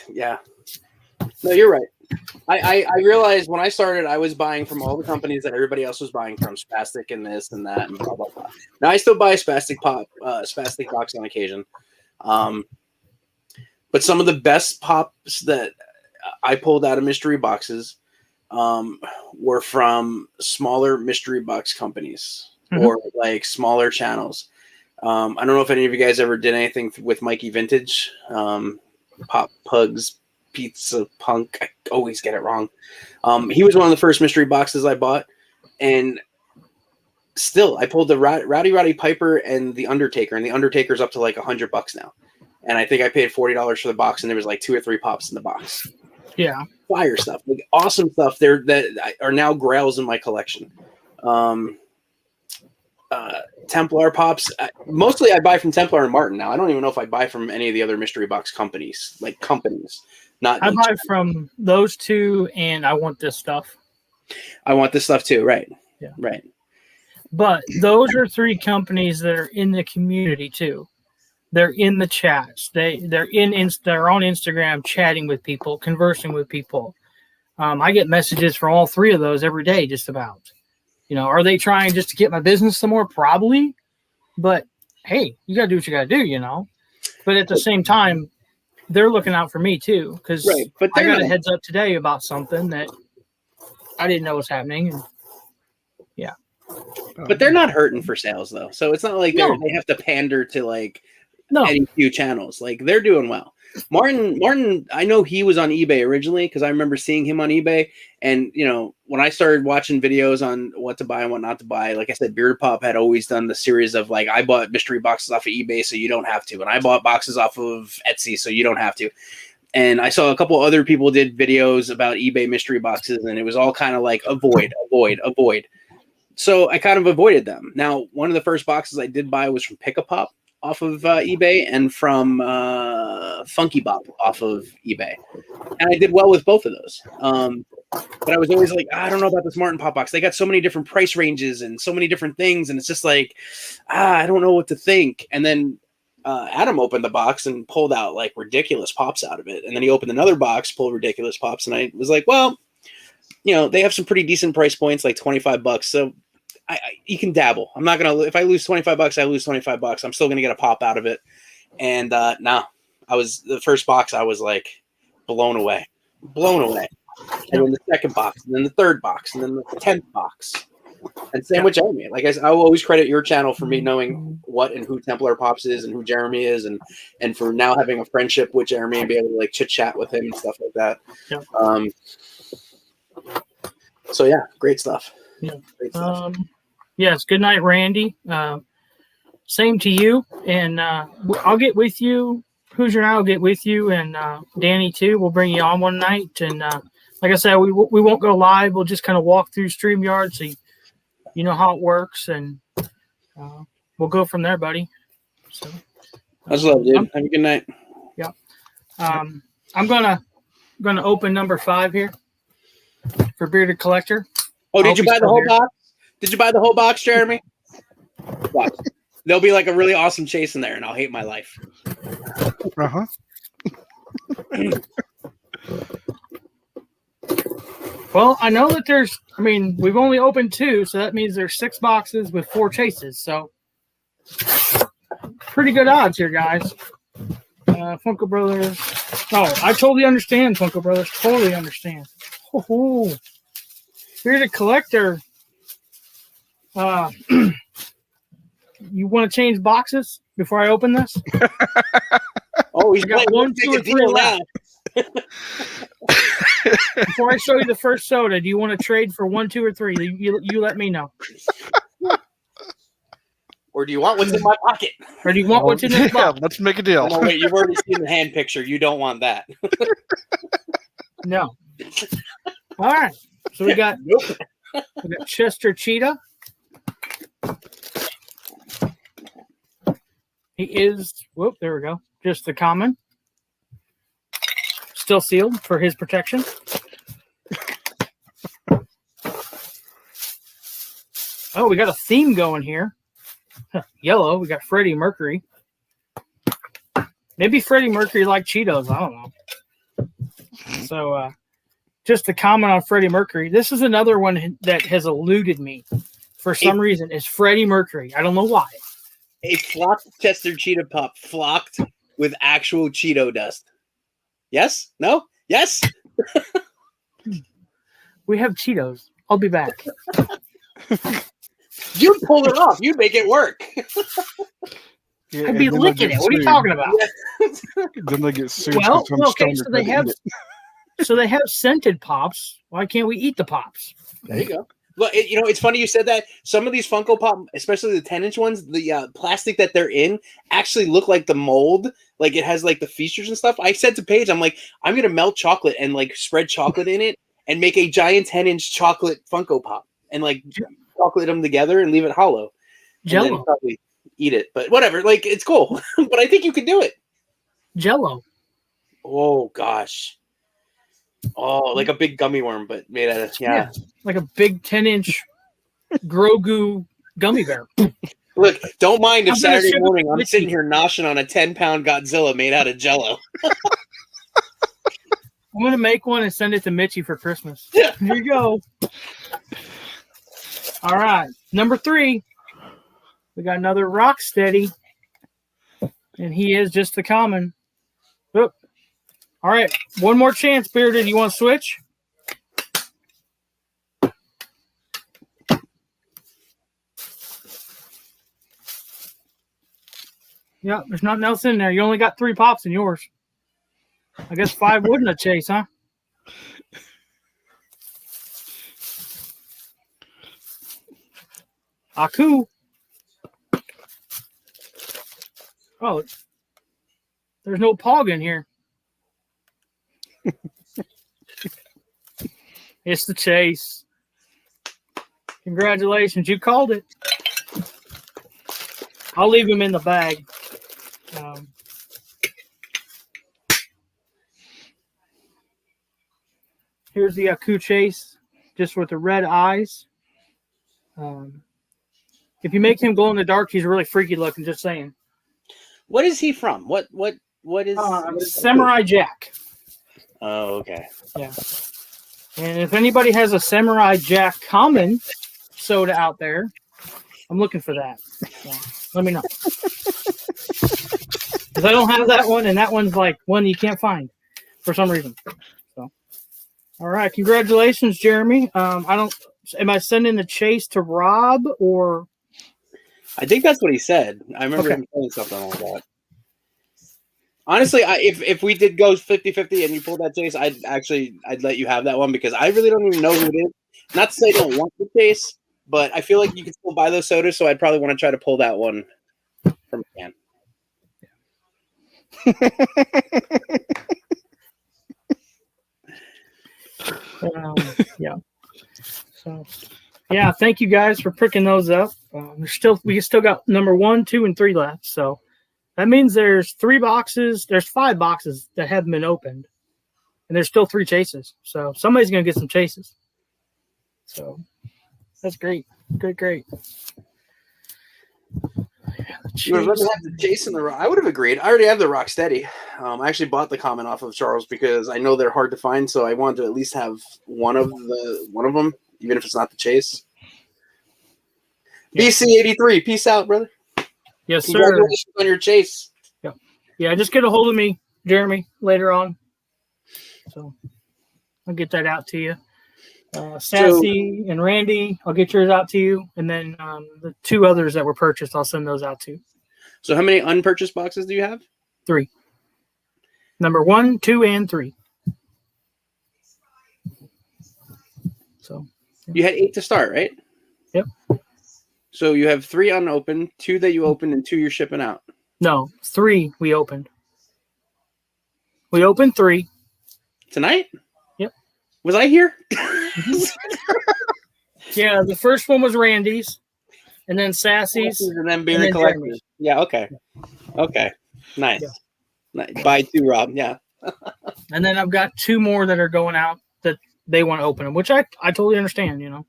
yeah. No, you're right. I realized when I started, I was buying from all the companies that everybody else was buying from, Spastic and this and that and blah blah blah. Now I still buy Spastic box on occasion, but some of the best pops that I pulled out of mystery boxes were from smaller mystery box companies or like smaller channels. I don't know if any of you guys ever did anything with Mikey Vintage, Pop Pugs, Pizza Punk. I always get it wrong. He was one of the first mystery boxes I bought, and still I pulled the Rowdy Piper and the Undertaker, and the Undertaker's up to like $100 now. And I think I paid $40 for the box, and there was like 2 or 3 pops in the box. Yeah, fire stuff, like awesome stuff. There that are now grails in my collection. Templar pops. Mostly I buy from Templar and Martin now. I don't even know if I buy from any of the other mystery box companies. Not I buy from those 2, and I want this stuff. I want this stuff too. Right. Yeah. Right. But those are 3 companies that are in the community too. They're in the chats. They're on Instagram chatting with people, conversing with people. I get messages from all 3 of those every day, just about. Are they trying just to get my business some more? Probably. But hey, you gotta do what you gotta do, But at the same time, they're looking out for me too, because But I got a heads up today about something that I didn't know was happening. And yeah. But they're not hurting for sales though, so it's not like they have to pander to like any few channels. Like they're doing well. Martin, I know he was on eBay originally because I remember seeing him on eBay. And when I started watching videos on what to buy and what not to buy, like I said, Beard Pop had always done the series of like, I bought mystery boxes off of eBay, so you don't have to, and I bought boxes off of Etsy, so you don't have to. And I saw a couple other people did videos about eBay mystery boxes, and it was all kind of like avoid. So I kind of avoided them. Now, one of the first boxes I did buy was from Pick-a-Pop off of eBay, and from Funky Bop off of eBay. And I did well with both of those. But I was always like, I don't know about this Martin Pop box. They got so many different price ranges and so many different things. And it's just like, I don't know what to think. And then Adam opened the box and pulled out like ridiculous pops out of it. And then he opened another box, pulled ridiculous pops. And I was like, well, they have some pretty decent price points, like $25. So you can dabble. I'm not going to, if I lose $25, I lose $25. I'm still going to get a pop out of it. And the first box, I was like blown away. And then the second box, and then the third box, and then the 10th box. And same with Jeremy. Like I will always credit your channel for me knowing what and who Templar Pops is and who Jeremy is, and for now having a friendship with Jeremy and be able to like chit chat with him and stuff like that. Yeah. So yeah, great stuff. Yeah. Yes. Good night, Randy. Same to you. And I'll get with you. Hoosier and I will get with you, and Danny too. We'll bring you on one night. And like I said, we won't go live. We'll just kind of walk through StreamYard, so you know how it works, and we'll go from there, buddy. So that's love, dude. Have a good night. Yeah. I'm gonna open number 5 here for Bearded Collector. Oh, did you buy the whole box? Did you buy the whole box, Jeremy? Watch. There'll be like a really awesome chase in there, and I'll hate my life. Uh-huh. Well, I know that we've only opened 2, so that means there's 6 boxes with 4 chases. So pretty good odds here, guys. Funko Brothers. Oh, I totally understand, Funko Brothers. Totally understand. Oh, Bearded Collector. You want to change boxes before I open this? Oh, he's got 1, 2, or 3 left. Before I show you the first soda, do you want to trade for 1, 2, or 3? You let me know. Or do you want what's in my pocket? Or do you want what's in this box? Let's make a deal. No, wait, you've already seen the hand picture. You don't want that. No. All right. So we got Chester Cheetah. He is, there we go. Just the common. Still sealed for his protection. Oh, we got a theme going here. Yellow. We got Freddie Mercury. Maybe Freddie Mercury liked Cheetos. I don't know. So, just to comment on Freddie Mercury. This is another one that has eluded me for some reason. It's Freddie Mercury. I don't know why. A flocked Chester Cheetah Pop flocked with actual Cheeto dust. Yes? No? Yes? We have Cheetos. I'll be back. You'd pull it off. You'd make it work. Yeah, I'd be licking it. What are you talking about? Then they get sued. Well, okay, so they have scented pops. Why can't we eat the pops? There you go. Well, it's funny you said that. Some of these Funko Pop, especially the 10-inch ones, the plastic that they're in actually look like the mold. Like it has like the features and stuff. I said to Paige, I'm like, I'm gonna melt chocolate and like spread chocolate in it and make a giant 10-inch chocolate Funko Pop and like chocolate them together and leave it hollow. Jello. And then probably eat it, but whatever. Like it's cool. But I think you could do it. Jello. Oh gosh. Oh, like a big gummy worm, but made out of Yeah, like a big 10-inch Grogu gummy bear. Look, don't mind if I'm gonna Saturday ship it morning to I'm Mitchie. sitting here noshing on a 10-pound Godzilla made out of Jello. I'm gonna make one and send it to Mitchie for Christmas. Here you go. All right, number 3. We got another Rocksteady, and he is just the common. Oop. All right, one more chance, Bearded. You want to switch? Yeah, there's nothing else in there. You only got 3 pops in yours. I guess 5 wouldn't have chased, huh? Aku. Oh, there's no pog in here. It's the chase. Congratulations, you called it. I'll leave him in the bag. Here's the Aku chase, just with the red eyes. If you make him glow in the dark, he's really freaky looking. Just saying. What is he from? What is Samurai Jack? Oh, okay. Yeah. And if anybody has a Samurai Jack common soda out there, I'm looking for that. So, let me know. Because I don't have that one, and that one's like one you can't find for some reason. So, all right, congratulations, Jeremy. Am I sending the chase to Rob or? I think that's what he said. I remember him saying something like that. Honestly, if we did go 50-50 and you pulled that chase, I'd let you have that one because I really don't even know who it is. Not to say I don't want the chase, but I feel like you can still buy those sodas, so I'd probably want to try to pull that one from a can. Yeah. So, yeah, thank you guys for picking those up. We still got number 1, 2, and 3 left. So that means there's 3 boxes. There's 5 boxes that haven't been opened, and there's still 3 chases. So somebody's gonna get some chases. So that's great. Great. You would have had the chase in the rock. I would have agreed. I already have the Rocksteady. I actually bought the common off of Charles because I know they're hard to find, so I wanted to at least have one of them, even if it's not the chase. BC83, peace out, brother. Yes, sir. Congratulations on your chase. Yeah, just get a hold of me, Jeremy, later on. So I'll get that out to you. Sassy and Randy, I'll get yours out to you. And then the 2 others that were purchased, I'll send those out too. So how many unpurchased boxes do you have? 3. Number 1, 2, and 3. So you had 8 to start, right? Yep. So you have 3 unopened, 2 that you opened, and 2 you're shipping out. No, 3 we opened. We opened 3 tonight. Yep. Was I here? Yeah, the first one was Randy's, and then Sassy's, and then Beer Collectors. Yeah. Okay. Nice. Yeah. Nice. Buy 2, Rob. Yeah. And then I've got 2 more that are going out that they want to open them, which I totally understand. You know,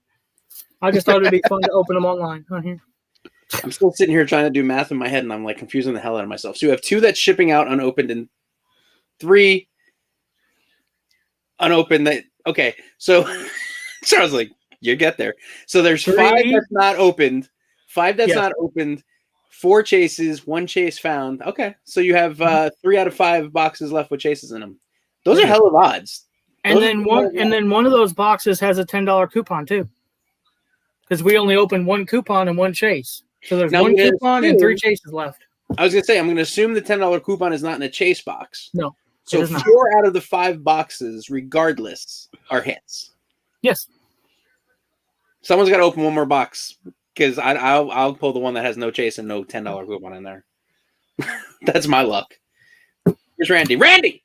I just thought it'd be fun to open them online on here. I'm still sitting here trying to do math in my head, and I'm like confusing the hell out of myself. So you have 2 that's shipping out unopened, and 3 unopened. Okay. So Charles, like, you get there. So there's 5 that's not opened, 5 that's not opened, 4 chases, 1 chase found. Okay, so you have 3 out of 5 boxes left with chases in them. Those are hell of odds. And then one of those boxes has a $10 coupon too, because we only opened 1 coupon and 1 chase. So there's 1 coupon and 3 chases left. I was gonna say I'm gonna assume the $10 coupon is not in a chase box. No. So 4 out of the 5 boxes, regardless, are hits. Yes. Someone's got to open 1 more box because I'll pull the one that has no chase and no $10 coupon in there. That's my luck. Here's Randy. Randy.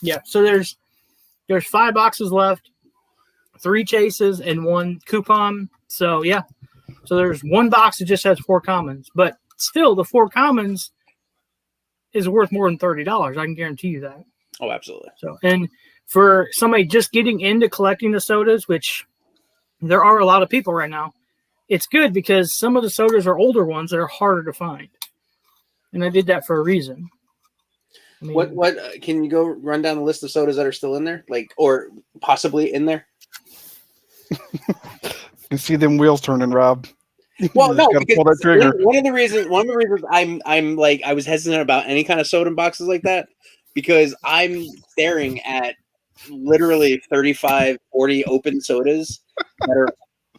Yeah. So there's 5 boxes left, 3 chases, and 1 coupon. So yeah. So there's 1 box that just has 4 commons, but still the 4 commons is worth more than $30. I can guarantee you that. Oh, absolutely. So, and for somebody just getting into collecting the sodas, which there are a lot of people right now, it's good because some of the sodas are older ones that are harder to find. And I did that for a reason. I mean, What can you go run down the list of sodas that are still in there, like, or possibly in there? You can see them wheels turning, Rob. Well, You no, gotta because pull that trigger. one of the reasons I'm like, I was hesitant about any kind of soda boxes like that, because I'm staring at literally 35, 40 open sodas that are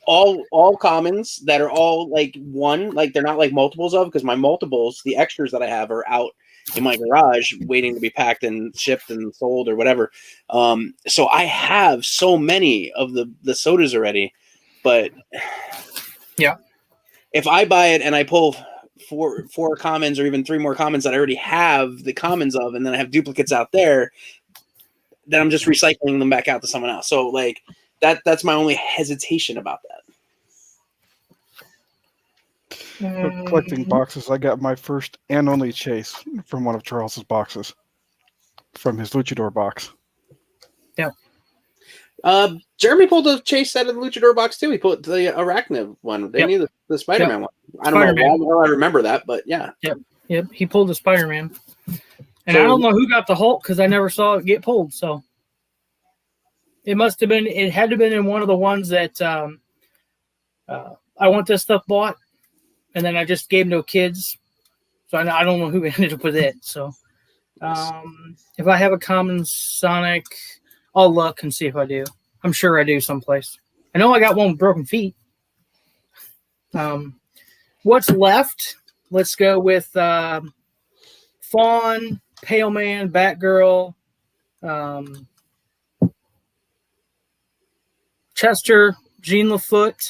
all commons, that are all like one, like they're not like multiples of, because my multiples, the extras that I have, are out in my garage waiting to be packed and shipped and sold or whatever. So I have so many of the sodas already, but yeah. If I buy it and I pull four commons or even 3 more commons that I already have the commons of, and then I have duplicates out there, then I'm just recycling them back out to someone else. So like that's my only hesitation about that. For collecting boxes, I got my first and only chase from one of Charles's boxes, from his Luchador box. Yeah. Jeremy pulled a chase out of the Luchador box too. He pulled the Arachnid one. They need the Spider-Man one. I don't know why I remember that, but yeah. Yep. He pulled the Spider-Man. And So, I don't know who got the Hulk because I never saw it get pulled. So it must have been, it had to have been in one of the ones that I want this stuff bought. And then I just gave them to kids. So I don't know who ended up with it. So if I have a common Sonic, I'll look and see if I do. I'm sure I do someplace. I know I got one with broken feet. What's left? Let's go with Fawn, Pale Man, Batgirl, Chester, Jean LaFoot,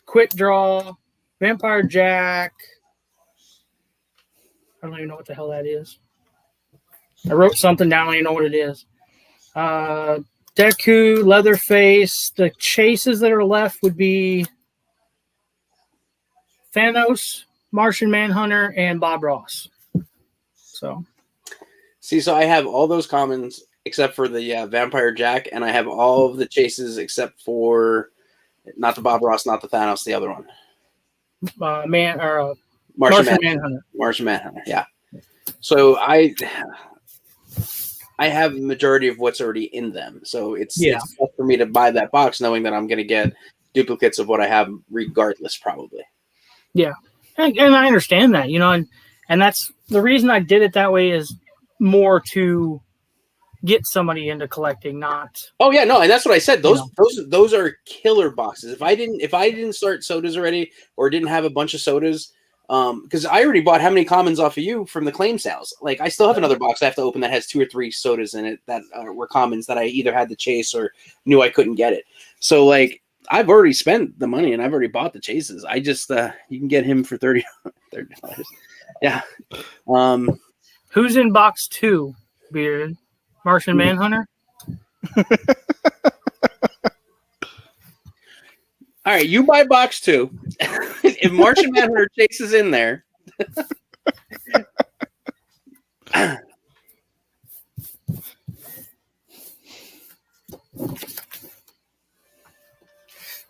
Quick Draw, Vampire Jack. I don't even know what the hell that is. I wrote something down. I don't even know what it is. Deku, Leatherface. The chases that are left would be Thanos, Martian Manhunter, and Bob Ross. So I have all those commons except for the Vampire Jack, and I have all of the chases except for not the Bob Ross, not the Thanos, the other one. Martian Manhunter. Martian Manhunter, yeah. So I have the majority of what's already in them. So it's tough for me to buy that box knowing that I'm going to get duplicates of what I have regardless, probably. Yeah. And I understand that, and that's the reason I did it that way, is more to get somebody into collecting, not. Oh yeah, no, and that's what I said. Those are killer boxes. If I didn't start sodas already, or didn't have a bunch of sodas, because I already bought how many commons off of you from the claim sales. Like I still have another box I have to open that has 2 or 3 sodas in it that were commons that I either had to chase or knew I couldn't get it. So like I've already spent the money and I've already bought the chases. I just you can get him for $30. Yeah. Who's in box 2, Beard? Martian Manhunter? All right, you buy box 2. If Martian Manhunter chases in there.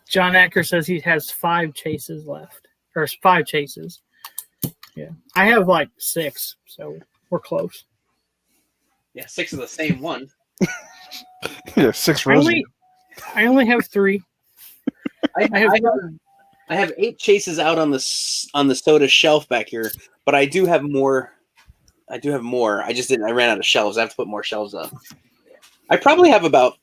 John Acker says he has 5 chases left. Or 5 chases. Yeah. I have like 6, so we're close. Yeah, 6 of the same one. Yeah, 6 roses. I only have 3. I have 8 chases out on the soda shelf back here, but I do have more. I ran out of shelves. I have to put more shelves up. I probably have about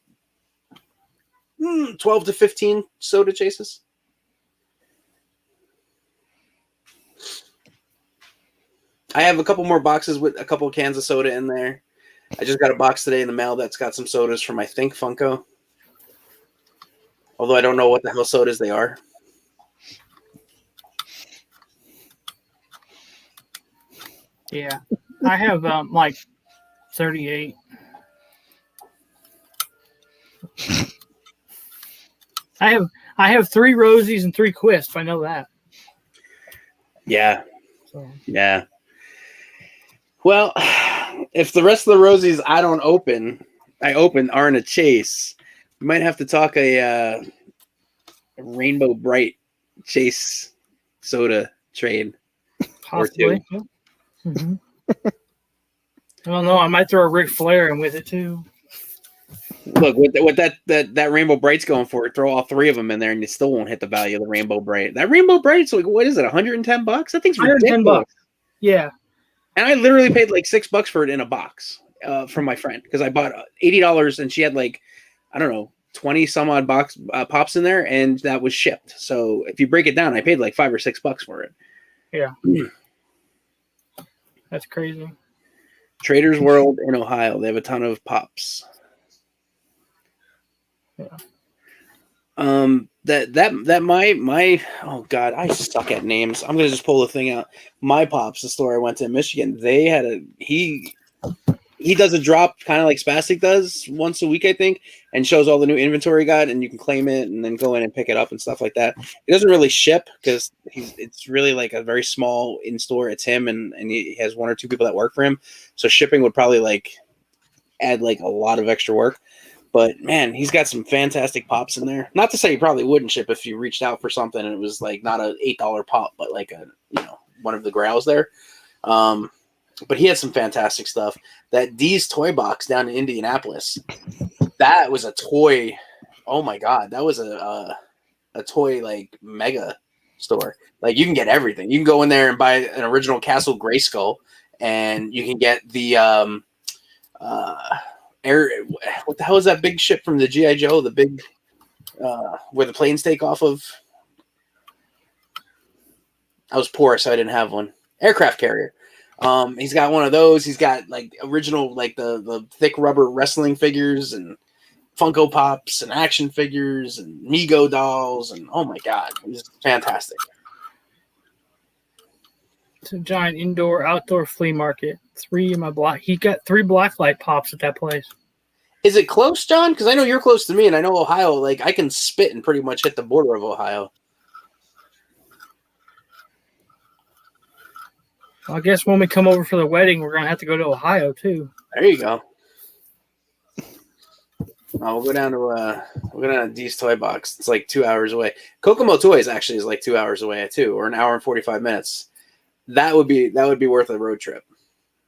12 to 15 soda chases. I have a couple more boxes with a couple of cans of soda in there. I just got a box today in the mail that's got some sodas from, I think, Funko. Although I don't know what the hell sodas they are. Yeah. I have like 38. I have 3 Rosies and 3 Quisp. I know that. Yeah. So. Yeah. Well, if the rest of the Rosies I don't open, I opened are in a chase. We might have to talk a Rainbow Bright Chase soda trade. Possibly. Yep. Mm-hmm. I don't know. I might throw a Ric Flair in with it too. Look, with that Rainbow Bright's going for it, throw all three of them in there, and you still won't hit the value of the Rainbow Bright. That Rainbow Bright's like, what is it, $110? That thing's ridiculous. $110. Yeah. And I literally paid like $6 for it in a box from my friend because I bought $80, and she had like, I don't know, 20 some odd pops in there, and that was shipped. So if you break it down, I paid like $5 or $6 for it. Yeah. That's crazy. Trader's World in Ohio. They have a ton of pops. Yeah. That my oh god, I suck at names. I'm gonna just pull the thing out. My Pops, the store I went to in Michigan, they had he does a drop kind of like Spastic does once a week, I think, and shows all the new inventory got, and you can claim it and then go in and pick it up and stuff like that. He doesn't really ship because it's really like a very small in store. It's him and he has one or two people that work for him, so shipping would probably like add like a lot of extra work. But man, he's got some fantastic pops in there. Not to say he probably wouldn't ship if you reached out for something and it was like not a $8 pop, but like a one of the grails there. But he had some fantastic stuff. That D's toy box down in Indianapolis, that was a toy. Oh my god, that was a toy like mega store. Like you can get everything. You can go in there and buy an original Castle Grayskull, and you can get the what the hell is that big ship from the G.I. Joe? The big where the planes take off of. I was poor, so I didn't have one. Aircraft carrier. He's got one of those. He's got like original, like the thick rubber wrestling figures and Funko Pops and action figures and Mego dolls, and oh my god, he's fantastic. It's a giant indoor-outdoor flea market. He got 3 blacklight pops at that place. Is it close, John? Because I know you're close to me, and I know Ohio. Like I can spit and pretty much hit the border of Ohio. Well, I guess when we come over for the wedding, we're gonna have to go to Ohio too. There you go. We'll go down to D's Toy Box. It's like 2 hours away. Kokomo Toys actually is like 2 hours away too, or an hour and 45 minutes. That would be worth a road trip.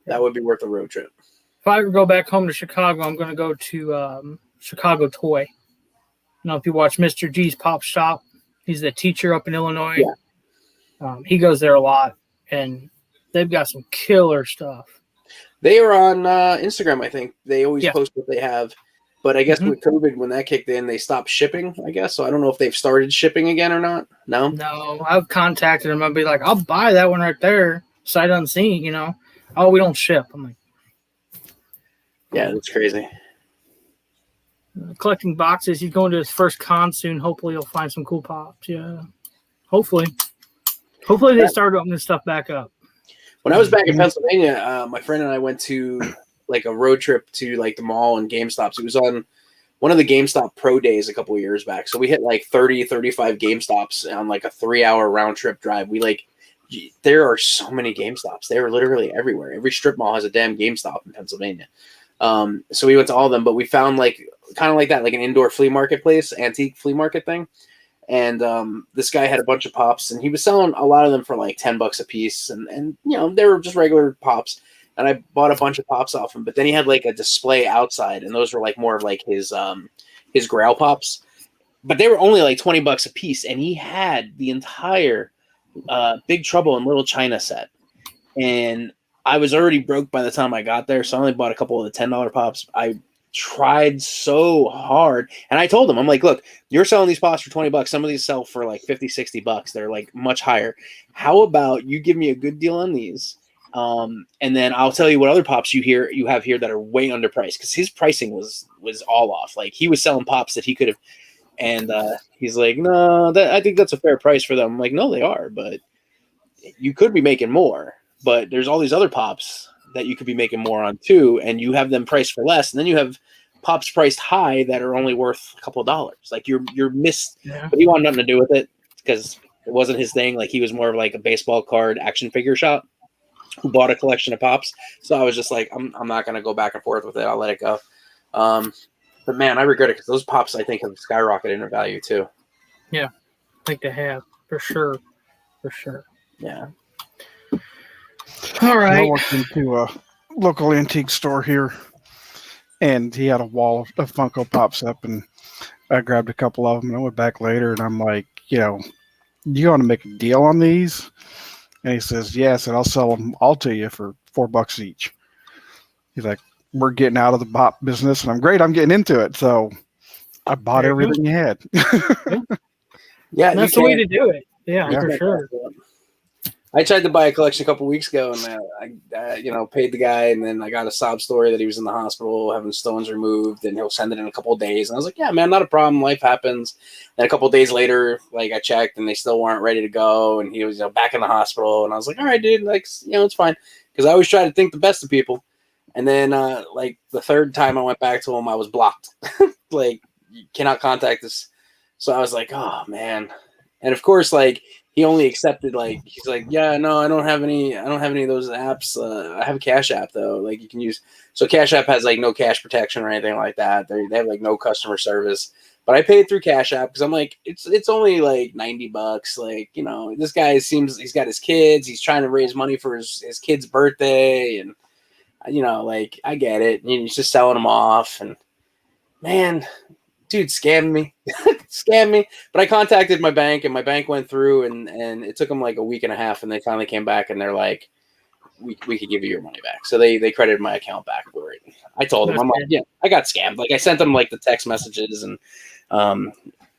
That would be worth a road trip. If I ever go back home to Chicago, I'm going to go to Chicago Toy. If you watch Mr. G's Pop Shop, he's the teacher up in Illinois. Yeah. He goes there a lot, and they've got some killer stuff. They are on Instagram, I think. They always post what they have. But I guess with COVID, when that kicked in, they stopped shipping, I guess. So I don't know if they've started shipping again or not. No? No. I've contacted them. I'll be like, I'll buy that one right there. Sight unseen, Oh, we don't ship. I'm like, yeah, that's crazy. Collecting boxes. He's going to his first con soon. Hopefully he'll find some cool pops. Yeah. Hopefully they start opening stuff back up. When I was back in Pennsylvania, my friend and I went to like a road trip to like the mall and GameStops. It was on one of the GameStop Pro Days a couple of years back. So we hit like 30, 35 GameStops on like a 3-hour round trip drive. There are so many GameStops. They are literally everywhere. Every strip mall has a damn GameStop in Pennsylvania. So we went to all of them, but we found like kind of like that, like an indoor flea marketplace, antique flea market thing. And this guy had a bunch of pops, and he was selling a lot of them for like $10 a piece. And they were just regular pops. And I bought a bunch of pops off him, but then he had like a display outside, and those were like more of like his Grail pops. But they were only like $20 a piece, and he had the entire Big Trouble in Little China set. And I was already broke by the time I got there, so I only bought a couple of the $10 pops. I tried so hard, and I told him, I'm like, look, you're selling these pops for $20. Some of these sell for like $50, $60. They're like much higher. How about you give me a good deal on these? And then I'll tell you what other pops you have here that are way underpriced, because his pricing was all off. Like he was selling pops that he could have, and he's like, no, I think that's a fair price for them. I'm like, no, they are, but you could be making more. But there's all these other pops that you could be making more on too, and you have them priced for less, and then you have pops priced high that are only worth a couple of dollars. Like you're missed, but he wanted nothing to do with it because it wasn't his thing. Like he was more of like a baseball card action figure shop who bought a collection of pops. So I was just like, I'm not going to go back and forth with it. I'll let it go. But man, I regret it because those pops I think have skyrocketed in value too. I think they have for sure. For sure. Yeah. All I right. walked into a local antique store here, and he had a wall of Funko Pops up, and I grabbed a couple of them, and I went back later, and I'm like, you want to make a deal on these? And he says, yes, and I'll sell them all to you for $4 each. He's like, we're getting out of the bot business, and I'm getting into it. So I bought everything he had. Yeah, That's the way to do it. Yeah, Yeah. for sure. I tried to buy a collection a couple weeks ago, and I paid the guy, and then I got a sob story that he was in the hospital having stones removed, and he'll send it in a couple of days. And I was like, yeah, man, not a problem. Life happens. Then a couple of days later, I checked, and they still weren't ready to go, and he was back in the hospital. And I was like, all right, dude, it's fine, because I always try to think the best of people. And then the third time I went back to him, I was blocked. You cannot contact us. So I was like, oh man. And of course, he only accepted he's like, yeah, no, I don't have any of those apps. I have a Cash App though. You can use, so Cash App has no cash protection or anything like that. They have no customer service. But I paid through Cash App because I'm like, it's only $90. This guy seems, he's got his kids, he's trying to raise money for his kid's birthday, and I get it. And he's just selling them off, and man, dude scammed me. But I contacted my bank, and my bank went through, and it took them a week and a half, and they finally came back, and they're like, we could give you your money back. So they credited my account back for it. I told them, I'm like, yeah, I got scammed. I sent them the text messages and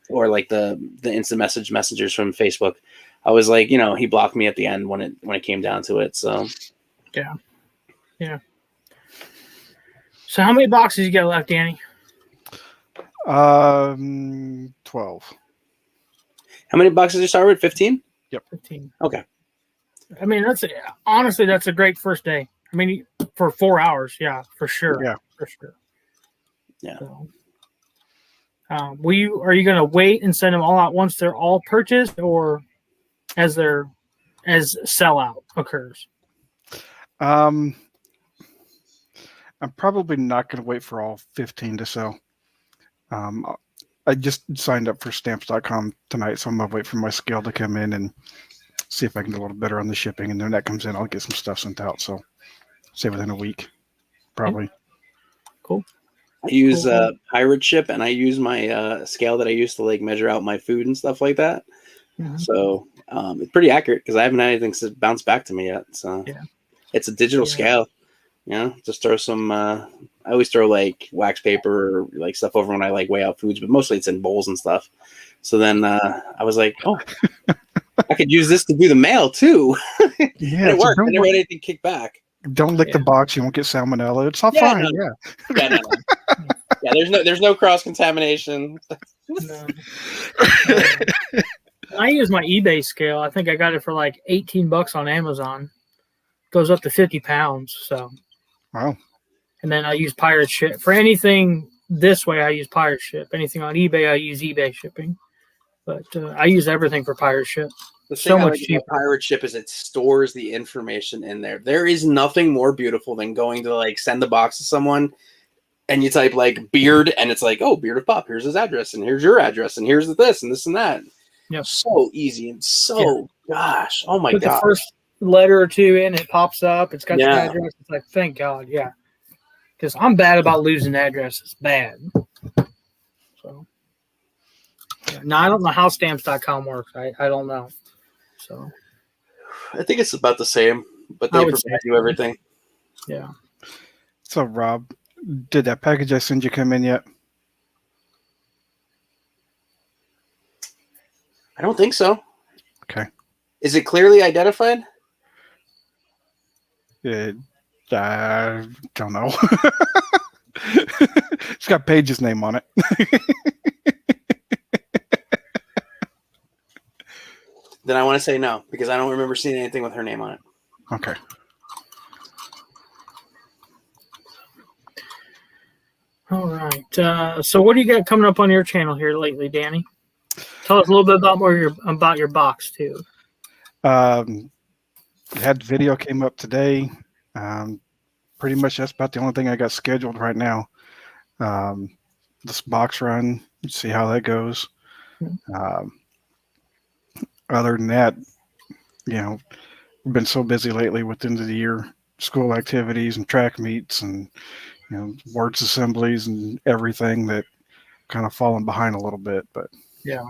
or the instant messengers from Facebook. I was like, he blocked me at the end when it came down to it. So yeah. So how many boxes you got left, Danny? 12. How many boxes you started with? 15? Yep. 15. Okay. I mean, honestly, that's a great first day. I mean, for 4 hours, yeah, for sure. Yeah. For sure. Yeah. So, are you going to wait and send them all out once they're all purchased, or as sellout occurs? I'm probably not going to wait for all 15 to sell. I just signed up for stamps.com tonight, so I'm going to wait for my scale to come in and see if I can do a little better on the shipping. And then that comes in, I'll get some stuff sent out. So say within a week, probably. Cool. I use Pirate Ship, and I use my scale that I use to measure out my food and stuff like that. Mm-hmm. So it's pretty accurate because I haven't had anything bounce back to me yet. So it's a digital scale. Just throw some. I always throw wax paper or stuff over when I weigh out foods, but mostly it's in bowls and stuff. So then I was like, oh, I could use this to do the mail too. Yeah, it worked. I never had anything kick back. Don't lick the box; you won't get salmonella. It's all fine. No. Yeah. No. Yeah, there's no cross contamination. No. I use my eBay scale. I think I got it for $18 on Amazon. Goes up to 50 pounds. So. Wow. And then I use Pirate Ship. For anything this way, I use Pirate Ship. Anything on eBay, I use eBay shipping. But I use everything for Pirate Ship. The so thing much cheaper. Pirate Ship is it stores the information in there. There is nothing more beautiful than going to send the box to someone, and you type beard, and it's oh, Beard of Pop, here's his address, and here's your address, and here's this and this and that. Yep. So easy and gosh, oh my god. The first letter or two in, it pops up. It's got your address. It's thank God, yeah. Because I'm bad about losing addresses. Bad. So no, I don't know how stamps.com works. I don't know. So I think it's about the same, but they provide you everything. Yeah. So Rob, did that package I sent you come in yet? I don't think so. Okay. Is it clearly identified? I don't know. It's got Paige's name on it. Then I want to say no, because I don't remember seeing anything with her name on it. Okay. All right. So what do you got coming up on your channel here lately, Danny? Tell us a little bit about your box too. Had the video came up today. Pretty much that's about the only thing I got scheduled right now. this box run, see how that goes. Other than that, you know, we've been so busy lately with the end of the year school activities and track meets and, you know, words assemblies and everything that kind of fallen behind a little bit. But Yeah.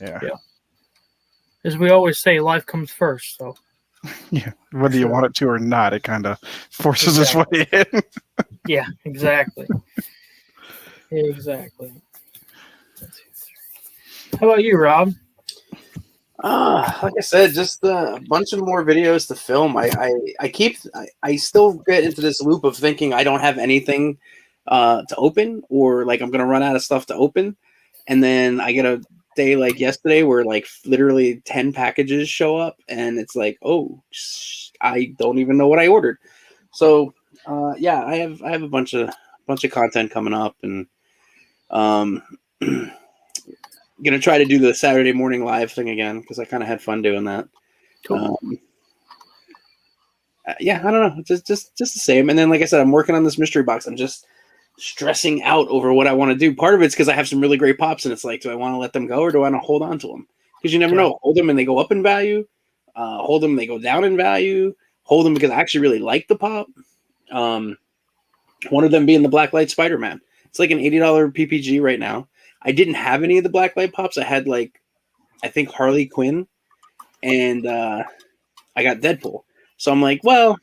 yeah. As we always say, life comes first. So Yeah, whether you Sure. want it to or not, it kind of forces its way in. yeah, exactly. Exactly. How about you, Rob? Like I said, just a bunch of more videos to film. I still get into this loop of thinking I don't have anything to open, or like I'm gonna run out of stuff to open, and then I get a day like yesterday where like literally 10 packages show up, and it's like, oh, I don't even know what I ordered. So yeah, I have a bunch of content coming up, and gonna try to do the Saturday morning live thing again because I kind of had fun doing that. Cool. Yeah, I don't know, just the same. And then, like I said, I'm working on this mystery box. I'm just stressing out over what I want to do. Part of it's because I have some really great pops, and it's like, do I want to let them go or do I want to hold on to them? Because you never know. Hold them and they go up in value. Hold them, they go down in value. Hold them because I actually really like the pop. One of them being the Blacklight Spider-Man. It's like an $80 PPG right now. I didn't have any of the Blacklight pops. I had like, I think Harley Quinn, and I got Deadpool. So I'm like, well,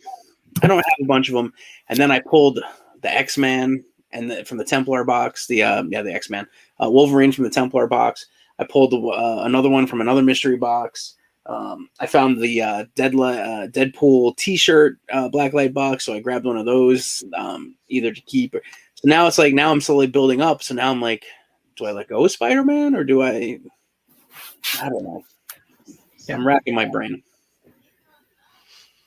I don't have a bunch of them. And then I pulled the X-Man and from the Templar box, the X-Man, Wolverine from the Templar box. I pulled another one from another mystery box. I found the Deadpool T-shirt Blacklight box, so I grabbed one of those either to keep. So now it's like, now I'm slowly building up. So now I'm like, do I let go of Spider-Man or do I don't know. Yeah. I'm racking my brain.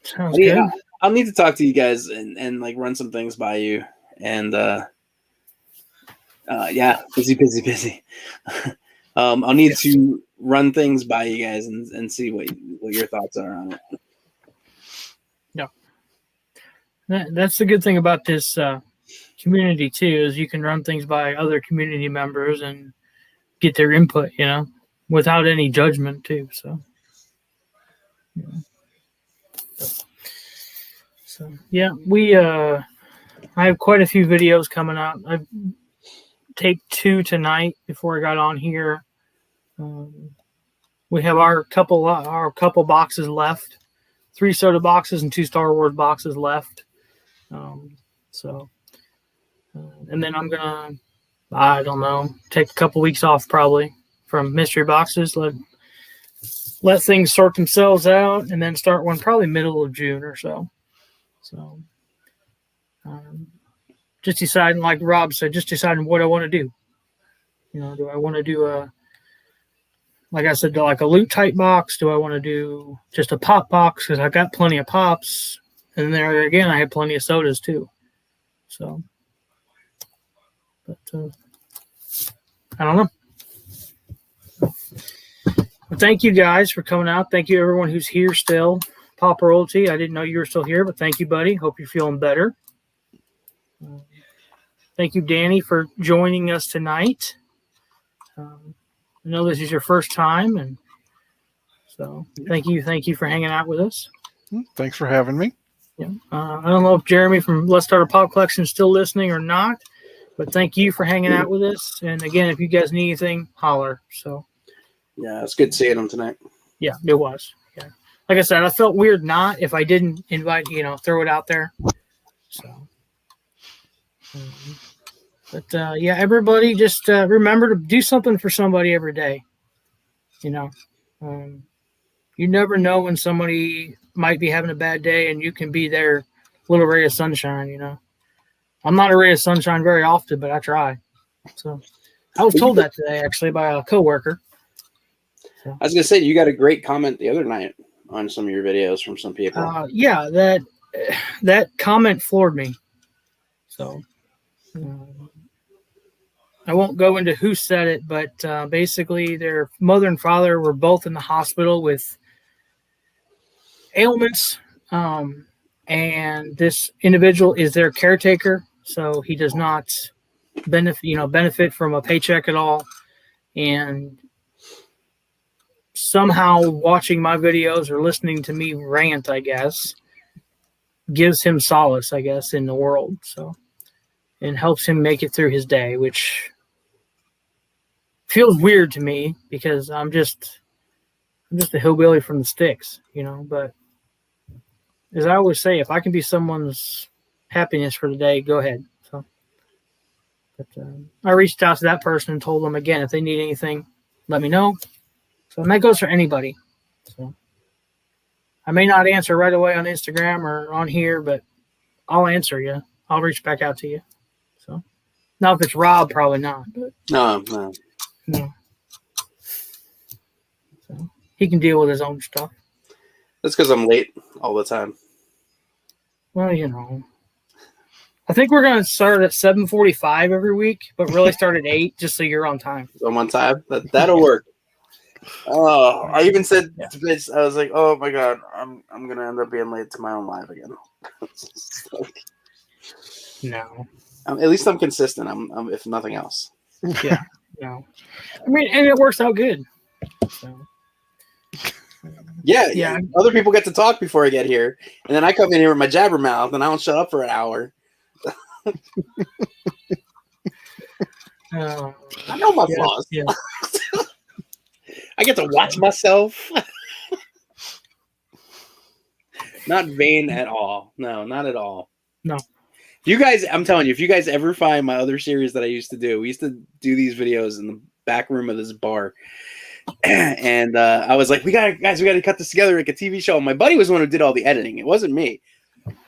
Sounds good. I'll need to talk to you guys and like run some things by you. And yeah, busy. I'll need to run things by you guys and see what your thoughts are on it. Yeah. That's the good thing about this community too, is you can run things by other community members and get their input, you know, without any judgment too. So, yeah, I have quite a few videos coming out. I taped 2 tonight before I got on here. We have our couple boxes left, 3 soda boxes and 2 Star Wars boxes left. And then I'm gonna, I don't know, take a couple weeks off probably from mystery boxes. Let things sort themselves out, and then start one probably middle of June or so. So, just deciding, like Rob said, just deciding what I want to do. You know, do I want to do like I said, like a loot type box? Do I want to do just a pop box? Because I've got plenty of pops, and there again, I have plenty of sodas too. So, but I don't know. Well, thank you guys for coming out. Thank you everyone who's here still. Pop Royalty, I didn't know you were still here, but thank you, buddy. Hope you're feeling better. Thank you, Danny, for joining us tonight. I know this is your first time, and so thank you for hanging out with us. Thanks for having me. Yeah. I don't know if Jeremy from Let's Start a Pop Collection is still listening or not, but thank you for hanging out with us. And again, if you guys need anything, holler. So, yeah, it's good seeing them tonight. Yeah, it was. Yeah, like I said, I felt weird not if I didn't invite, throw it out there. So, but yeah, everybody just remember to do something for somebody every day. You never know when somebody might be having a bad day, and you can be their little ray of sunshine. I'm not a ray of sunshine very often, but I try. So I was told that today actually by a coworker. So, I was gonna say, you got a great comment the other night on some of your videos from some people. Yeah, that comment floored me. So I won't go into who said it, but basically their mother and father were both in the hospital with ailments, and this individual is their caretaker so he does not benefit from a paycheck at all. And somehow watching my videos or listening to me rant, I guess, gives him solace, I guess, in the world. So, and helps him make it through his day, which feels weird to me because I'm just a hillbilly from the sticks, but as I always say, if I can be someone's happiness for the day, go ahead. So, but I reached out to that person and told them again, if they need anything, let me know. So, and that goes for anybody. So, I may not answer right away on Instagram or on here, but I'll answer you. I'll reach back out to you. So, now if it's Rob, probably not. But, No. So, he can deal with his own stuff. That's because I'm late all the time. Well, I think we're going to start at 7:45 every week, but really start at 8 just so you're on time. I'm on time. That'll work. Oh, I even said to Vince, I was like, "Oh my god, I'm gonna end up being late to my own live again." No. At least I'm consistent. I'm if nothing else. Yeah. No. I mean, and it works out good. So. Yeah. Other people get to talk before I get here, and then I come in here with my jabber mouth, and I don't shut up for an hour. I know my flaws. Yeah. I get to watch myself. Not vain at all. No, not at all. No. You guys, I'm telling you, if you guys ever find my other series that I used to do, we used to do these videos in the back room of this bar. And I was like, we got to cut this together like a TV show. And my buddy was the one who did all the editing. It wasn't me.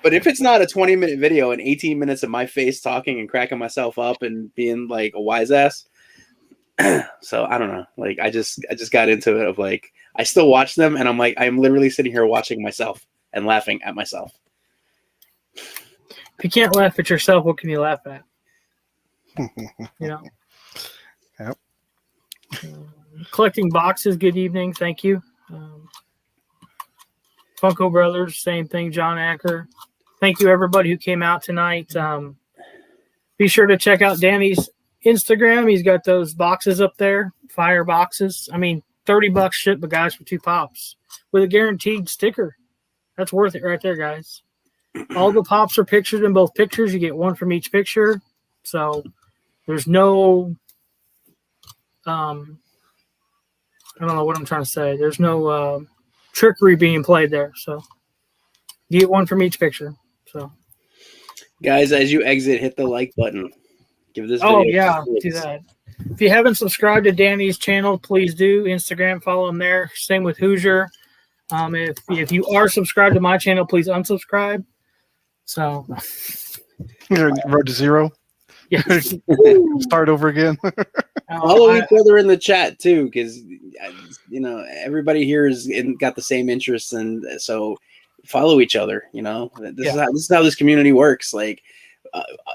But if it's not a 20-minute video and 18 minutes of my face talking and cracking myself up and being like a wise ass, so I don't know. Like I just got into it of like I still watch them and I'm like I'm literally sitting here watching myself and laughing at myself. If you can't laugh at yourself, what can you laugh at? Yep. Collecting boxes. Good evening. Thank you. Funko Brothers. Same thing. John Acker. Thank you everybody who came out tonight. Be sure to check out Danny's Instagram. He's got those boxes up there, fire boxes. I mean, $30 ship, but guys, for 2 pops with a guaranteed sticker. That's worth it right there, guys. All the pops are pictured in both pictures. You get one from each picture. So there's no, I don't know what I'm trying to say. There's no trickery being played there. So you get one from each picture. So Guys, as you exit, hit the like button. Give this video do that. If you haven't subscribed to Danny's channel, please do. Instagram, follow him there. Same with Hoosier. If you are subscribed to my channel, please unsubscribe. So road to zero. Yeah. Start over again. Follow each other in the chat too, because everybody here has got the same interests, and so follow each other. This is how this community works. Like.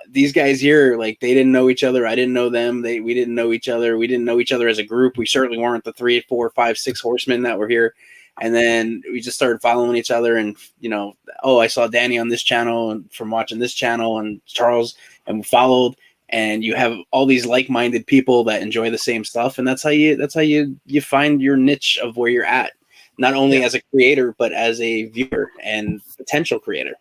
These guys here, like they didn't know each other. I didn't know them. We didn't know each other. We didn't know each other as a group. We certainly weren't the 3, 4, 5, 6 horsemen that were here. And then we just started following each other. And I saw Danny on this channel and from watching this channel and Charles, and we followed. And you have all these like-minded people that enjoy the same stuff, and that's how you find your niche of where you're at, not only as a creator but as a viewer and potential creator.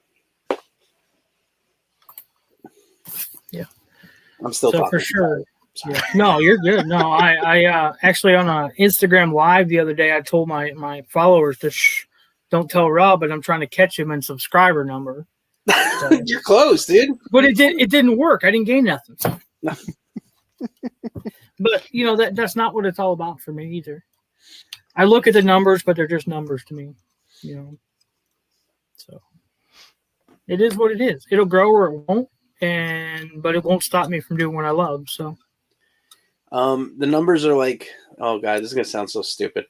I'm still talking. For sure. Yeah. No, you're good. No, I actually on a Instagram live the other day, I told my followers to don't tell Rob, but I'm trying to catch him in subscriber number. So, you're close, dude. But it didn't work. I didn't gain nothing. So. But that's not what it's all about for me either. I look at the numbers, but they're just numbers to me. So it is what it is. It'll grow or it won't. But it won't stop me from doing what I love. So, the numbers are like, oh god, this is gonna sound so stupid,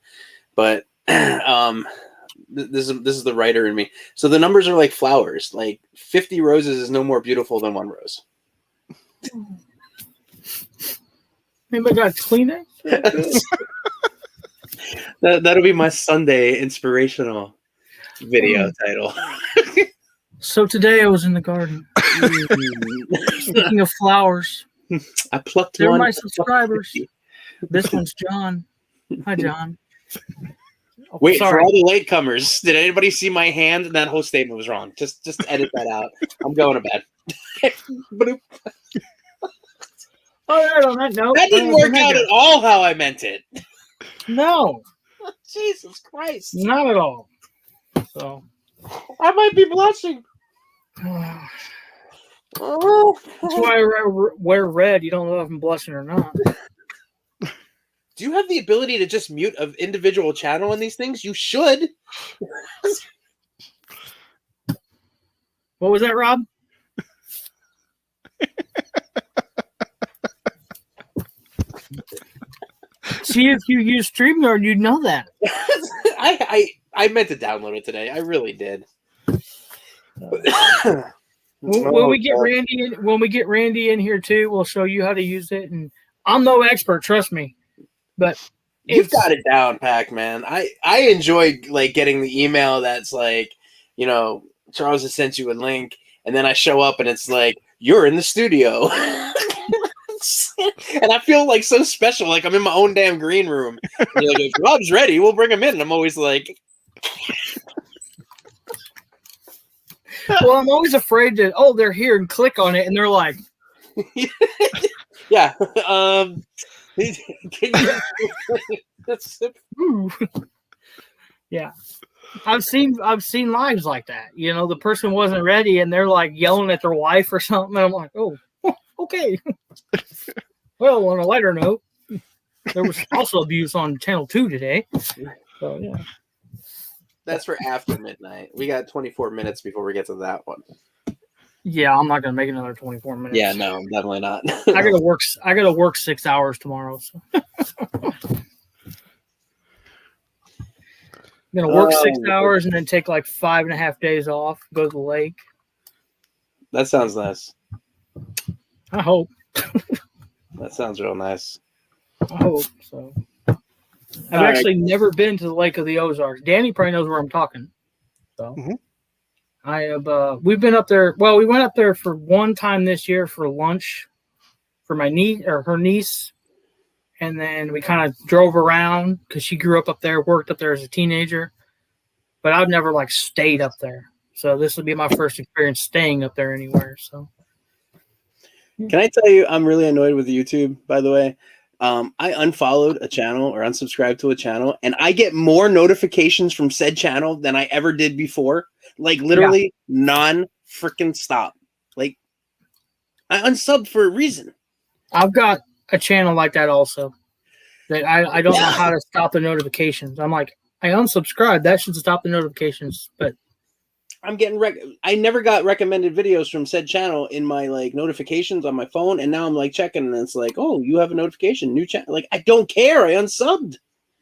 but this is the writer in me. So the numbers are like flowers. Like 50 roses is no more beautiful than 1 rose. Anybody got Kleenex? That'll be my Sunday inspirational video title. So today I was in the garden. Speaking of flowers, I plucked they're one. my subscribers. This one's John. Hi, John. Oh, Wait, for sorry. all the latecomers, did anybody see my hand? That whole statement was wrong. Just edit that out. I'm going to bed. All right, on that note, That didn't work out at all how I meant it. No, Jesus Christ. not at all. So I might be blushing. that's Oh. why I wear red. You don't know if I'm blushing or not. Do you have the ability to just mute an individual channel on these things? You should. What was that, Rob? See, if you use StreamYard, you'd know that. I meant to download it today. I really did. When we get Randy in here too, we'll show you how to use it. And I'm no expert, trust me. But You've got it down, Pac-Man. I enjoy like getting the email that's like, you know, Charles has sent you a link, and then I show up and it's like, you're in the studio. And I feel like so special, like I'm in my own damn green room. And you're like, if Rob's ready, we'll bring him in. And I'm always like, well, I'm always afraid that they're here and click on it, and they're like, yeah. Can you? Yeah. I've seen lives like that. You know, the person wasn't ready, and they're like yelling at their wife or something. And I'm like, oh, okay. Well, on a lighter note, there was also abuse on Channel 2 today. So yeah. That's for after midnight. We got 24 minutes before we get to that one. Yeah, I'm not gonna make another 24 minutes. Yeah, no, definitely not. I gotta work 6 hours tomorrow. So. I'm gonna work 6 hours and then take like 5.5 days off, go to the lake. That sounds nice. I hope. That sounds real nice. I hope so. I've actually never been to the Lake of the Ozarks. Danny probably knows where I'm talking. So I have. We've been up there. Well, we went up there for one time this year for lunch for my niece or her niece, and then we kind of drove around because she grew up there, worked up there as a teenager. But I've never like stayed up there, so this will be my first experience staying up there anywhere. So. Can I tell you, I'm really annoyed with YouTube, by the way. I unfollowed a channel or unsubscribed to a channel, and I get more notifications from said channel than I ever did before. Like literally non-freaking stop. Like I unsubbed for a reason. I've got a channel like that also. That I don't know how to stop the notifications. I'm like, I unsubscribed. That should stop the notifications, but I'm getting I never got recommended videos from said channel in my like notifications on my phone, and now I'm like checking, and it's like, oh, you have a notification, new channel. Like I don't care. I unsubbed.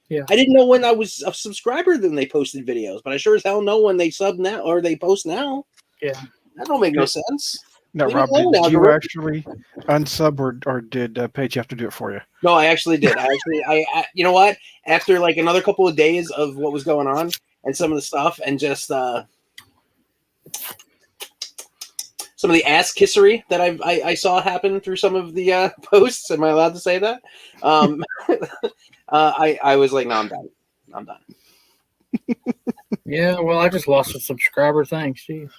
Yeah. I didn't know when I was a subscriber then they posted videos, but I sure as hell know when they sub now or they post now. Yeah. That don't make no sense. Now, Rob, did you actually unsub or did Paige have to do it for you? No, I actually did. I you know what? After like another couple of days of what was going on and some of the stuff and just some of the ass kissery that I saw happen through some of the posts. Am I allowed to say that? I was like, no, I'm done. I'm done. Yeah, well, I just lost a subscriber. Thanks. Jeez.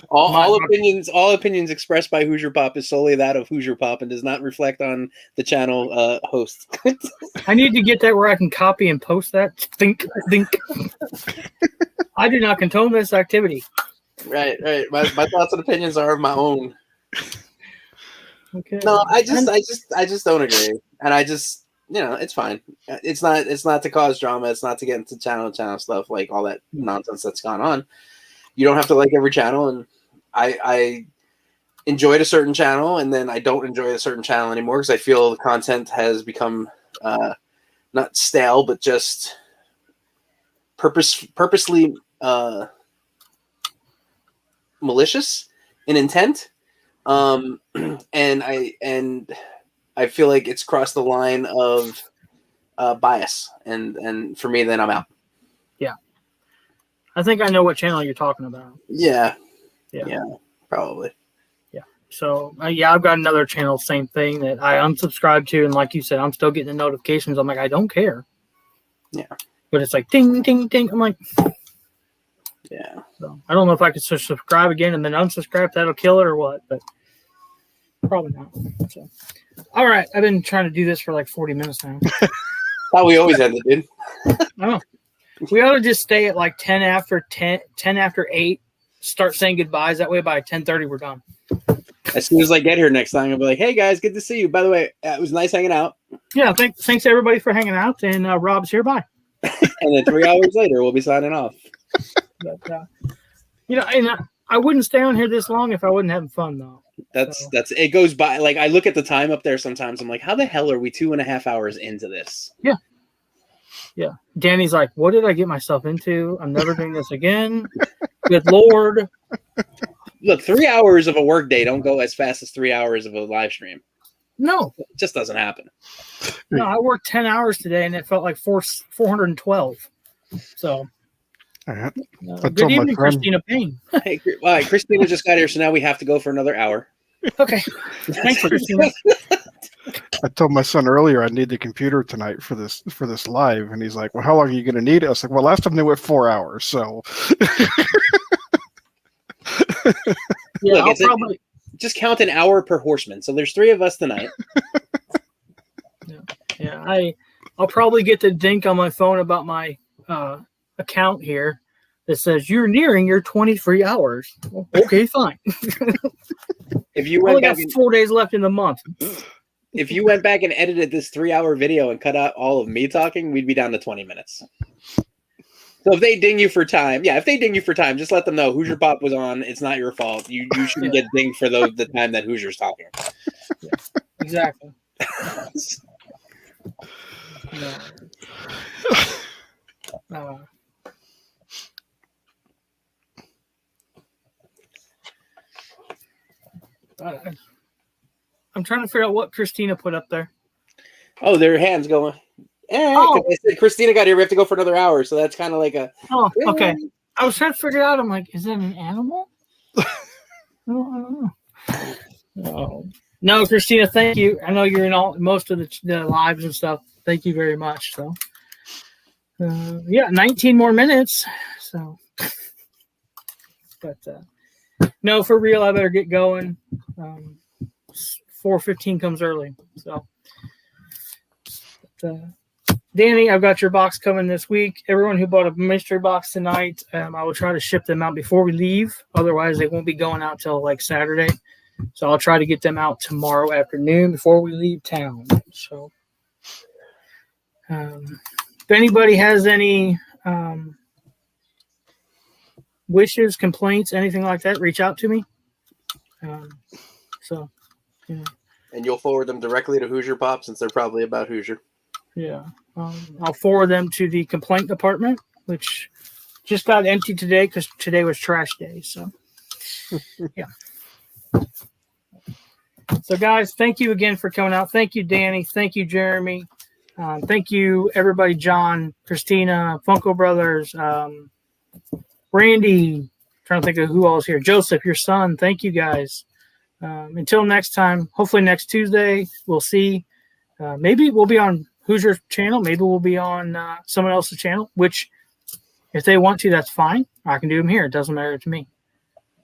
All opinions expressed by Hoosier Pop is solely that of Hoosier Pop and does not reflect on the channel host. I need to get that where I can copy and post that. Think. I do not condone this activity. Right. My thoughts and opinions are of my own. Okay. No, I just don't agree, and I just, you know, it's fine. It's not to cause drama. It's not to get into channel stuff like all that nonsense that's gone on. You don't have to like every channel, and I enjoyed a certain channel, and then I don't enjoy a certain channel anymore because I feel the content has become not stale, but just purposely malicious in intent. And I feel like it's crossed the line of bias, and for me, then I'm out. Yeah, I think I know what channel you're talking about. Yeah, Yeah. probably. So yeah, I've got another channel, same thing that I unsubscribed to, and like you said, I'm still getting the notifications. I'm like, I don't care. Yeah. But it's like ding, ding, ding. I'm like, Yeah. so I don't know if I could subscribe again and then unsubscribe. If that'll kill it or what, but probably not. So, all right, I've been trying to do this for like 40 minutes now. How we always ended, dude. I don't know. We ought to just stay at like 10 after 8. Start saying goodbyes. That way, by 10:30, we're done. As soon as I get here next time, I'll be like, "Hey guys, good to see you. By the way, it was nice hanging out." Yeah, thanks everybody for hanging out. And Rob's here. Bye. And then 3 hours later, we'll be signing off. But, and I wouldn't stay on here this long if I wasn't having fun, though. That's it goes by. Like, I look at the time up there sometimes. I'm like, how the hell are we 2.5 hours into this? Yeah. Danny's like, what did I get myself into? I'm never doing this again. Good Lord. Look, 3 hours of a work day don't go as fast as 3 hours of a live stream. No. It just doesn't happen. No, I worked 10 hours today, and it felt like 412. So, All right. good evening, Christina Payne. Hey, all right, Christina just got here, so now we have to go for another hour. Okay. Thanks, Christina. I told my son earlier I need the computer tonight for this live, and he's like, "Well, how long are you going to need it?" I was like, "Well, last time they went 4 hours, so." Yeah, Look, I'll probably just count an hour per horseman. So there's 3 of us tonight. Yeah, I'll probably get the dink on my phone about my account here that says you're nearing your 23 hours. Well, okay, fine. If you I only went got back 4 days left in the month. if you went back and edited this 3-hour video and cut out all of me talking, we'd be down to 20 minutes. So if they ding you for time, just let them know Hoosier Pop was on. It's not your fault. You shouldn't get dinged for the time that Hoosier's talking. Yeah, exactly. No. I'm trying to figure out what Christina put up there. Oh, their hands going. Oh. I said Christina got here. We have to go for another hour. So that's kind of like a. Oh, okay. I was trying to figure it out. I'm like, is that an animal? I don't know. No, Christina, thank you. I know you're in most of the lives and stuff. Thank you very much. So, 19 more minutes. So, but no, for real, I better get going. 4:15 comes early. So, Danny, I've got your box coming this week. Everyone who bought a mystery box tonight, I will try to ship them out before we leave. Otherwise, they won't be going out till like Saturday. So I'll try to get them out tomorrow afternoon before we leave town. So if anybody has any wishes, complaints, anything like that, reach out to me. And you'll forward them directly to Hoosier Pop since they're probably about Hoosier. Yeah. I'll forward them to the complaint department, which just got empty today because today was trash day. So, yeah. So, guys, thank you again for coming out. Thank you, Danny. Thank you, Jeremy. Thank you, everybody, John, Christina, Funko Brothers, Randy. Trying to think of who else here. Joseph, your son. Thank you, guys. Until next time, hopefully next Tuesday, we'll see. Maybe we'll be on Hoosier's channel. Maybe we'll be on someone else's channel, which if they want to, that's fine. I can do them here. It doesn't matter to me.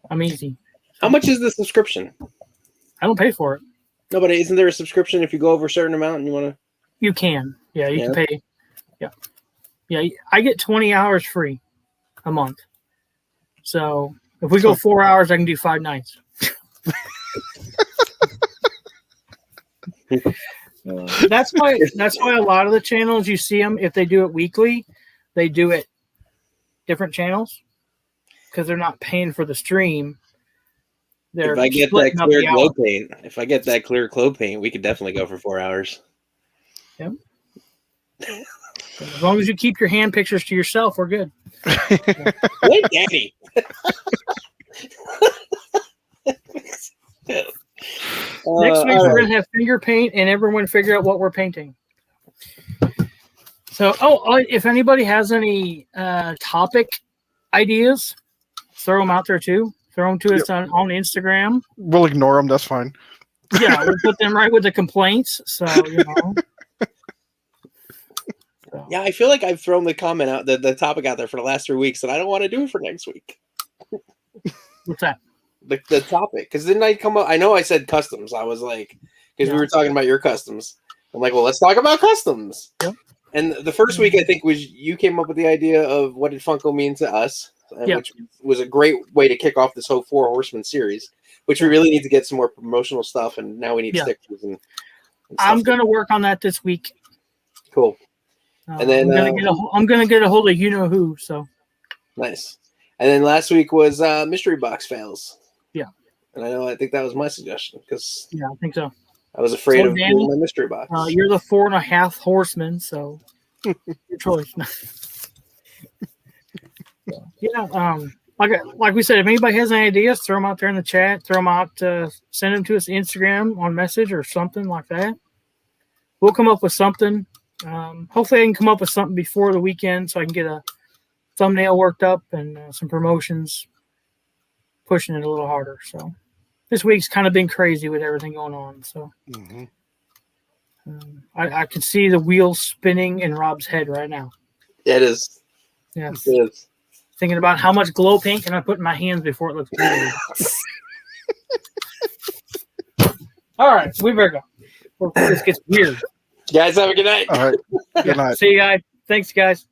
I'm easy. How much is the subscription? I don't pay for it. No, but isn't there a subscription if you go over a certain amount and you want to? You can. Yeah, you can pay. Yeah. Yeah, I get 20 hours free a month. So if we go 4 hours, I can do 5 nights. That's why a lot of the channels you see them, if they do it weekly, they do it different channels because they're not paying for the stream. If I get that clear glow paint, we could definitely go for 4 hours. Yep. As long as you keep your hand pictures to yourself, we're good. Wait, Daddy. Next week, we're going to have finger paint and everyone figure out what we're painting. So, if anybody has any topic ideas, throw them out there too. Throw them to us on Instagram. We'll ignore them. That's fine. Yeah, we'll put them right with the complaints. So, you know. So. Yeah, I feel like I've thrown the comment out, the topic out there for the last 3 weeks, and I don't want to do it for next week. What's that? The topic, because didn't I come up? I know I said customs. I was like, because we were talking about your customs. I'm like, well, let's talk about customs. Yep. And the first week, I think, was you came up with the idea of what did Funko mean to us, which was a great way to kick off this whole Four Horsemen series, which we really need to get some more promotional stuff, and now we need stickers and I'm going to work on that this week. Cool. And then I'm gonna get a hold of you know who. So nice. And then last week was mystery box fails. Yeah. And I think that was my suggestion because I think so. I was afraid of doing my mystery box. You're the 4.5 horsemen, so your choice. Like we said, if anybody has any ideas, throw them out there in the chat. Throw them out. Send them to us Instagram on message or something like that. We'll come up with something. Hopefully I can come up with something before the weekend so I can get a thumbnail worked up and some promotions, pushing it a little harder. So this week's kind of been crazy with everything going on. So I can see the wheels spinning in Rob's head right now. It is. Yes. It is. Thinking about how much glow paint can I put in my hands before it looks weird. All right, we better go. Before this gets weird. Guys, have a good night. All right. Good night. See you guys. Thanks, guys.